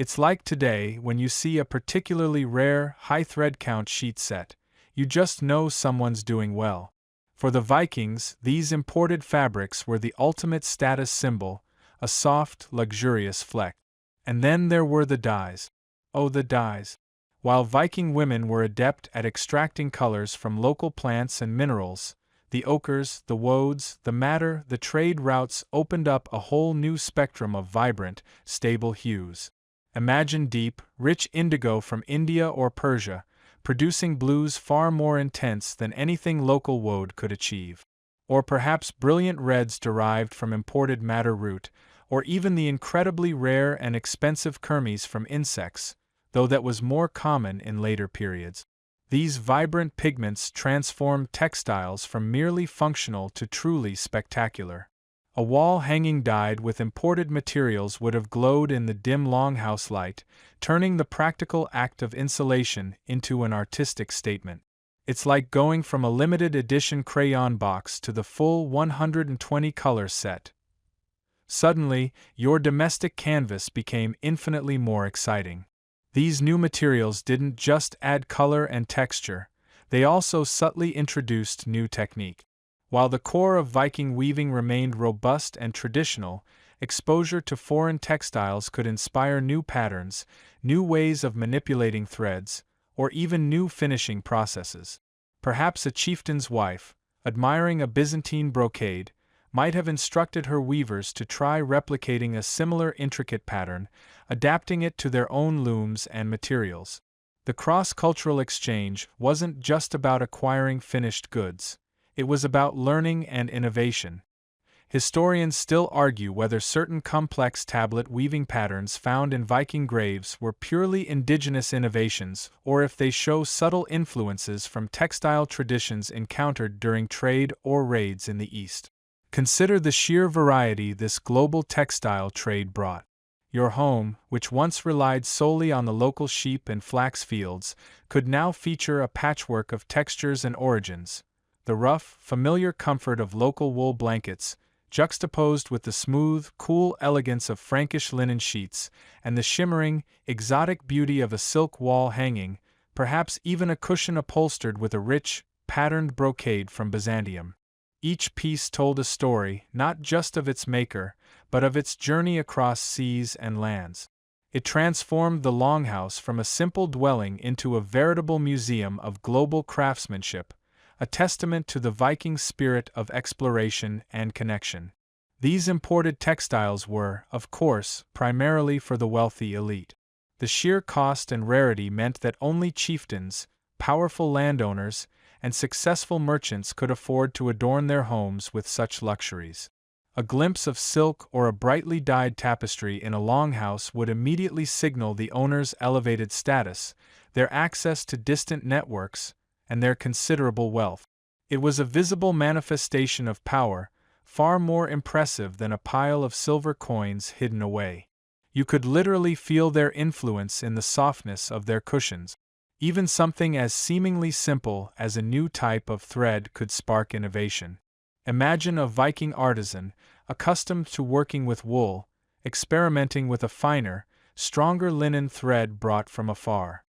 It's like today when you see a particularly rare, high thread count sheet set, you just know someone's doing well. For the Vikings, these imported fabrics were the ultimate status symbol, a soft, luxurious fleck. And then there were the dyes. Oh, the dyes! While Viking women were adept at extracting colors from local plants and minerals, the ochres, the woads, the madder, the trade routes opened up a whole new spectrum of vibrant, stable hues. Imagine deep, rich indigo from India or Persia, producing blues far more intense than anything local woad could achieve. Or perhaps brilliant reds derived from imported madder root, or even the incredibly rare and expensive kermes from insects, though that was more common in later periods. These vibrant pigments transformed textiles from merely functional to truly spectacular. A wall hanging dyed with imported materials would have glowed in the dim longhouse light, turning the practical act of insulation into an artistic statement. It's like going from a limited edition crayon box to the full 120 color set. Suddenly, your domestic canvas became infinitely more exciting. These new materials didn't just add color and texture, they also subtly introduced new technique. While the core of Viking weaving remained robust and traditional, exposure to foreign textiles could inspire new patterns, new ways of manipulating threads, or even new finishing processes. Perhaps a chieftain's wife, admiring a Byzantine brocade, might have instructed her weavers to try replicating a similar intricate pattern, adapting it to their own looms and materials. The cross-cultural exchange wasn't just about acquiring finished goods, it was about learning and innovation. Historians still argue whether certain complex tablet weaving patterns found in Viking graves were purely indigenous innovations or if they show subtle influences from textile traditions encountered during trade or raids in the East. Consider the sheer variety this global textile trade brought. Your home, which once relied solely on the local sheep and flax fields, could now feature a patchwork of textures and origins. The rough, familiar comfort of local wool blankets, juxtaposed with the smooth, cool elegance of Frankish linen sheets, and the shimmering, exotic beauty of a silk wall hanging, perhaps even a cushion upholstered with a rich, patterned brocade from Byzantium. Each piece told a story, not just of its maker, but of its journey across seas and lands. It transformed the longhouse from a simple dwelling into a veritable museum of global craftsmanship, a testament to the Viking spirit of exploration and connection. These imported textiles were, of course, primarily for the wealthy elite. The sheer cost and rarity meant that only chieftains, powerful landowners, and successful merchants could afford to adorn their homes with such luxuries. A glimpse of silk or a brightly dyed tapestry in a longhouse would immediately signal the owner's elevated status, their access to distant networks, and their considerable wealth. It was a visible manifestation of power, far more impressive than a pile of silver coins hidden away. You could literally feel their influence in the softness of their cushions. Even something as seemingly simple as a new type of thread could spark innovation. Imagine a Viking artisan, accustomed to working with wool, experimenting with a finer, stronger linen thread brought from afar.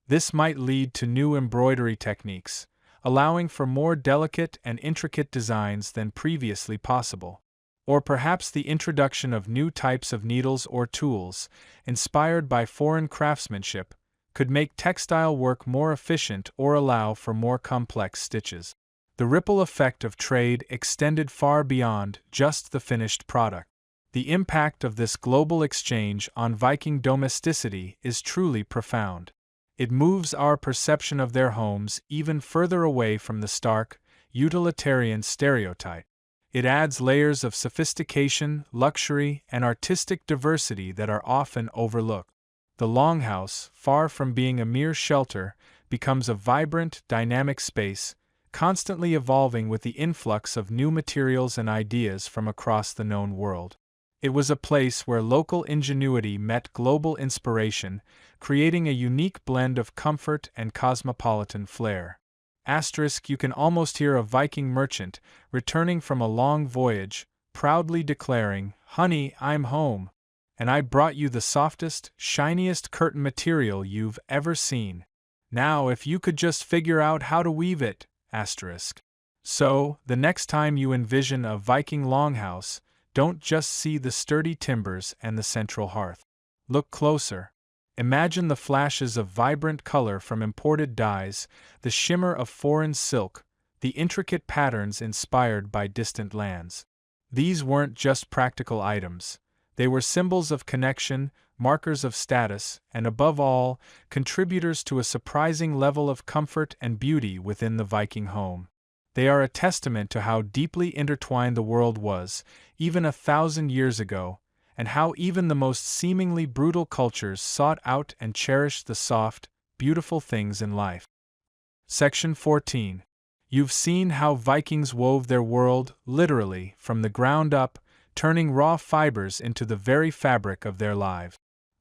This might lead to new embroidery techniques, allowing for more delicate and intricate designs than previously possible. Or perhaps the introduction of new types of needles or tools, inspired by foreign craftsmanship, could make textile work more efficient or allow for more complex stitches. The ripple effect of trade extended far beyond just the finished product. The impact of this global exchange on Viking domesticity is truly profound. It moves our perception of their homes even further away from the stark, utilitarian stereotype. It adds layers of sophistication, luxury, and artistic diversity that are often overlooked. The longhouse, far from being a mere shelter, becomes a vibrant, dynamic space, constantly evolving with the influx of new materials and ideas from across the known world. It was a place where local ingenuity met global inspiration, creating a unique blend of comfort and cosmopolitan flair. You can almost hear a Viking merchant, returning from a long voyage, proudly declaring, "Honey, I'm home." and I brought you the softest, shiniest curtain material you've ever seen. Now, if you could just figure out how to weave it, asterisk. So, the next time you envision a Viking longhouse, don't just see the sturdy timbers and the central hearth. Look closer. Imagine the flashes of vibrant color from imported dyes, the shimmer of foreign silk, the intricate patterns inspired by distant lands. These weren't just practical items. They were symbols of connection, markers of status, and above all, contributors to a surprising level of comfort and beauty within the Viking home. They are a testament to how deeply intertwined the world was, even 1,000 years ago, and how even the most seemingly brutal cultures sought out and cherished the soft, beautiful things in life. Section 14. You've seen how Vikings wove their world, literally, from the ground up, turning raw fibers into the very fabric of their lives.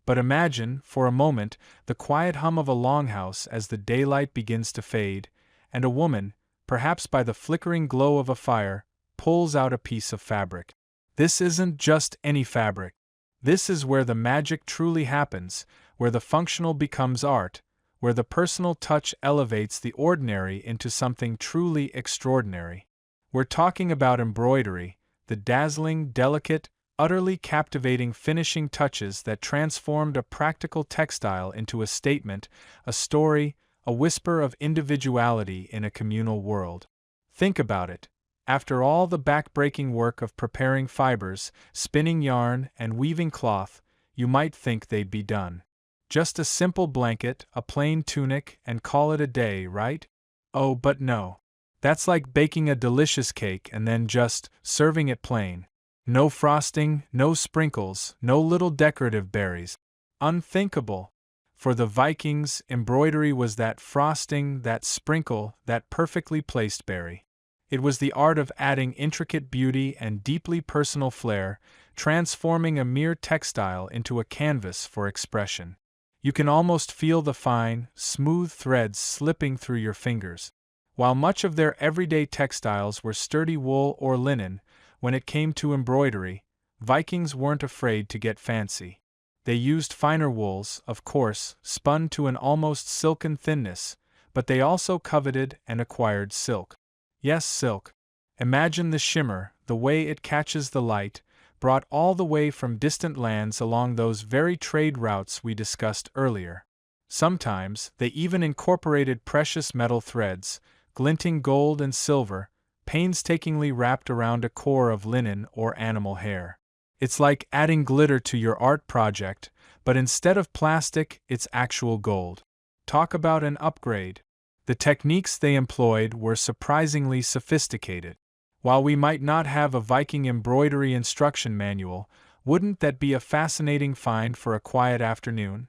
But imagine, for a moment, the quiet hum of a longhouse as the daylight begins to fade, and a woman, perhaps by the flickering glow of a fire, pulls out a piece of fabric. This isn't just any fabric. This is where the magic truly happens, where the functional becomes art, where the personal touch elevates the ordinary into something truly extraordinary. We're talking about embroidery, the dazzling, delicate, utterly captivating finishing touches that transformed a practical textile into a statement, a story, a whisper of individuality in a communal world. Think about it. After all the back-breaking work of preparing fibers, spinning yarn, and weaving cloth, you might think they'd be done. Just a simple blanket, a plain tunic, and call it a day, right? Oh, but no. That's like baking a delicious cake and then just serving it plain. No frosting, no sprinkles, no little decorative berries. Unthinkable. For the Vikings, embroidery was that frosting, that sprinkle, that perfectly placed berry. It was the art of adding intricate beauty and deeply personal flair, transforming a mere textile into a canvas for expression. You can almost feel the fine, smooth threads slipping through your fingers. While much of their everyday textiles were sturdy wool or linen, when it came to embroidery, Vikings weren't afraid to get fancy. They used finer wools, of course, spun to an almost silken thinness, but they also coveted and acquired silk. Yes, silk. Imagine the shimmer, the way it catches the light, brought all the way from distant lands along those very trade routes we discussed earlier. Sometimes, they even incorporated precious metal threads, glinting gold and silver, painstakingly wrapped around a core of linen or animal hair. It's like adding glitter to your art project, but instead of plastic, it's actual gold. Talk about an upgrade. The techniques they employed were surprisingly sophisticated. While we might not have a Viking embroidery instruction manual, wouldn't that be a fascinating find for a quiet afternoon?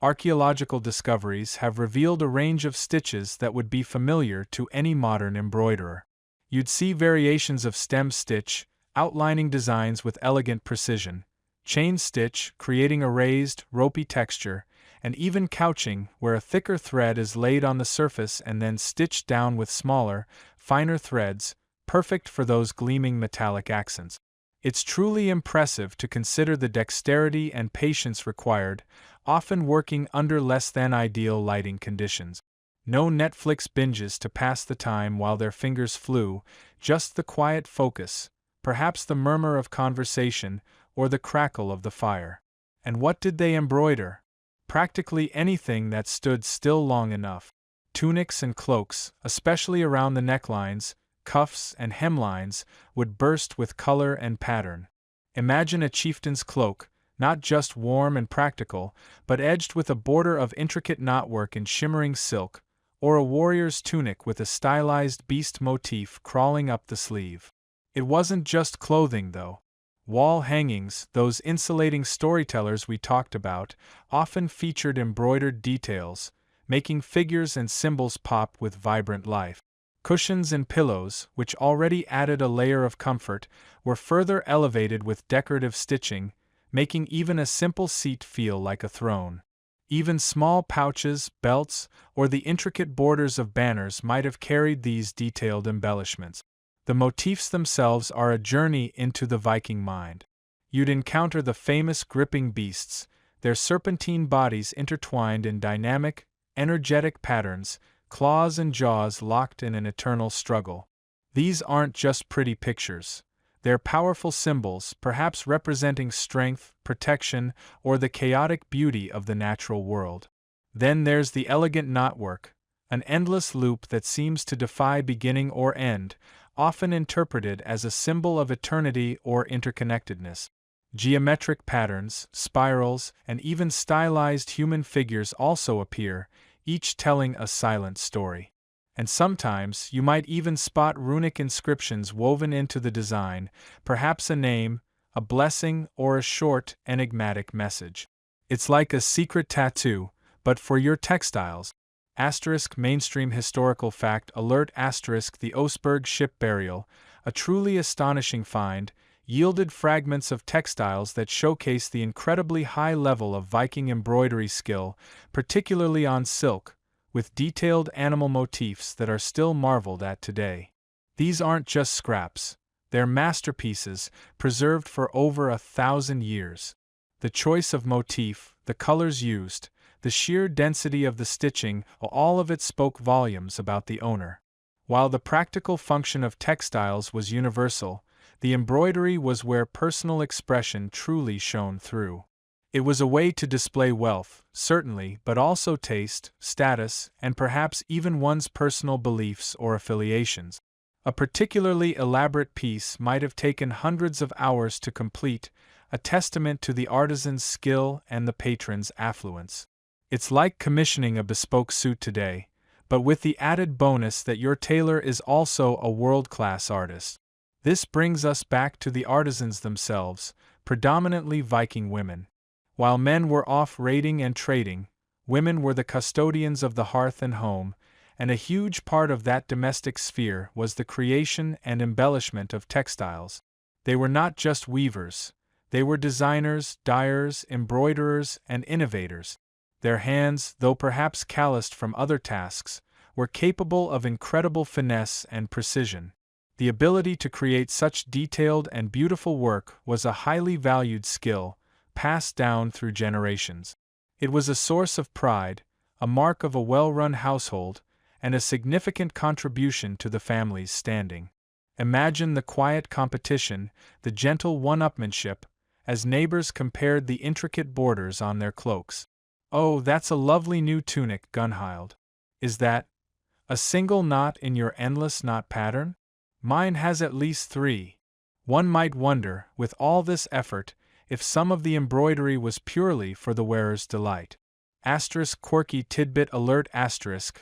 Archaeological discoveries have revealed a range of stitches that would be familiar to any modern embroiderer. You'd see variations of stem stitch, outlining designs with elegant precision, chain stitch creating a raised, ropey texture, and even couching where a thicker thread is laid on the surface and then stitched down with smaller, finer threads, perfect for those gleaming metallic accents. It's truly impressive to consider the dexterity and patience required, often working under less than ideal lighting conditions. No Netflix binges to pass the time while their fingers flew, just the quiet focus, perhaps the murmur of conversation, or the crackle of the fire. And what did they embroider? Practically anything that stood still long enough. Tunics and cloaks, especially around the necklines, cuffs, and hemlines, would burst with color and pattern. Imagine a chieftain's cloak, not just warm and practical, but edged with a border of intricate knotwork in shimmering silk, or a warrior's tunic with a stylized beast motif crawling up the sleeve. It wasn't just clothing, though. Wall hangings, those insulating storytellers we talked about, often featured embroidered details, making figures and symbols pop with vibrant life. Cushions and pillows, which already added a layer of comfort, were further elevated with decorative stitching, making even a simple seat feel like a throne. Even small pouches, belts, or the intricate borders of banners might have carried these detailed embellishments. The motifs themselves are a journey into the Viking mind. you'd encounter the famous gripping beasts, their serpentine bodies intertwined in dynamic, energetic patterns, claws and jaws locked in an eternal struggle. These aren't just pretty pictures. They're powerful symbols, perhaps representing strength, protection, or the chaotic beauty of the natural world. Then there's the elegant knotwork, an endless loop that seems to defy beginning or end, often interpreted as a symbol of eternity or interconnectedness. Geometric patterns, spirals, and even stylized human figures also appear, each telling a silent story. And sometimes you might even spot runic inscriptions woven into the design, perhaps a name, a blessing, or a short, enigmatic message. It's like a secret tattoo, but for your textiles. Mainstream historical fact alert the Oseberg ship burial, a truly astonishing find, yielded fragments of textiles that showcase the incredibly high level of Viking embroidery skill, particularly on silk, with detailed animal motifs that are still marveled at today. These aren't just scraps, they're masterpieces, preserved for over 1,000 years. The choice of motif, the colors used, the sheer density of the stitching, all of it spoke volumes about the owner. While the practical function of textiles was universal, the embroidery was where personal expression truly shone through. It was a way to display wealth, certainly, but also taste, status, and perhaps even one's personal beliefs or affiliations. A particularly elaborate piece might have taken hundreds of hours to complete, a testament to the artisan's skill and the patron's affluence. It's like commissioning a bespoke suit today, but with the added bonus that your tailor is also a world-class artist. This brings us back to the artisans themselves, predominantly Viking women. While men were off raiding and trading, women were the custodians of the hearth and home, and a huge part of that domestic sphere was the creation and embellishment of textiles. They were not just weavers, they were designers, dyers, embroiderers, and innovators. Their hands, though perhaps calloused from other tasks, were capable of incredible finesse and precision. The ability to create such detailed and beautiful work was a highly valued skill, passed down through generations. It was a source of pride, a mark of a well-run household, and a significant contribution to the family's standing. Imagine the quiet competition, the gentle one-upmanship, as neighbors compared the intricate borders on their cloaks. "Oh, that's a lovely new tunic, Gunhild. Is that a single knot in your endless knot pattern? Mine has at least 3. One might wonder, with all this effort, if some of the embroidery was purely for the wearer's delight. Quirky tidbit alert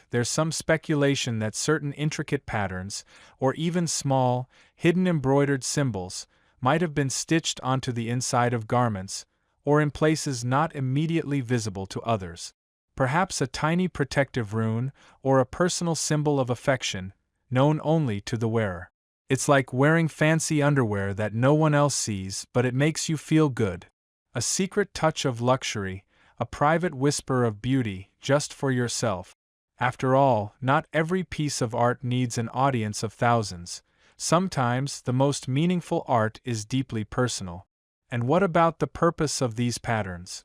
there's some speculation that certain intricate patterns, or even small, hidden embroidered symbols, might have been stitched onto the inside of garments, or in places not immediately visible to others. Perhaps a tiny protective rune, or a personal symbol of affection, known only to the wearer. It's like wearing fancy underwear that no one else sees, but it makes you feel good. A secret touch of luxury, a private whisper of beauty, just for yourself. After all, not every piece of art needs an audience of thousands. Sometimes the most meaningful art is deeply personal. And what about the purpose of these patterns?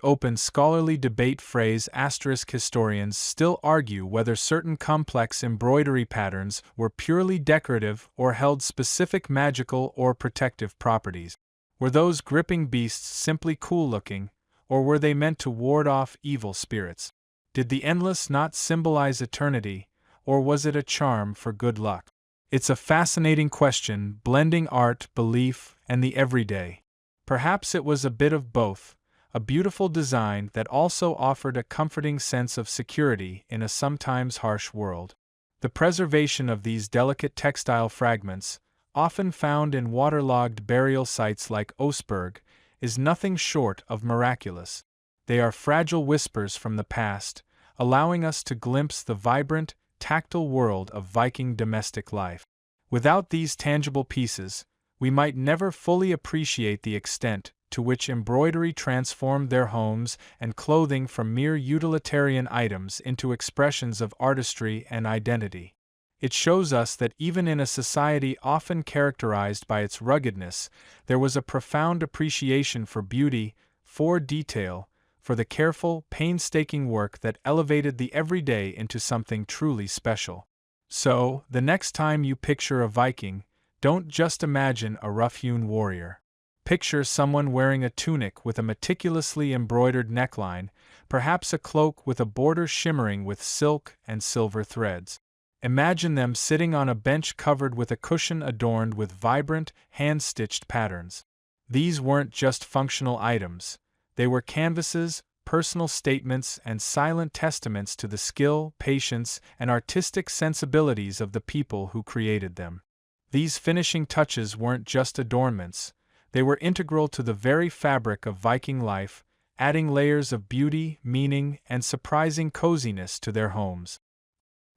Open scholarly debate historians still argue whether certain complex embroidery patterns were purely decorative or held specific magical or protective properties. Were those gripping beasts simply cool-looking, or were they meant to ward off evil spirits? Did the endless knot symbolize eternity, or was it a charm for good luck? It's a fascinating question, blending art, belief, and the everyday. Perhaps it was a bit of both. A beautiful design that also offered a comforting sense of security in a sometimes harsh world. The preservation of these delicate textile fragments, often found in waterlogged burial sites like Oseberg, is nothing short of miraculous. They are fragile whispers from the past, allowing us to glimpse the vibrant, tactile world of Viking domestic life. Without these tangible pieces, we might never fully appreciate the extent to which embroidery transformed their homes and clothing from mere utilitarian items into expressions of artistry and identity. It shows us that even in a society often characterized by its ruggedness, there was a profound appreciation for beauty, for detail, for the careful, painstaking work that elevated the everyday into something truly special. So, the next time you picture a Viking, don't just imagine a rough-hewn warrior. Picture someone wearing a tunic with a meticulously embroidered neckline, perhaps a cloak with a border shimmering with silk and silver threads. Imagine them sitting on a bench covered with a cushion adorned with vibrant, hand-stitched patterns. These weren't just functional items. They were canvases, personal statements, and silent testaments to the skill, patience, and artistic sensibilities of the people who created them. These finishing touches weren't just adornments, they were integral to the very fabric of Viking life, adding layers of beauty, meaning, and surprising coziness to their homes.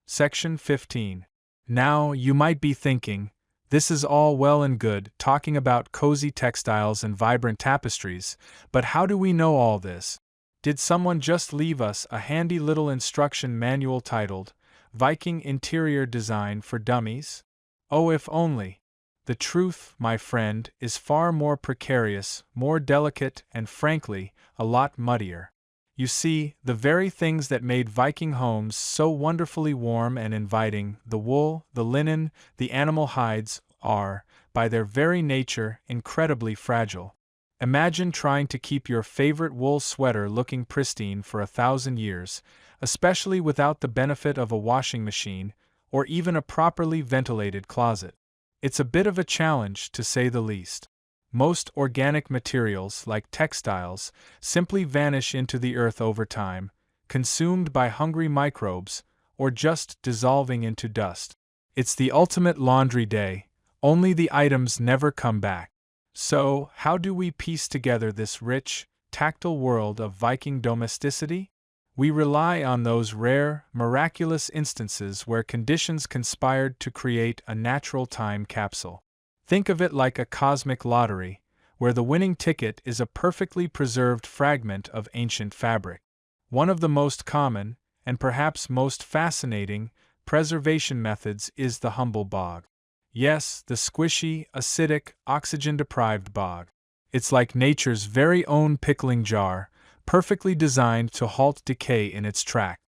Section 15. Now, you might be thinking, this is all well and good, talking about cozy textiles and vibrant tapestries, but how do we know all this? Did someone just leave us a handy little instruction manual titled, Viking Interior Design for Dummies? Oh, if only! The truth, my friend, is far more precarious, more delicate, and frankly, a lot muddier. You see, the very things that made Viking homes so wonderfully warm and inviting, the wool, the linen, the animal hides, are, by their very nature, incredibly fragile. Imagine trying to keep your favorite wool sweater looking pristine for 1,000 years, especially without the benefit of a washing machine, or even a properly ventilated closet. It's a bit of a challenge, to say the least. Most organic materials, like textiles, simply vanish into the earth over time, consumed by hungry microbes, or just dissolving into dust. It's the ultimate laundry day, only the items never come back. So, how do we piece together this rich, tactile world of Viking domesticity? We rely on those rare, miraculous instances where conditions conspired to create a natural time capsule. Think of it like a cosmic lottery, where the winning ticket is a perfectly preserved fragment of ancient fabric. One of the most common, and perhaps most fascinating, preservation methods is the humble bog. Yes, the squishy, acidic, oxygen-deprived bog. It's like nature's very own pickling jar, perfectly designed to halt decay in its track.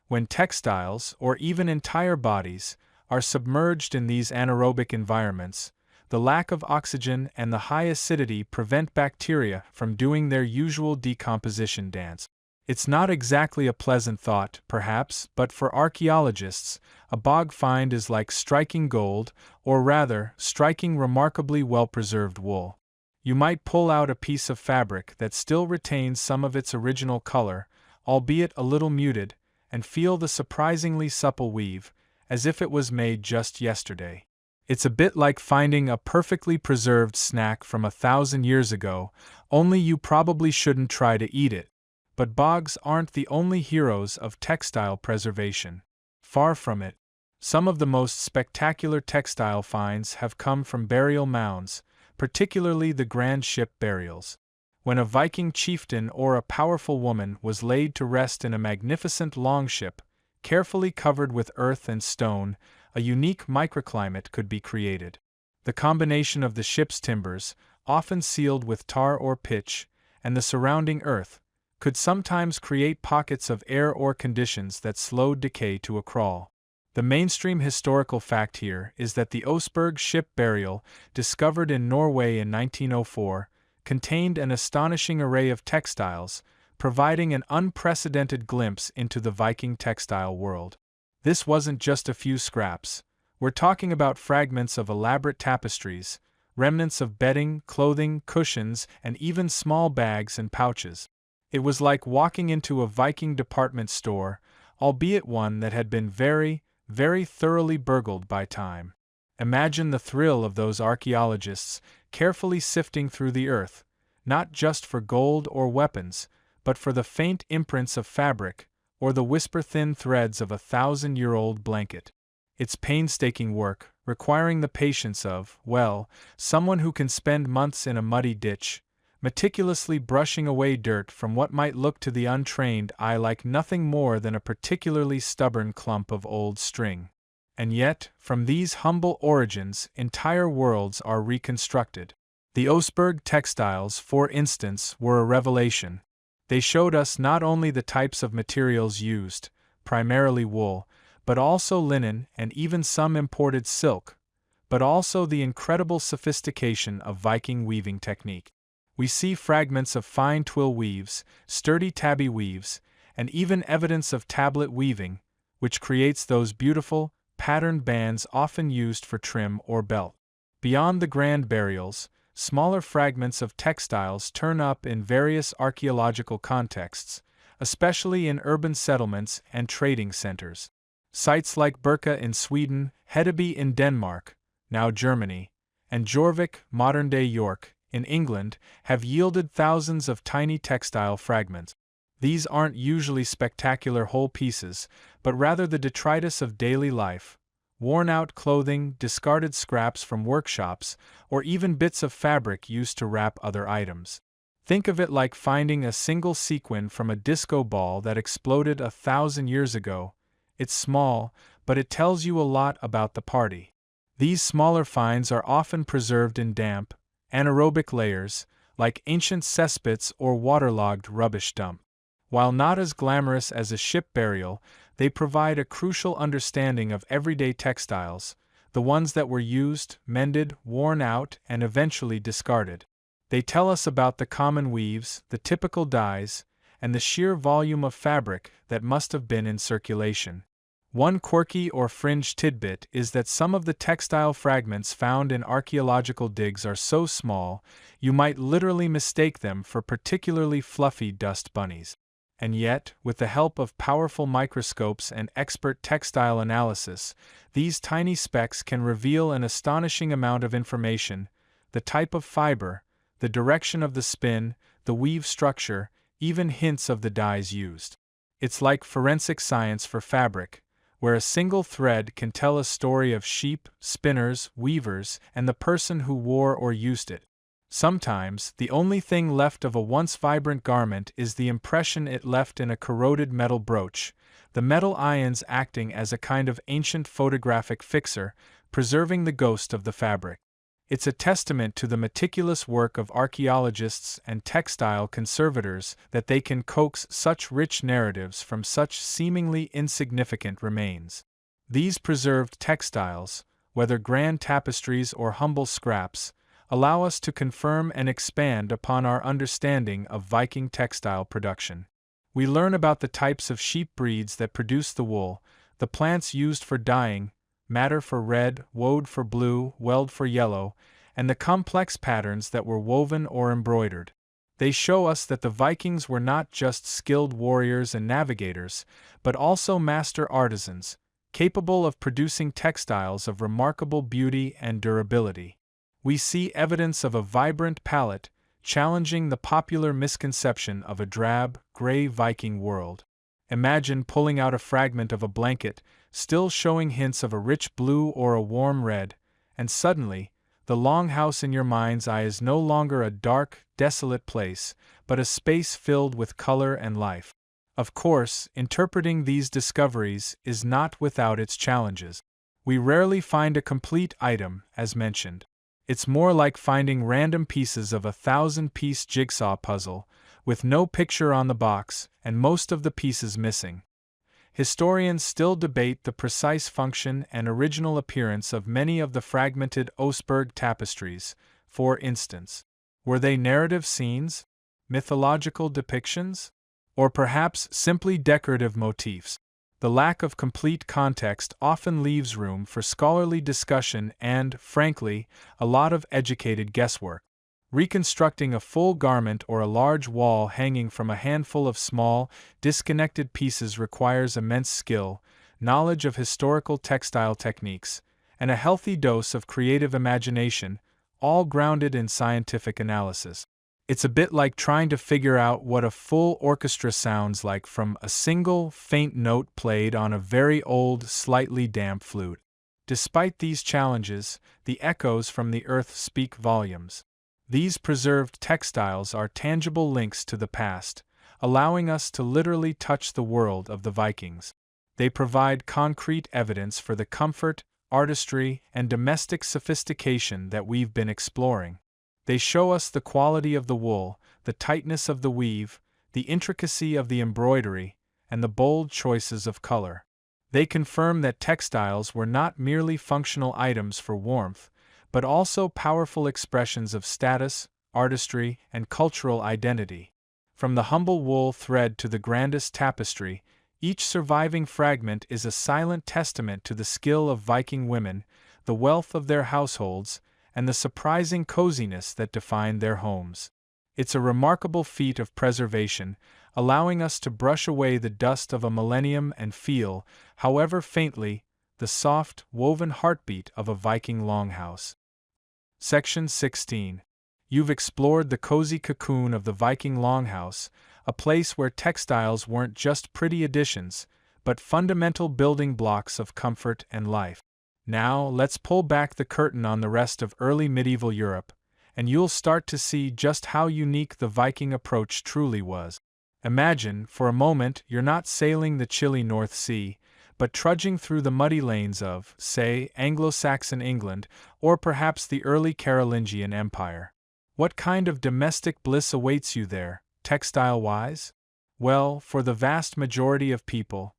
When textiles, or even entire bodies, are submerged in these anaerobic environments, the lack of oxygen and the high acidity prevent bacteria from doing their usual decomposition dance. It's not exactly a pleasant thought, perhaps, but for archaeologists, a bog find is like striking gold, or rather, striking remarkably well-preserved wool. You might pull out a piece of fabric that still retains some of its original color, albeit a little muted, and feel the surprisingly supple weave, as if it was made just yesterday. It's a bit like finding a perfectly preserved snack from 1,000 years ago, only you probably shouldn't try to eat it. But bogs aren't the only heroes of textile preservation. Far from it. Some of the most spectacular textile finds have come from burial mounds, particularly the grand ship burials. When a Viking chieftain or a powerful woman was laid to rest in a magnificent longship, carefully covered with earth and stone, a unique microclimate could be created. The combination of the ship's timbers, often sealed with tar or pitch, and the surrounding earth, could sometimes create pockets of air or conditions that slowed decay to a crawl. The mainstream historical fact here is that the Oseberg ship burial, discovered in Norway in 1904, contained an astonishing array of textiles, providing an unprecedented glimpse into the Viking textile world. This wasn't just a few scraps. We're talking about fragments of elaborate tapestries, remnants of bedding, clothing, cushions, and even small bags and pouches. It was like walking into a Viking department store, albeit one that had been very, very thoroughly burgled by time. Imagine the thrill of those archaeologists, carefully sifting through the earth, not just for gold or weapons, but for the faint imprints of fabric, or the whisper-thin threads of a 1,000-year-old blanket. It's painstaking work, requiring the patience of, well, someone who can spend months in a muddy ditch, meticulously brushing away dirt from what might look to the untrained eye like nothing more than a particularly stubborn clump of old string. And yet, from these humble origins, entire worlds are reconstructed. The Oseberg textiles, for instance, were a revelation. They showed us not only the types of materials used, primarily wool, but also linen and even some imported silk, but also the incredible sophistication of Viking weaving technique. We see fragments of fine twill weaves, sturdy tabby weaves, and even evidence of tablet weaving, which creates those beautiful, patterned bands often used for trim or belt. Beyond the grand burials, smaller fragments of textiles turn up in various archaeological contexts, especially in urban settlements and trading centers. Sites like Birka in Sweden, Hedeby in Denmark, now Germany, and Jorvik, modern-day York, in England, have yielded thousands of tiny textile fragments. These aren't usually spectacular whole pieces, but rather the detritus of daily life, worn-out clothing, discarded scraps from workshops, or even bits of fabric used to wrap other items. Think of it like finding a single sequin from a disco ball that exploded 1,000 years ago. It's small, but it tells you a lot about the party. These smaller finds are often preserved in damp, anaerobic layers, like ancient cesspits or waterlogged rubbish dump. While not as glamorous as a ship burial, they provide a crucial understanding of everyday textiles, the ones that were used, mended, worn out, and eventually discarded. They tell us about the common weaves, the typical dyes, and the sheer volume of fabric that must have been in circulation. One quirky or fringe tidbit is that some of the textile fragments found in archaeological digs are so small, you might literally mistake them for particularly fluffy dust bunnies. And yet, with the help of powerful microscopes and expert textile analysis, these tiny specks can reveal an astonishing amount of information: the type of fiber, the direction of the spin, the weave structure, even hints of the dyes used. It's like forensic science for fabric, where a single thread can tell a story of sheep, spinners, weavers, and the person who wore or used it. Sometimes, the only thing left of a once vibrant garment is the impression it left in a corroded metal brooch, the metal ions acting as a kind of ancient photographic fixer, preserving the ghost of the fabric. It's a testament to the meticulous work of archaeologists and textile conservators that they can coax such rich narratives from such seemingly insignificant remains. These preserved textiles, whether grand tapestries or humble scraps, allow us to confirm and expand upon our understanding of Viking textile production. We learn about the types of sheep breeds that produce the wool, the plants used for dyeing, madder for red, woad for blue, weld for yellow, and the complex patterns that were woven or embroidered. They show us that the Vikings were not just skilled warriors and navigators, but also master artisans, capable of producing textiles of remarkable beauty and durability. We see evidence of a vibrant palette, challenging the popular misconception of a drab, gray Viking world. Imagine pulling out a fragment of a blanket, still showing hints of a rich blue or a warm red, and suddenly, the longhouse in your mind's eye is no longer a dark, desolate place, but a space filled with color and life. Of course, interpreting these discoveries is not without its challenges. We rarely find a complete item, as mentioned. It's more like finding random pieces of a 1,000-piece jigsaw puzzle, with no picture on the box and most of the pieces missing. Historians still debate the precise function and original appearance of many of the fragmented Oseberg tapestries. For instance, were they narrative scenes, mythological depictions, or perhaps simply decorative motifs? The lack of complete context often leaves room for scholarly discussion and, frankly, a lot of educated guesswork. Reconstructing a full garment or a large wall hanging from a handful of small, disconnected pieces requires immense skill, knowledge of historical textile techniques, and a healthy dose of creative imagination, all grounded in scientific analysis. It's a bit like trying to figure out what a full orchestra sounds like from a single, faint note played on a very old, slightly damp flute. Despite these challenges, the echoes from the earth speak volumes. These preserved textiles are tangible links to the past, allowing us to literally touch the world of the Vikings. They provide concrete evidence for the comfort, artistry, and domestic sophistication that we've been exploring. They show us the quality of the wool, the tightness of the weave, the intricacy of the embroidery, and the bold choices of color. They confirm that textiles were not merely functional items for warmth, but also powerful expressions of status, artistry, and cultural identity. From the humble wool thread to the grandest tapestry, each surviving fragment is a silent testament to the skill of Viking women, the wealth of their households, and the surprising coziness that defined their homes. It's a remarkable feat of preservation, allowing us to brush away the dust of a millennium and feel, however faintly, the soft, woven heartbeat of a Viking longhouse. Section 16. You've explored the cozy cocoon of the Viking longhouse, a place where textiles weren't just pretty additions, but fundamental building blocks of comfort and life. Now, let's pull back the curtain on the rest of early medieval Europe, and you'll start to see just how unique the Viking approach truly was. Imagine, for a moment, you're not sailing the chilly North Sea, but trudging through the muddy lanes of, say, Anglo-Saxon England, or perhaps the early Carolingian Empire. What kind of domestic bliss awaits you there, textile-wise? Well, for the vast majority of people,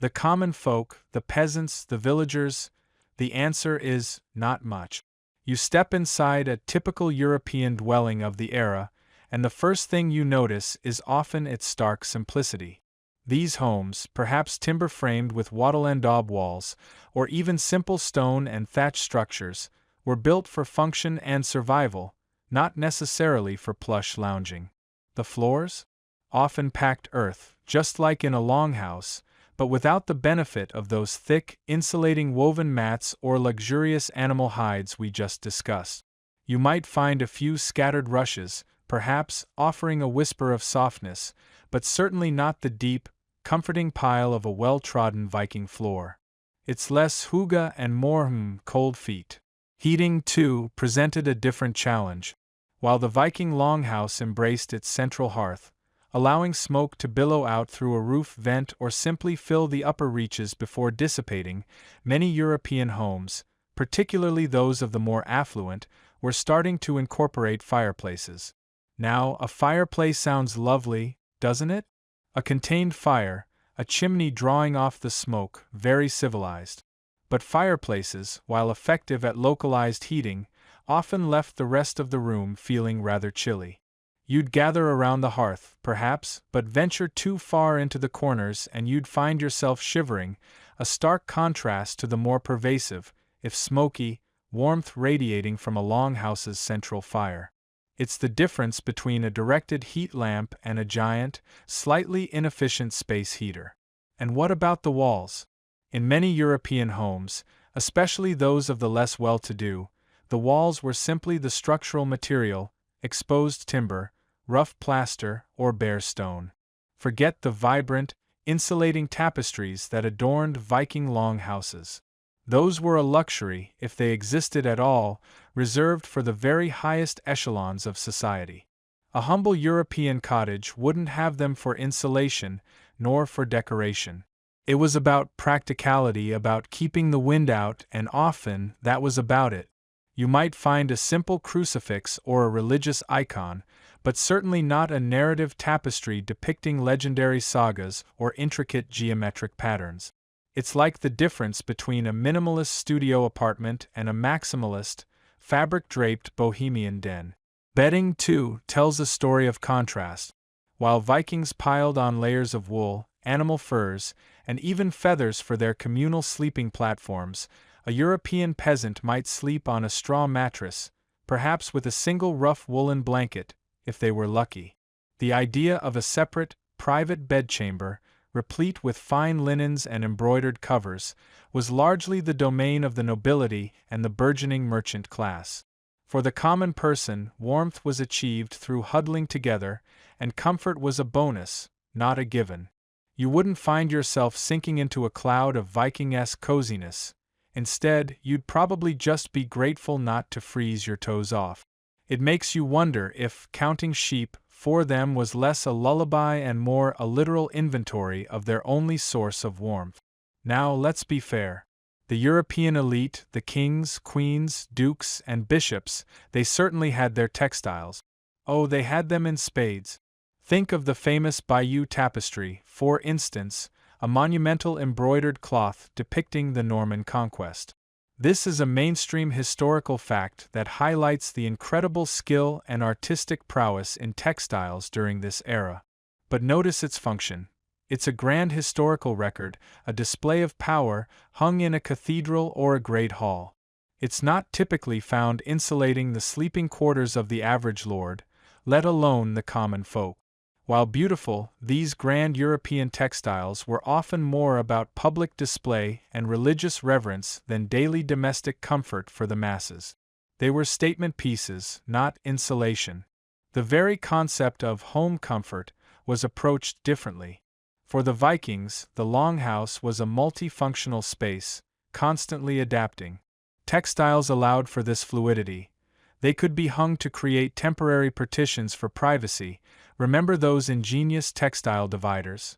the common folk, the peasants, the villagers, the answer is not much. You step inside a typical European dwelling of the era, and the first thing you notice is often its stark simplicity. These homes, perhaps timber-framed with wattle and daub walls, or even simple stone and thatch structures, were built for function and survival, not necessarily for plush lounging. The floors? Often packed earth, just like in a longhouse, but without the benefit of those thick, insulating woven mats or luxurious animal hides we just discussed. You might find a few scattered rushes, perhaps offering a whisper of softness, but certainly not the deep, comforting pile of a well-trodden Viking floor. It's less hygge and more cold feet. Heating, too, presented a different challenge. While the Viking longhouse embraced its central hearth, allowing smoke to billow out through a roof vent or simply fill the upper reaches before dissipating, many European homes, particularly those of the more affluent, were starting to incorporate fireplaces. Now, a fireplace sounds lovely, doesn't it? A contained fire, a chimney drawing off the smoke, very civilized. But fireplaces, while effective at localized heating, often left the rest of the room feeling rather chilly. You'd gather around the hearth, perhaps, but venture too far into the corners and you'd find yourself shivering, a stark contrast to the more pervasive, if smoky, warmth radiating from a longhouse's central fire. It's the difference between a directed heat lamp and a giant, slightly inefficient space heater. And what about the walls? In many European homes, especially those of the less well-to-do, the walls were simply the structural material, exposed timber, rough plaster, or bare stone. Forget the vibrant, insulating tapestries that adorned Viking longhouses. Those were a luxury, if they existed at all, reserved for the very highest echelons of society. A humble European cottage wouldn't have them for insulation, nor for decoration. It was about practicality, about keeping the wind out, and often that was about it. You might find a simple crucifix or a religious icon, but certainly not a narrative tapestry depicting legendary sagas or intricate geometric patterns. It's like the difference between a minimalist studio apartment and a maximalist, fabric-draped bohemian den. Bedding, too, tells a story of contrast. While Vikings piled on layers of wool, animal furs, and even feathers for their communal sleeping platforms, a European peasant might sleep on a straw mattress, perhaps with a single rough woolen blanket, if they were lucky. The idea of a separate, private bedchamber, replete with fine linens and embroidered covers, was largely the domain of the nobility and the burgeoning merchant class. For the common person, warmth was achieved through huddling together, and comfort was a bonus, not a given. You wouldn't find yourself sinking into a cloud of Viking-esque coziness. Instead, you'd probably just be grateful not to freeze your toes off. It makes you wonder if, counting sheep, for them was less a lullaby and more a literal inventory of their only source of warmth. Now, let's be fair. The European elite, the kings, queens, dukes, and bishops, they certainly had their textiles. Oh, they had them in spades. Think of the famous Bayeux tapestry, for instance, a monumental embroidered cloth depicting the Norman conquest. This is a mainstream historical fact that highlights the incredible skill and artistic prowess in textiles during this era. But notice its function. It's a grand historical record, a display of power, hung in a cathedral or a great hall. It's not typically found insulating the sleeping quarters of the average lord, let alone the common folk. While beautiful, these grand European textiles were often more about public display and religious reverence than daily domestic comfort for the masses. They were statement pieces, not insulation. The very concept of home comfort was approached differently. For the Vikings, the longhouse was a multifunctional space, constantly adapting. Textiles allowed for this fluidity. They could be hung to create temporary partitions for privacy. Remember those ingenious textile dividers?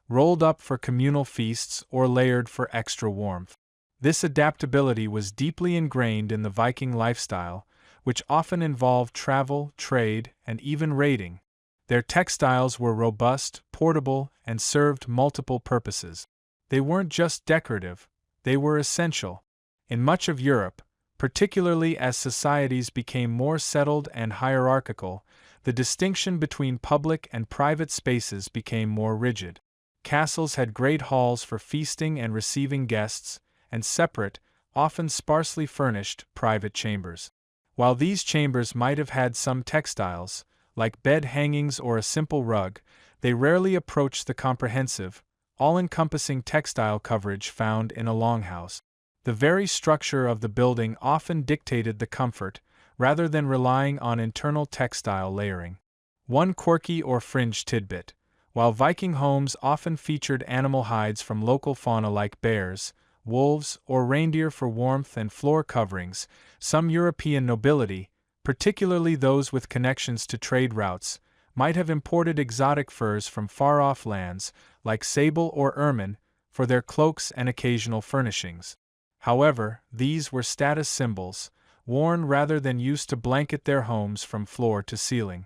Rolled up for communal feasts or layered for extra warmth. This adaptability was deeply ingrained in the Viking lifestyle, which often involved travel, trade, and even raiding. Their textiles were robust, portable, and served multiple purposes. They weren't just decorative, they were essential. In much of Europe, particularly as societies became more settled and hierarchical, the distinction between public and private spaces became more rigid. Castles had great halls for feasting and receiving guests, and separate, often sparsely furnished, private chambers. While these chambers might have had some textiles, like bed hangings or a simple rug, they rarely approached the comprehensive, all-encompassing textile coverage found in a longhouse. The very structure of the building often dictated the comfort, rather than relying on internal textile layering. One quirky or fringe tidbit: while Viking homes often featured animal hides from local fauna like bears, wolves, or reindeer for warmth and floor coverings, some European nobility, particularly those with connections to trade routes, might have imported exotic furs from far-off lands, like sable or ermine, for their cloaks and occasional furnishings. However, these were status symbols, worn rather than used to blanket their homes from floor to ceiling.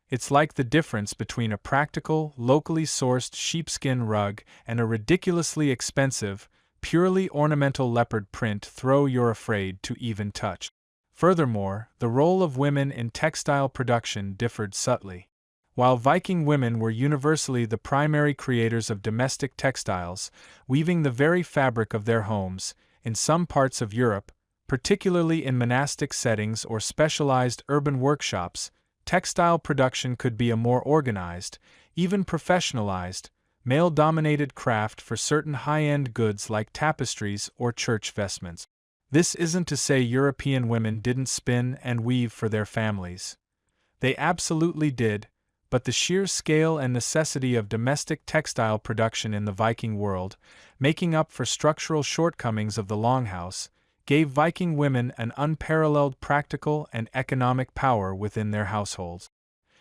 It's like the difference between a practical, locally sourced sheepskin rug and a ridiculously expensive, purely ornamental leopard print throw you're afraid to even touch. Furthermore, the role of women in textile production differed subtly. While Viking women were universally the primary creators of domestic textiles, weaving the very fabric of their homes, in some parts of Europe, particularly in monastic settings or specialized urban workshops, textile production could be a more organized, even professionalized, male-dominated craft for certain high-end goods like tapestries or church vestments. This isn't to say European women didn't spin and weave for their families. They absolutely did, but the sheer scale and necessity of domestic textile production in the Viking world, making up for structural shortcomings of the longhouse, gave Viking women an unparalleled practical and economic power within their households.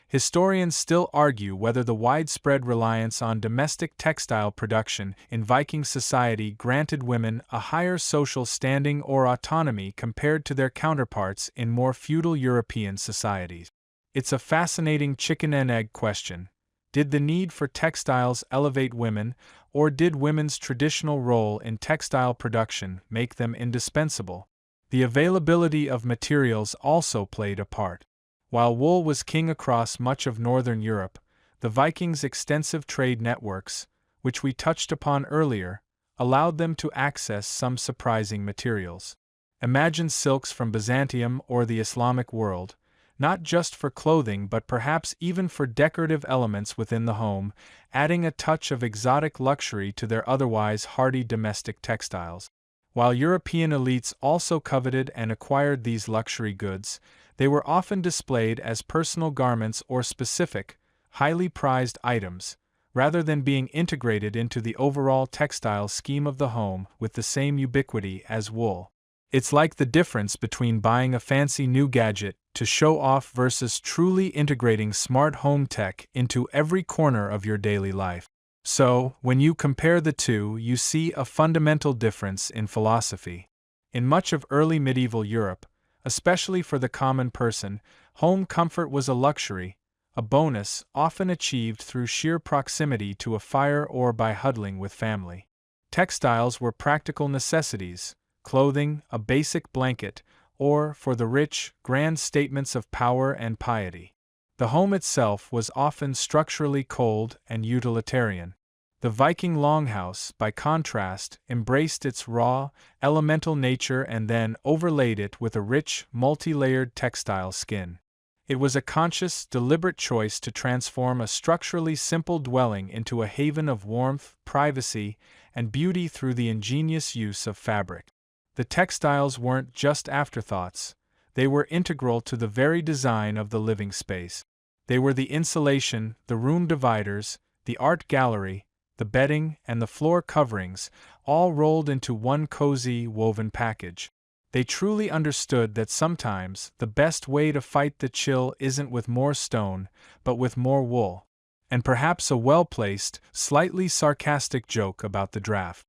Historians still argue whether the widespread reliance on domestic textile production in Viking society granted women a higher social standing or autonomy compared to their counterparts in more feudal European societies. It's a fascinating chicken and egg question. Did the need for textiles elevate women, or did women's traditional role in textile production make them indispensable? The availability of materials also played a part. While wool was king across much of northern Europe, the Vikings' extensive trade networks, which we touched upon earlier, allowed them to access some surprising materials. Imagine silks from Byzantium or the Islamic world, not just for clothing but perhaps even for decorative elements within the home, adding a touch of exotic luxury to their otherwise hardy domestic textiles. While European elites also coveted and acquired these luxury goods, they were often displayed as personal garments or specific, highly prized items, rather than being integrated into the overall textile scheme of the home with the same ubiquity as wool. It's like the difference between buying a fancy new gadget to show off versus truly integrating smart home tech into every corner of your daily life. So, when you compare the two, you see a fundamental difference in philosophy. In much of early medieval Europe, especially for the common person, home comfort was a luxury, a bonus often achieved through sheer proximity to a fire or by huddling with family. Textiles were practical necessities: clothing, a basic blanket, or, for the rich, grand statements of power and piety. The home itself was often structurally cold and utilitarian. The Viking longhouse, by contrast, embraced its raw, elemental nature and then overlaid it with a rich, multi-layered textile skin. It was a conscious, deliberate choice to transform a structurally simple dwelling into a haven of warmth, privacy, and beauty through the ingenious use of fabric. The textiles weren't just afterthoughts, they were integral to the very design of the living space. They were the insulation, the room dividers, the art gallery, the bedding, and the floor coverings, all rolled into one cozy, woven package. They truly understood that sometimes the best way to fight the chill isn't with more stone, but with more wool. And perhaps a well-placed, slightly sarcastic joke about the draft.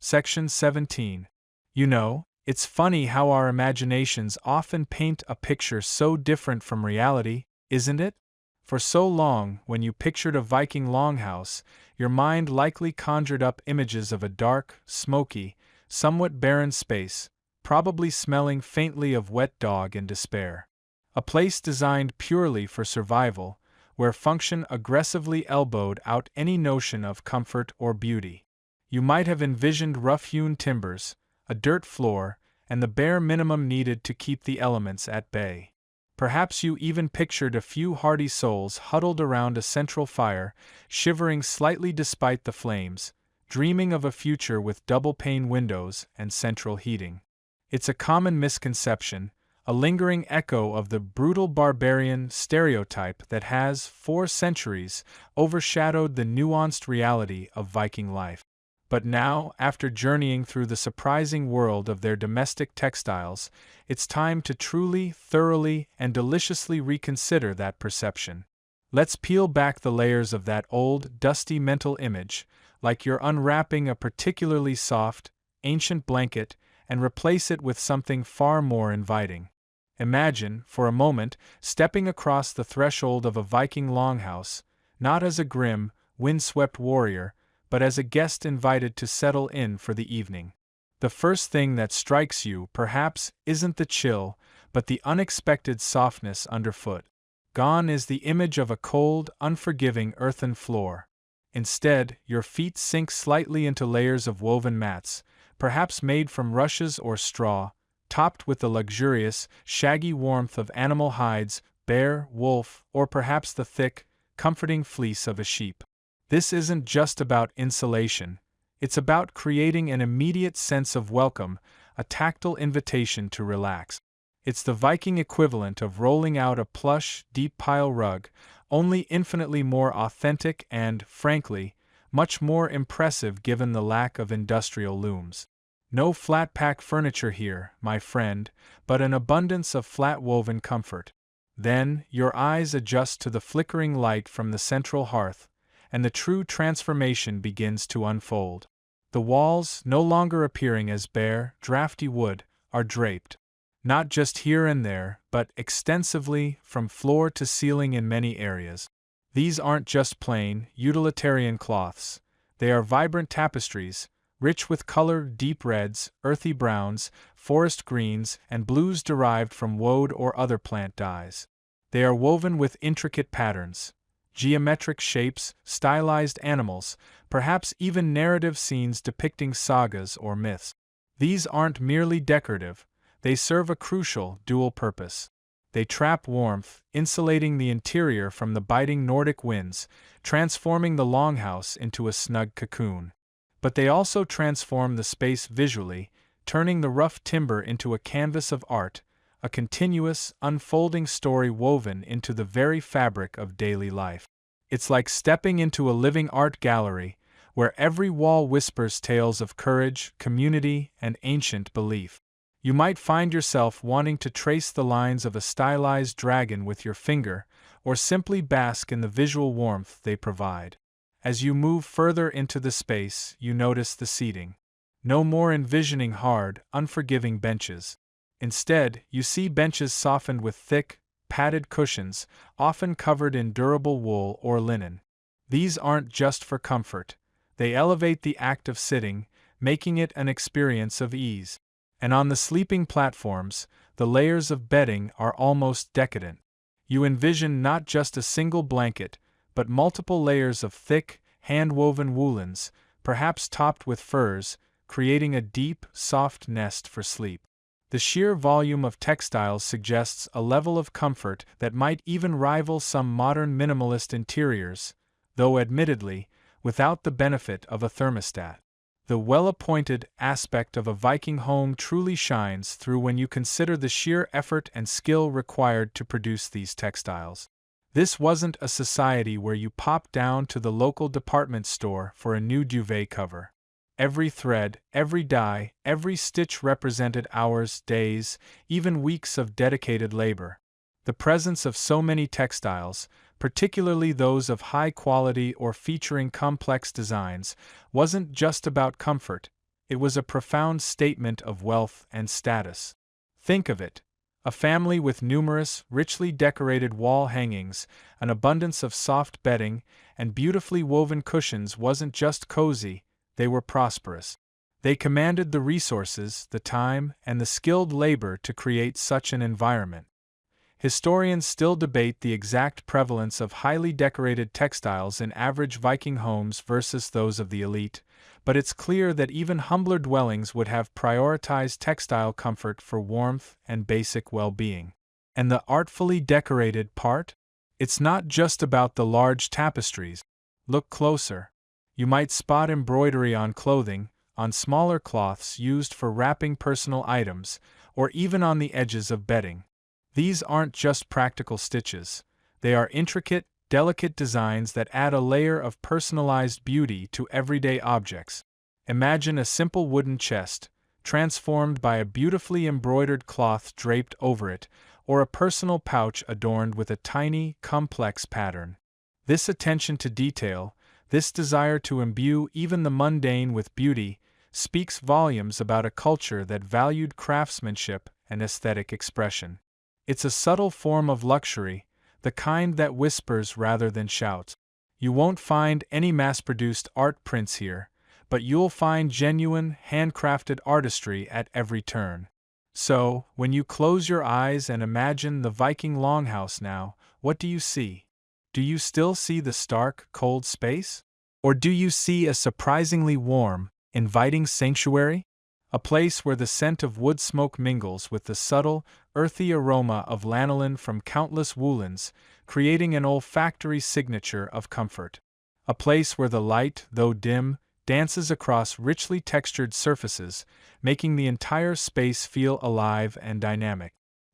Section 17. You know, it's funny how our imaginations often paint a picture so different from reality, isn't it? For so long, when you pictured a Viking longhouse, your mind likely conjured up images of a dark, smoky, somewhat barren space, probably smelling faintly of wet dog and despair. A place designed purely for survival, where function aggressively elbowed out any notion of comfort or beauty. You might have envisioned rough-hewn timbers, a dirt floor, and the bare minimum needed to keep the elements at bay. Perhaps you even pictured a few hardy souls huddled around a central fire, shivering slightly despite the flames, dreaming of a future with double-pane windows and central heating. It's a common misconception, a lingering echo of the brutal barbarian stereotype that has, for centuries, overshadowed the nuanced reality of Viking life. But now, after journeying through the surprising world of their domestic textiles, it's time to truly, thoroughly, and deliciously reconsider that perception. Let's peel back the layers of that old, dusty mental image, like you're unwrapping a particularly soft, ancient blanket, and replace it with something far more inviting. Imagine, for a moment, stepping across the threshold of a Viking longhouse, not as a grim, windswept warrior, but as a guest invited to settle in for the evening. The first thing that strikes you, perhaps, isn't the chill, but the unexpected softness underfoot. Gone is the image of a cold, unforgiving earthen floor. Instead, your feet sink slightly into layers of woven mats, perhaps made from rushes or straw, topped with the luxurious, shaggy warmth of animal hides, bear, wolf, or perhaps the thick, comforting fleece of a sheep. This isn't just about insulation, it's about creating an immediate sense of welcome, a tactile invitation to relax. It's the Viking equivalent of rolling out a plush, deep pile rug, only infinitely more authentic and, frankly, much more impressive given the lack of industrial looms. No flat-pack furniture here, my friend, but an abundance of flat-woven comfort. Then, your eyes adjust to the flickering light from the central hearth, and the true transformation begins to unfold. The walls, no longer appearing as bare, drafty wood, are draped. Not just here and there, but extensively, from floor to ceiling in many areas. These aren't just plain, utilitarian cloths. They are vibrant tapestries, rich with color, deep reds, earthy browns, forest greens, and blues derived from woad or other plant dyes. They are woven with intricate patterns, geometric shapes, stylized animals, perhaps even narrative scenes depicting sagas or myths. These aren't merely decorative, they serve a crucial, dual purpose. They trap warmth, insulating the interior from the biting Nordic winds, transforming the longhouse into a snug cocoon. But they also transform the space visually, turning the rough timber into a canvas of art, a continuous, unfolding story woven into the very fabric of daily life. It's like stepping into a living art gallery, where every wall whispers tales of courage, community, and ancient belief. You might find yourself wanting to trace the lines of a stylized dragon with your finger, or simply bask in the visual warmth they provide. As you move further into the space, you notice the seating. No more envisioning hard, unforgiving benches. Instead, you see benches softened with thick, padded cushions, often covered in durable wool or linen. These aren't just for comfort. They elevate the act of sitting, making it an experience of ease. And on the sleeping platforms, the layers of bedding are almost decadent. You envision not just a single blanket, but multiple layers of thick, hand-woven woolens, perhaps topped with furs, creating a deep, soft nest for sleep. The sheer volume of textiles suggests a level of comfort that might even rival some modern minimalist interiors, though admittedly, without the benefit of a thermostat. The well-appointed aspect of a Viking home truly shines through when you consider the sheer effort and skill required to produce these textiles. This wasn't a society where you popped down to the local department store for a new duvet cover. Every thread, every dye, every stitch represented hours, days, even weeks of dedicated labor. The presence of so many textiles, particularly those of high quality or featuring complex designs, wasn't just about comfort, it was a profound statement of wealth and status. Think of it. A family with numerous, richly decorated wall hangings, an abundance of soft bedding, and beautifully woven cushions wasn't just cozy, they were prosperous. They commanded the resources, the time, and the skilled labor to create such an environment. Historians still debate the exact prevalence of highly decorated textiles in average Viking homes versus those of the elite, but it's clear that even humbler dwellings would have prioritized textile comfort for warmth and basic well-being. And the artfully decorated part? It's not just about the large tapestries. Look closer. You might spot embroidery on clothing, on smaller cloths used for wrapping personal items, or even on the edges of bedding. These aren't just practical stitches. They are intricate, delicate designs that add a layer of personalized beauty to everyday objects. Imagine a simple wooden chest, transformed by a beautifully embroidered cloth draped over it, or a personal pouch adorned with a tiny, complex pattern. This attention to detail, this desire to imbue even the mundane with beauty, speaks volumes about a culture that valued craftsmanship and aesthetic expression. It's a subtle form of luxury, the kind that whispers rather than shouts. You won't find any mass-produced art prints here, but you'll find genuine, handcrafted artistry at every turn. So, when you close your eyes and imagine the Viking longhouse now, what do you see? Do you still see the stark, cold space? Or do you see a surprisingly warm, inviting sanctuary? A place where the scent of wood smoke mingles with the subtle, earthy aroma of lanolin from countless woolens, creating an olfactory signature of comfort. A place where the light, though dim, dances across richly textured surfaces, making the entire space feel alive and dynamic.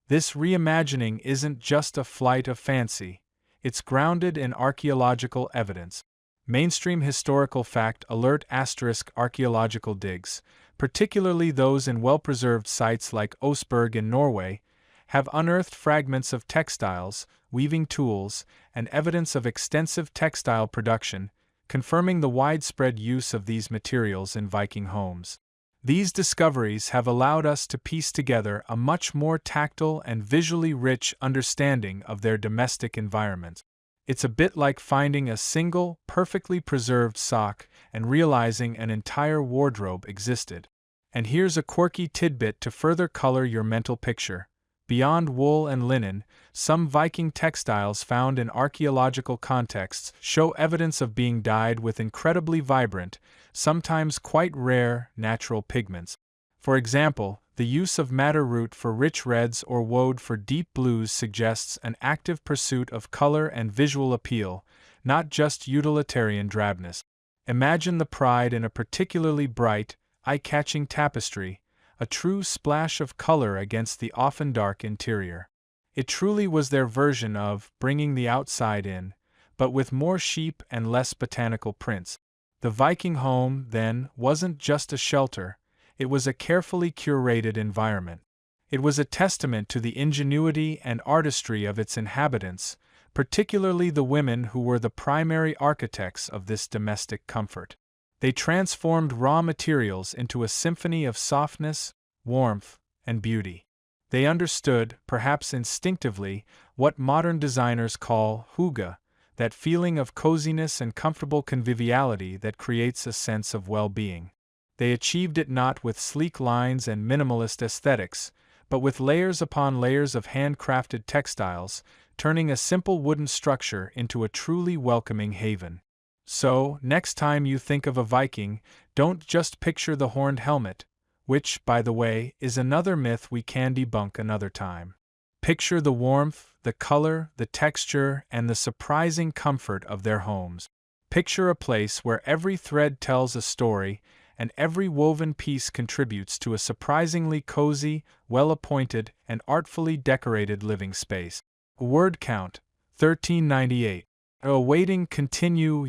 This reimagining isn't just a flight of fancy, it's grounded in archaeological evidence. Mainstream historical fact alert * archaeological digs, particularly those in well-preserved sites like Oseberg in Norway, have unearthed fragments of textiles, weaving tools, and evidence of extensive textile production, confirming the widespread use of these materials in Viking homes. These discoveries have allowed us to piece together a much more tactile and visually rich understanding of their domestic environment. It's a bit like finding a single, perfectly preserved sock and realizing an entire wardrobe existed. And here's a quirky tidbit to further color your mental picture. Beyond wool and linen, some Viking textiles found in archaeological contexts show evidence of being dyed with incredibly vibrant, sometimes quite rare, natural pigments. For example, the use of madder root for rich reds or woad for deep blues suggests an active pursuit of color and visual appeal, not just utilitarian drabness. Imagine the pride in a particularly bright, eye-catching tapestry, a true splash of color against the often dark interior. It truly was their version of bringing the outside in, but with more sheep and less botanical prints. The Viking home, then, wasn't just a shelter, it was a carefully curated environment. It was a testament to the ingenuity and artistry of its inhabitants, particularly the women who were the primary architects of this domestic comfort. They transformed raw materials into a symphony of softness, warmth, and beauty. They understood, perhaps instinctively, what modern designers call hygge, that feeling of coziness and comfortable conviviality that creates a sense of well-being. They achieved it not with sleek lines and minimalist aesthetics, but with layers upon layers of handcrafted textiles, turning a simple wooden structure into a truly welcoming haven. So, next time you think of a Viking, don't just picture the horned helmet, which, by the way, is another myth we can debunk another time. Picture the warmth, the color, the texture, and the surprising comfort of their homes. Picture a place where every thread tells a story, and every woven piece contributes to a surprisingly cozy, well-appointed, and artfully decorated living space. Word count, 1398. Awaiting continue.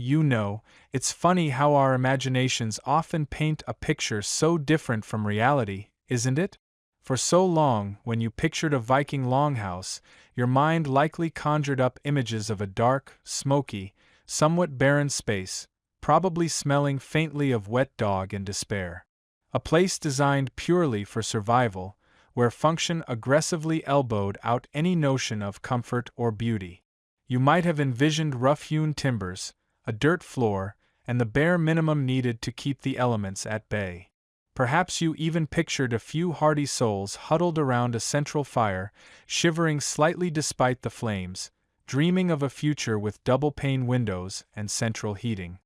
It's funny how our imaginations often paint a picture so different from reality, isn't it? For so long, when you pictured a Viking longhouse, your mind likely conjured up images of a dark, smoky, somewhat barren space, probably smelling faintly of wet dog and despair. A place designed purely for survival, where function aggressively elbowed out any notion of comfort or beauty. You might have envisioned rough-hewn timbers, a dirt floor, and the bare minimum needed to keep the elements at bay. Perhaps you even pictured a few hardy souls huddled around a central fire, shivering slightly despite the flames, dreaming of a future with double-pane windows and central heating.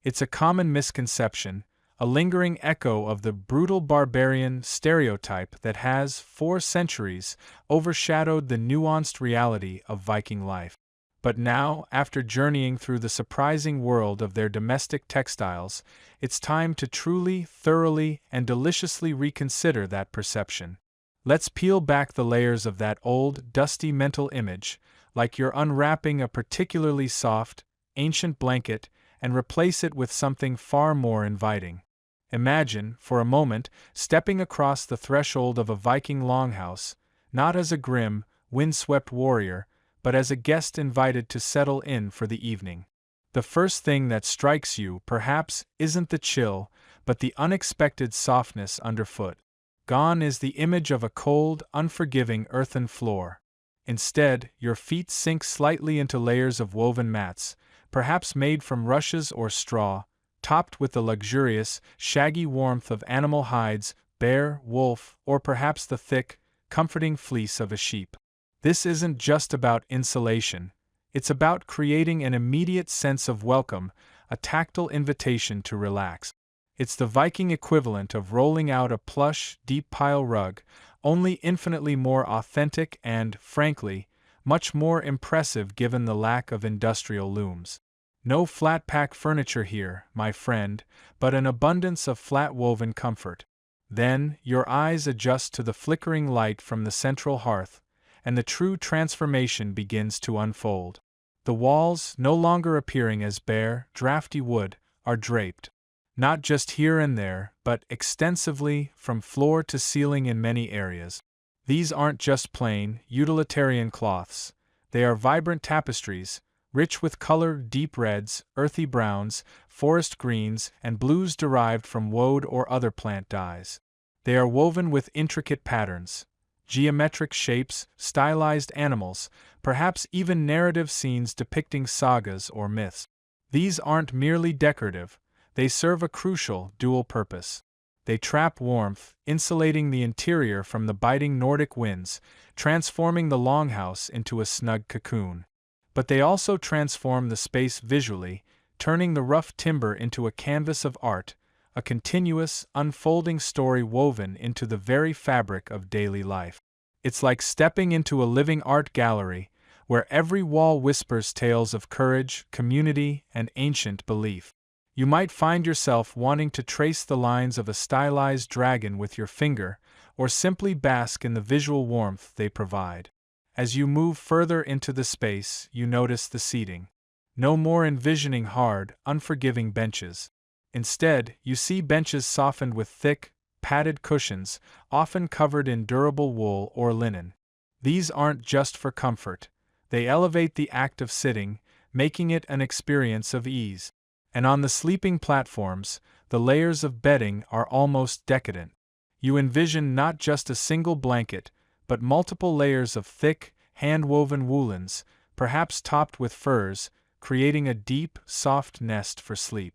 It's a common misconception, a lingering echo of the brutal barbarian stereotype that has, for centuries, overshadowed the nuanced reality of Viking life. But now, after journeying through the surprising world of their domestic textiles, it's time to truly, thoroughly, and deliciously reconsider that perception. Let's peel back the layers of that old, dusty mental image, like you're unwrapping a particularly soft, ancient blanket, and replace it with something far more inviting. Imagine, for a moment, stepping across the threshold of a Viking longhouse, not as a grim, windswept warrior, but as a guest invited to settle in for the evening. The first thing that strikes you, perhaps, isn't the chill, but the unexpected softness underfoot. Gone is the image of a cold, unforgiving earthen floor. Instead, your feet sink slightly into layers of woven mats, perhaps made from rushes or straw, topped with the luxurious, shaggy warmth of animal hides, bear, wolf, or perhaps the thick, comforting fleece of a sheep. This isn't just about insulation, it's about creating an immediate sense of welcome, a tactile invitation to relax. It's the Viking equivalent of rolling out a plush, deep pile rug, only infinitely more authentic and, frankly, much more impressive given the lack of industrial looms. No flat-pack furniture here, my friend, but an abundance of flat-woven comfort. Then, your eyes adjust to the flickering light from the central hearth, and the true transformation begins to unfold. The walls, no longer appearing as bare, drafty wood, are draped. Not just here and there, but extensively, from floor to ceiling in many areas. These aren't just plain, utilitarian cloths. They are vibrant tapestries, rich with color, deep reds, earthy browns, forest greens, and blues derived from woad or other plant dyes. They are woven with intricate patterns, geometric shapes, stylized animals, perhaps even narrative scenes depicting sagas or myths. These aren't merely decorative, they serve a crucial, dual purpose. They trap warmth, insulating the interior from the biting Nordic winds, transforming the longhouse into a snug cocoon. But they also transform the space visually, turning the rough timber into a canvas of art, a continuous, unfolding story woven into the very fabric of daily life. It's like stepping into a living art gallery, where every wall whispers tales of courage, community, and ancient belief. You might find yourself wanting to trace the lines of a stylized dragon with your finger, or simply bask in the visual warmth they provide. As you move further into the space, you notice the seating. No more envisioning hard, unforgiving benches. Instead, you see benches softened with thick, padded cushions, often covered in durable wool or linen. These aren't just for comfort, they elevate the act of sitting, making it an experience of ease. And on the sleeping platforms, the layers of bedding are almost decadent. You envision not just a single blanket, but multiple layers of thick, hand-woven woolens, perhaps topped with furs, creating a deep, soft nest for sleep.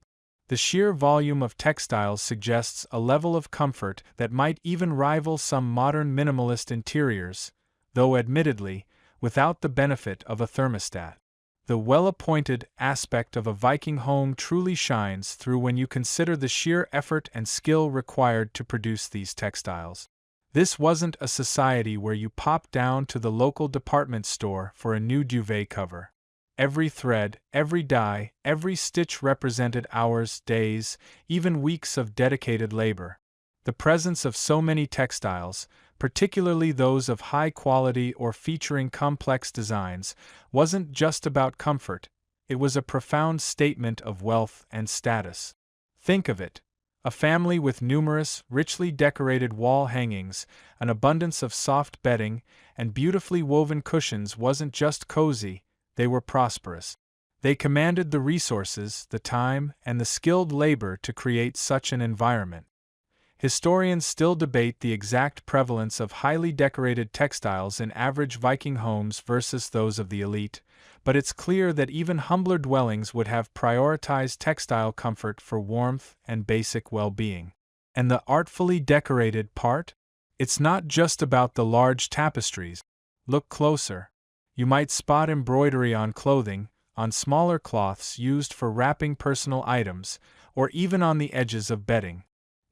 The sheer volume of textiles suggests a level of comfort that might even rival some modern minimalist interiors, though admittedly, without the benefit of a thermostat. The well-appointed aspect of a Viking home truly shines through when you consider the sheer effort and skill required to produce these textiles. This wasn't a society where you popped down to the local department store for a new duvet cover. Every thread, every dye, every stitch represented hours, days, even weeks of dedicated labor. The presence of so many textiles, particularly those of high quality or featuring complex designs, wasn't just about comfort, it was a profound statement of wealth and status. Think of it. A family with numerous, richly decorated wall hangings, an abundance of soft bedding, and beautifully woven cushions wasn't just cozy, they were prosperous. They commanded the resources, the time, and the skilled labor to create such an environment. Historians still debate the exact prevalence of highly decorated textiles in average Viking homes versus those of the elite, but it's clear that even humbler dwellings would have prioritized textile comfort for warmth and basic well-being. And the artfully decorated part? It's not just about the large tapestries. Look closer. You might spot embroidery on clothing, on smaller cloths used for wrapping personal items, or even on the edges of bedding.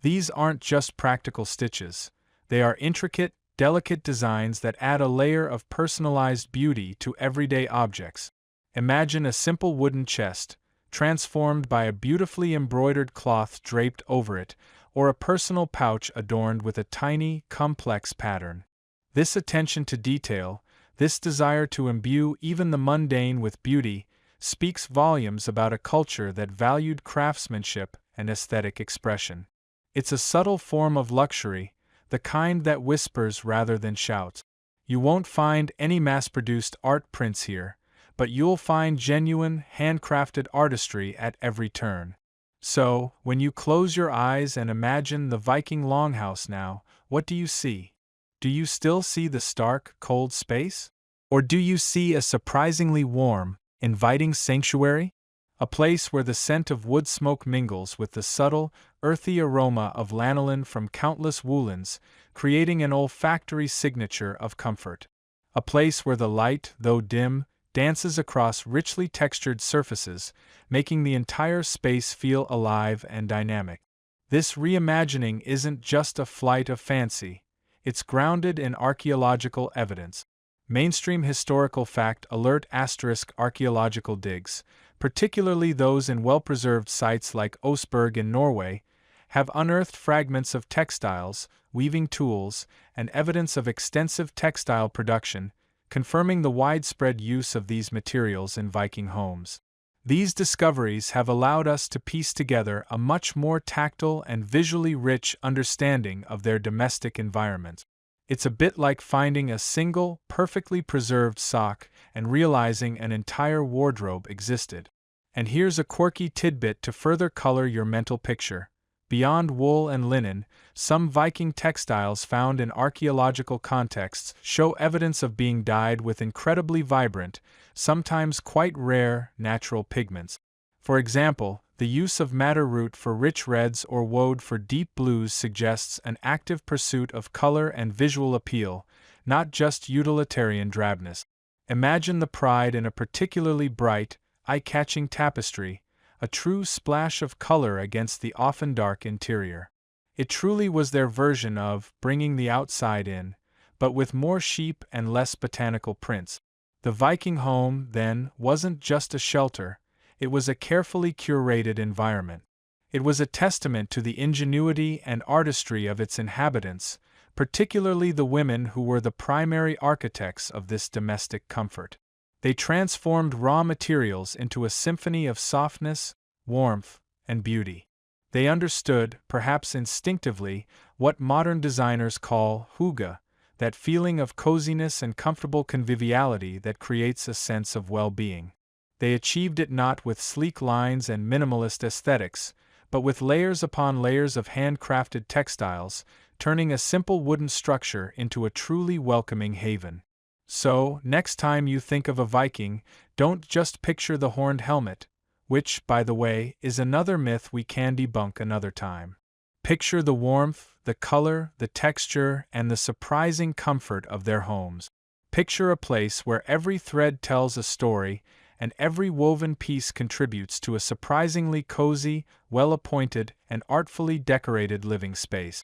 These aren't just practical stitches, they are intricate, delicate designs that add a layer of personalized beauty to everyday objects. Imagine a simple wooden chest, transformed by a beautifully embroidered cloth draped over it, or a personal pouch adorned with a tiny, complex pattern. This attention to detail, this desire to imbue even the mundane with beauty, speaks volumes about a culture that valued craftsmanship and aesthetic expression. It's a subtle form of luxury, the kind that whispers rather than shouts. You won't find any mass-produced art prints here, but you'll find genuine, handcrafted artistry at every turn. So, when you close your eyes and imagine the Viking longhouse now, what do you see? Do you still see the stark, cold space? Or do you see a surprisingly warm, inviting sanctuary? A place where the scent of wood smoke mingles with the subtle, earthy aroma of lanolin from countless woolens, creating an olfactory signature of comfort. A place where the light, though dim, dances across richly textured surfaces, making the entire space feel alive and dynamic. This reimagining isn't just a flight of fancy, it's grounded in archaeological evidence. Mainstream historical fact alert * archaeological digs, particularly those in well-preserved sites like Oseberg in Norway, have unearthed fragments of textiles, weaving tools, and evidence of extensive textile production, confirming the widespread use of these materials in Viking homes. These discoveries have allowed us to piece together a much more tactile and visually rich understanding of their domestic environment. It's a bit like finding a single, perfectly preserved sock and realizing an entire wardrobe existed. And here's a quirky tidbit to further color your mental picture. Beyond wool and linen, some Viking textiles found in archaeological contexts show evidence of being dyed with incredibly vibrant, sometimes quite rare, natural pigments. For example, the use of madder root for rich reds or woad for deep blues suggests an active pursuit of color and visual appeal, not just utilitarian drabness. Imagine the pride in a particularly bright, eye-catching tapestry, a true splash of color against the often dark interior. It truly was their version of bringing the outside in, but with more sheep and less botanical prints. The Viking home, then, wasn't just a shelter, it was a carefully curated environment. It was a testament to the ingenuity and artistry of its inhabitants, particularly the women who were the primary architects of this domestic comfort. They transformed raw materials into a symphony of softness, warmth, and beauty. They understood, perhaps instinctively, what modern designers call hygge, that feeling of coziness and comfortable conviviality that creates a sense of well-being. They achieved it not with sleek lines and minimalist aesthetics, but with layers upon layers of handcrafted textiles, turning a simple wooden structure into a truly welcoming haven. So, next time you think of a Viking, don't just picture the horned helmet, which, by the way, is another myth we can debunk another time. Picture the warmth, the color, the texture, and the surprising comfort of their homes. Picture a place where every thread tells a story, and every woven piece contributes to a surprisingly cozy, well-appointed, and artfully decorated living space.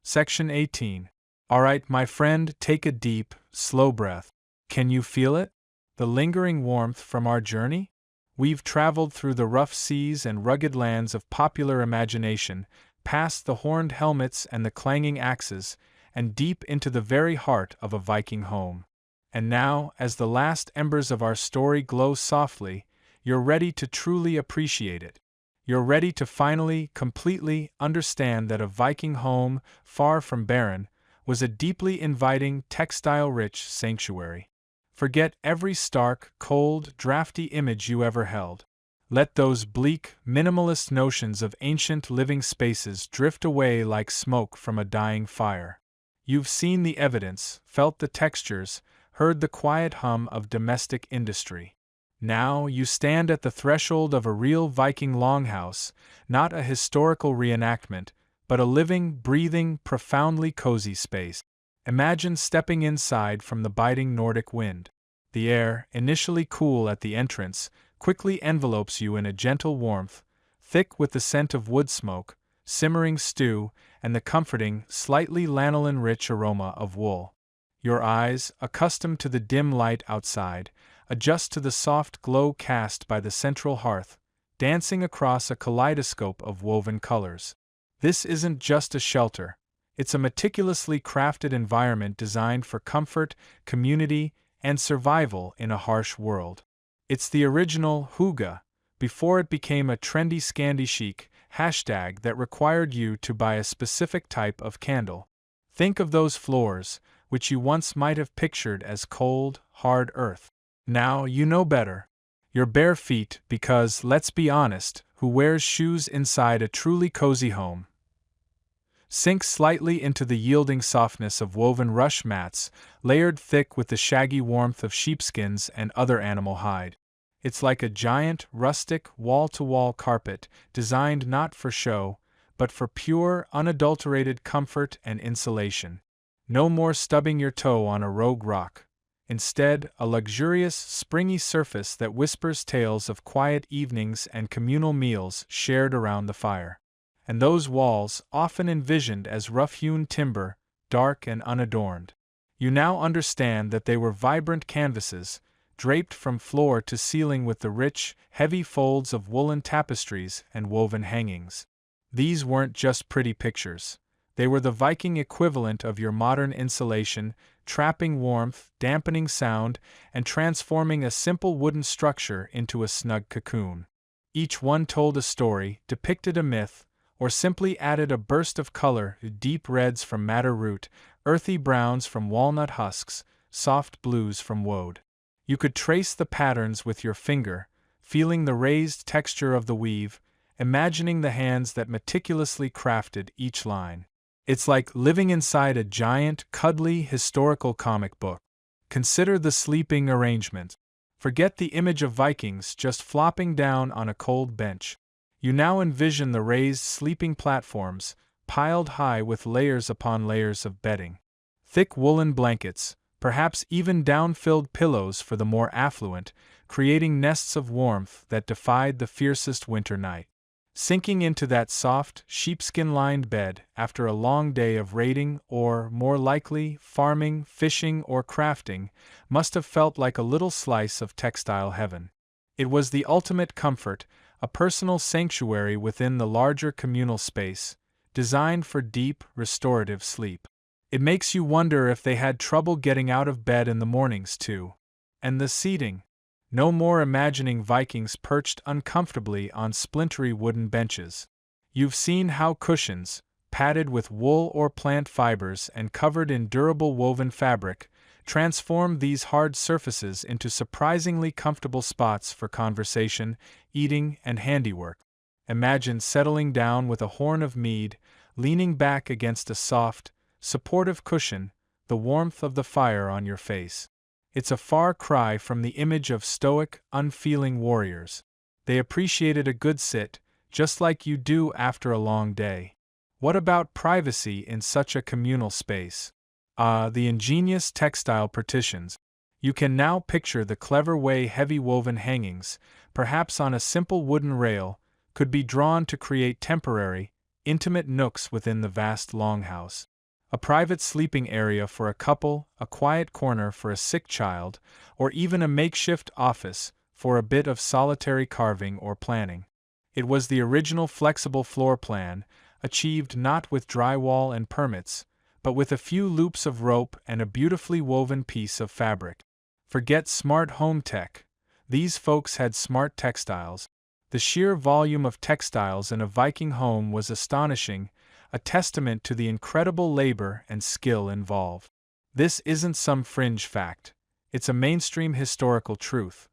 Section 18. Alright, my friend, take a deep, slow breath. Can you feel it? The lingering warmth from our journey? We've traveled through the rough seas and rugged lands of popular imagination, past the horned helmets and the clanging axes, and deep into the very heart of a Viking home. And now, as the last embers of our story glow softly, you're ready to truly appreciate it. You're ready to finally, completely understand that a Viking home, far from barren, was a deeply inviting, textile-rich sanctuary. Forget every stark, cold, drafty image you ever held. Let those bleak, minimalist notions of ancient living spaces drift away like smoke from a dying fire. You've seen the evidence, felt the textures, heard the quiet hum of domestic industry. Now you stand at the threshold of a real Viking longhouse, not a historical reenactment, but a living, breathing, profoundly cozy space. Imagine stepping inside from the biting Nordic wind. The air, initially cool at the entrance, quickly envelopes you in a gentle warmth, thick with the scent of wood smoke, simmering stew, and the comforting, slightly lanolin-rich aroma of wool. Your eyes, accustomed to the dim light outside, adjust to the soft glow cast by the central hearth, dancing across a kaleidoscope of woven colors. This isn't just a shelter, it's a meticulously crafted environment designed for comfort, community, and survival in a harsh world. It's the original hygge, before it became a trendy Scandi chic hashtag that required you to buy a specific type of candle. Think of those floors, which you once might have pictured as cold, hard earth. Now you know better. Your bare feet, because, let's be honest, who wears shoes inside a truly cozy home? Sink slightly into the yielding softness of woven rush mats, layered thick with the shaggy warmth of sheepskins and other animal hide. It's like a giant, rustic, wall-to-wall carpet, designed not for show, but for pure, unadulterated comfort and insulation. No more stubbing your toe on a rogue rock. Instead, a luxurious, springy surface that whispers tales of quiet evenings and communal meals shared around the fire. And those walls, often envisioned as rough-hewn timber, dark and unadorned. You now understand that they were vibrant canvases, draped from floor to ceiling with the rich, heavy folds of woolen tapestries and woven hangings. These weren't just pretty pictures. They were the Viking equivalent of your modern insulation, trapping warmth, dampening sound, and transforming a simple wooden structure into a snug cocoon. Each one told a story, depicted a myth, or simply added a burst of color: deep reds from madder root, earthy browns from walnut husks, soft blues from woad. You could trace the patterns with your finger, feeling the raised texture of the weave, imagining the hands that meticulously crafted each line. It's like living inside a giant, cuddly, historical comic book. Consider the sleeping arrangement. Forget the image of Vikings just flopping down on a cold bench. You now envision the raised sleeping platforms, piled high with layers upon layers of bedding. Thick woolen blankets, perhaps even down-filled pillows for the more affluent, creating nests of warmth that defied the fiercest winter night. Sinking into that soft, sheepskin-lined bed after a long day of raiding or, more likely, farming, fishing, or crafting, must have felt like a little slice of textile heaven. It was the ultimate comfort, a personal sanctuary within the larger communal space, designed for deep, restorative sleep. It makes you wonder if they had trouble getting out of bed in the mornings, too. And the seating. No more imagining Vikings perched uncomfortably on splintery wooden benches. You've seen how cushions, padded with wool or plant fibers and covered in durable woven fabric, transform these hard surfaces into surprisingly comfortable spots for conversation, eating, and handiwork. Imagine settling down with a horn of mead, leaning back against a soft, supportive cushion, the warmth of the fire on your face. It's a far cry from the image of stoic, unfeeling warriors. They appreciated a good sit, just like you do after a long day. What about privacy in such a communal space? The ingenious textile partitions. You can now picture the clever way heavy woven hangings, perhaps on a simple wooden rail, could be drawn to create temporary, intimate nooks within the vast longhouse. A private sleeping area for a couple, a quiet corner for a sick child, or even a makeshift office for a bit of solitary carving or planning. It was the original flexible floor plan, achieved not with drywall and permits, but with a few loops of rope and a beautifully woven piece of fabric. Forget smart home tech. These folks had smart textiles. The sheer volume of textiles in a Viking home was astonishing, a testament to the incredible labor and skill involved. This isn't some fringe fact. It's a mainstream historical truth.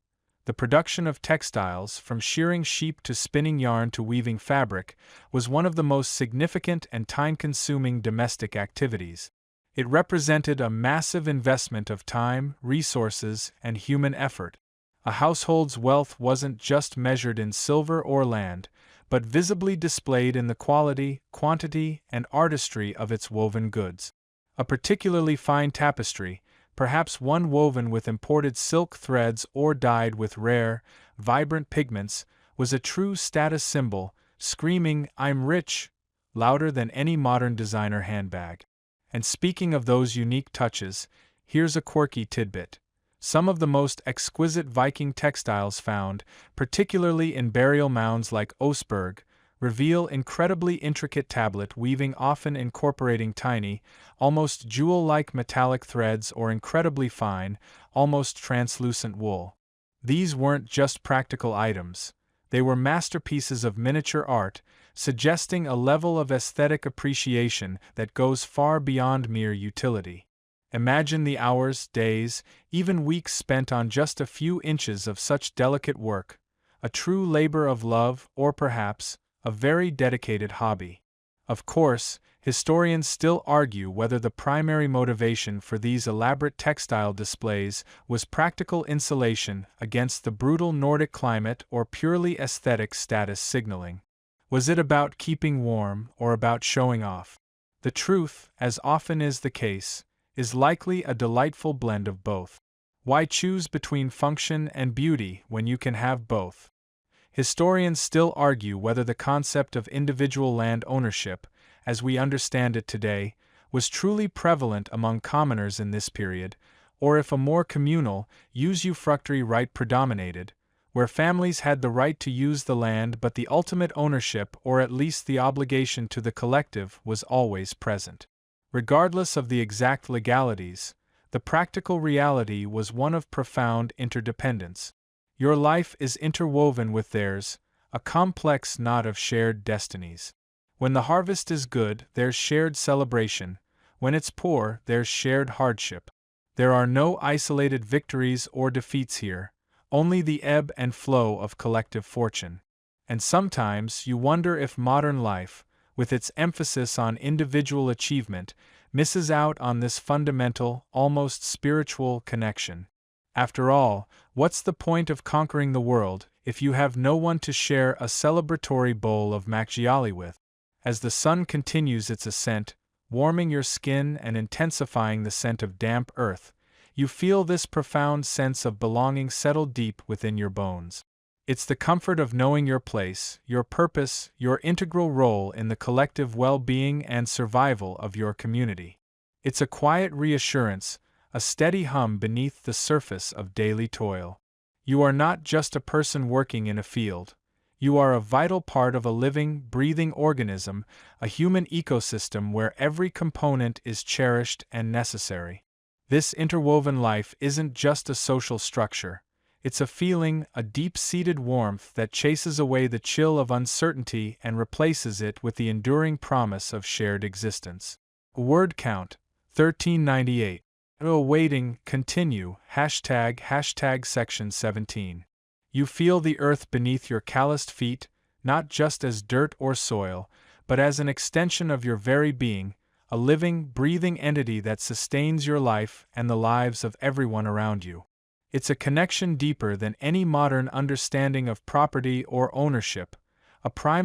The production of textiles, from shearing sheep to spinning yarn to weaving fabric, was one of the most significant and time-consuming domestic activities. It represented a massive investment of time, resources, and human effort. A household's wealth wasn't just measured in silver or land, but visibly displayed in the quality, quantity, and artistry of its woven goods. A particularly fine tapestry, perhaps one woven with imported silk threads or dyed with rare, vibrant pigments, was a true status symbol, screaming, "I'm rich," louder than any modern designer handbag. And speaking of those unique touches, here's a quirky tidbit. Some of the most exquisite Viking textiles found, particularly in burial mounds like Oseberg, reveal incredibly intricate tablet weaving, often incorporating tiny, almost jewel-like metallic threads or incredibly fine, almost translucent wool. These weren't just practical items. They were masterpieces of miniature art, suggesting a level of aesthetic appreciation that goes far beyond mere utility. Imagine the hours, days, even weeks spent on just a few inches of such delicate work, a true labor of love, or perhaps, a very dedicated hobby. Of course, historians still argue whether the primary motivation for these elaborate textile displays was practical insulation against the brutal Nordic climate or purely aesthetic status signaling. Was it about keeping warm or about showing off? The truth, as often is the case, is likely a delightful blend of both. Why choose between function and beauty when you can have both? Historians still argue whether the concept of individual land ownership, as we understand it today, was truly prevalent among commoners in this period, or if a more communal, usufructuary right predominated, where families had the right to use the land but the ultimate ownership or at least the obligation to the collective was always present. Regardless of the exact legalities, the practical reality was one of profound interdependence. Your life is interwoven with theirs, a complex knot of shared destinies. When the harvest is good, there's shared celebration. When it's poor, there's shared hardship. There are no isolated victories or defeats here, only the ebb and flow of collective fortune. And sometimes you wonder if modern life, with its emphasis on individual achievement, misses out on this fundamental, almost spiritual connection. After all, what's the point of conquering the world if you have no one to share a celebratory bowl of macchiali with? As the sun continues its ascent, warming your skin and intensifying the scent of damp earth, you feel this profound sense of belonging settle deep within your bones. It's the comfort of knowing your place, your purpose, your integral role in the collective well-being and survival of your community. It's a quiet reassurance, a steady hum beneath the surface of daily toil. You are not just a person working in a field. You are a vital part of a living, breathing organism, a human ecosystem where every component is cherished and necessary. This interwoven life isn't just a social structure. It's a feeling, a deep-seated warmth that chases away the chill of uncertainty and replaces it with the enduring promise of shared existence. Word count, 1398. Awaiting, continue, hashtag section 17. You feel the earth beneath your calloused feet, not just as dirt or soil, but as an extension of your very being, a living, breathing entity that sustains your life and the lives of everyone around you. It's a connection deeper than any modern understanding of property or ownership, a primal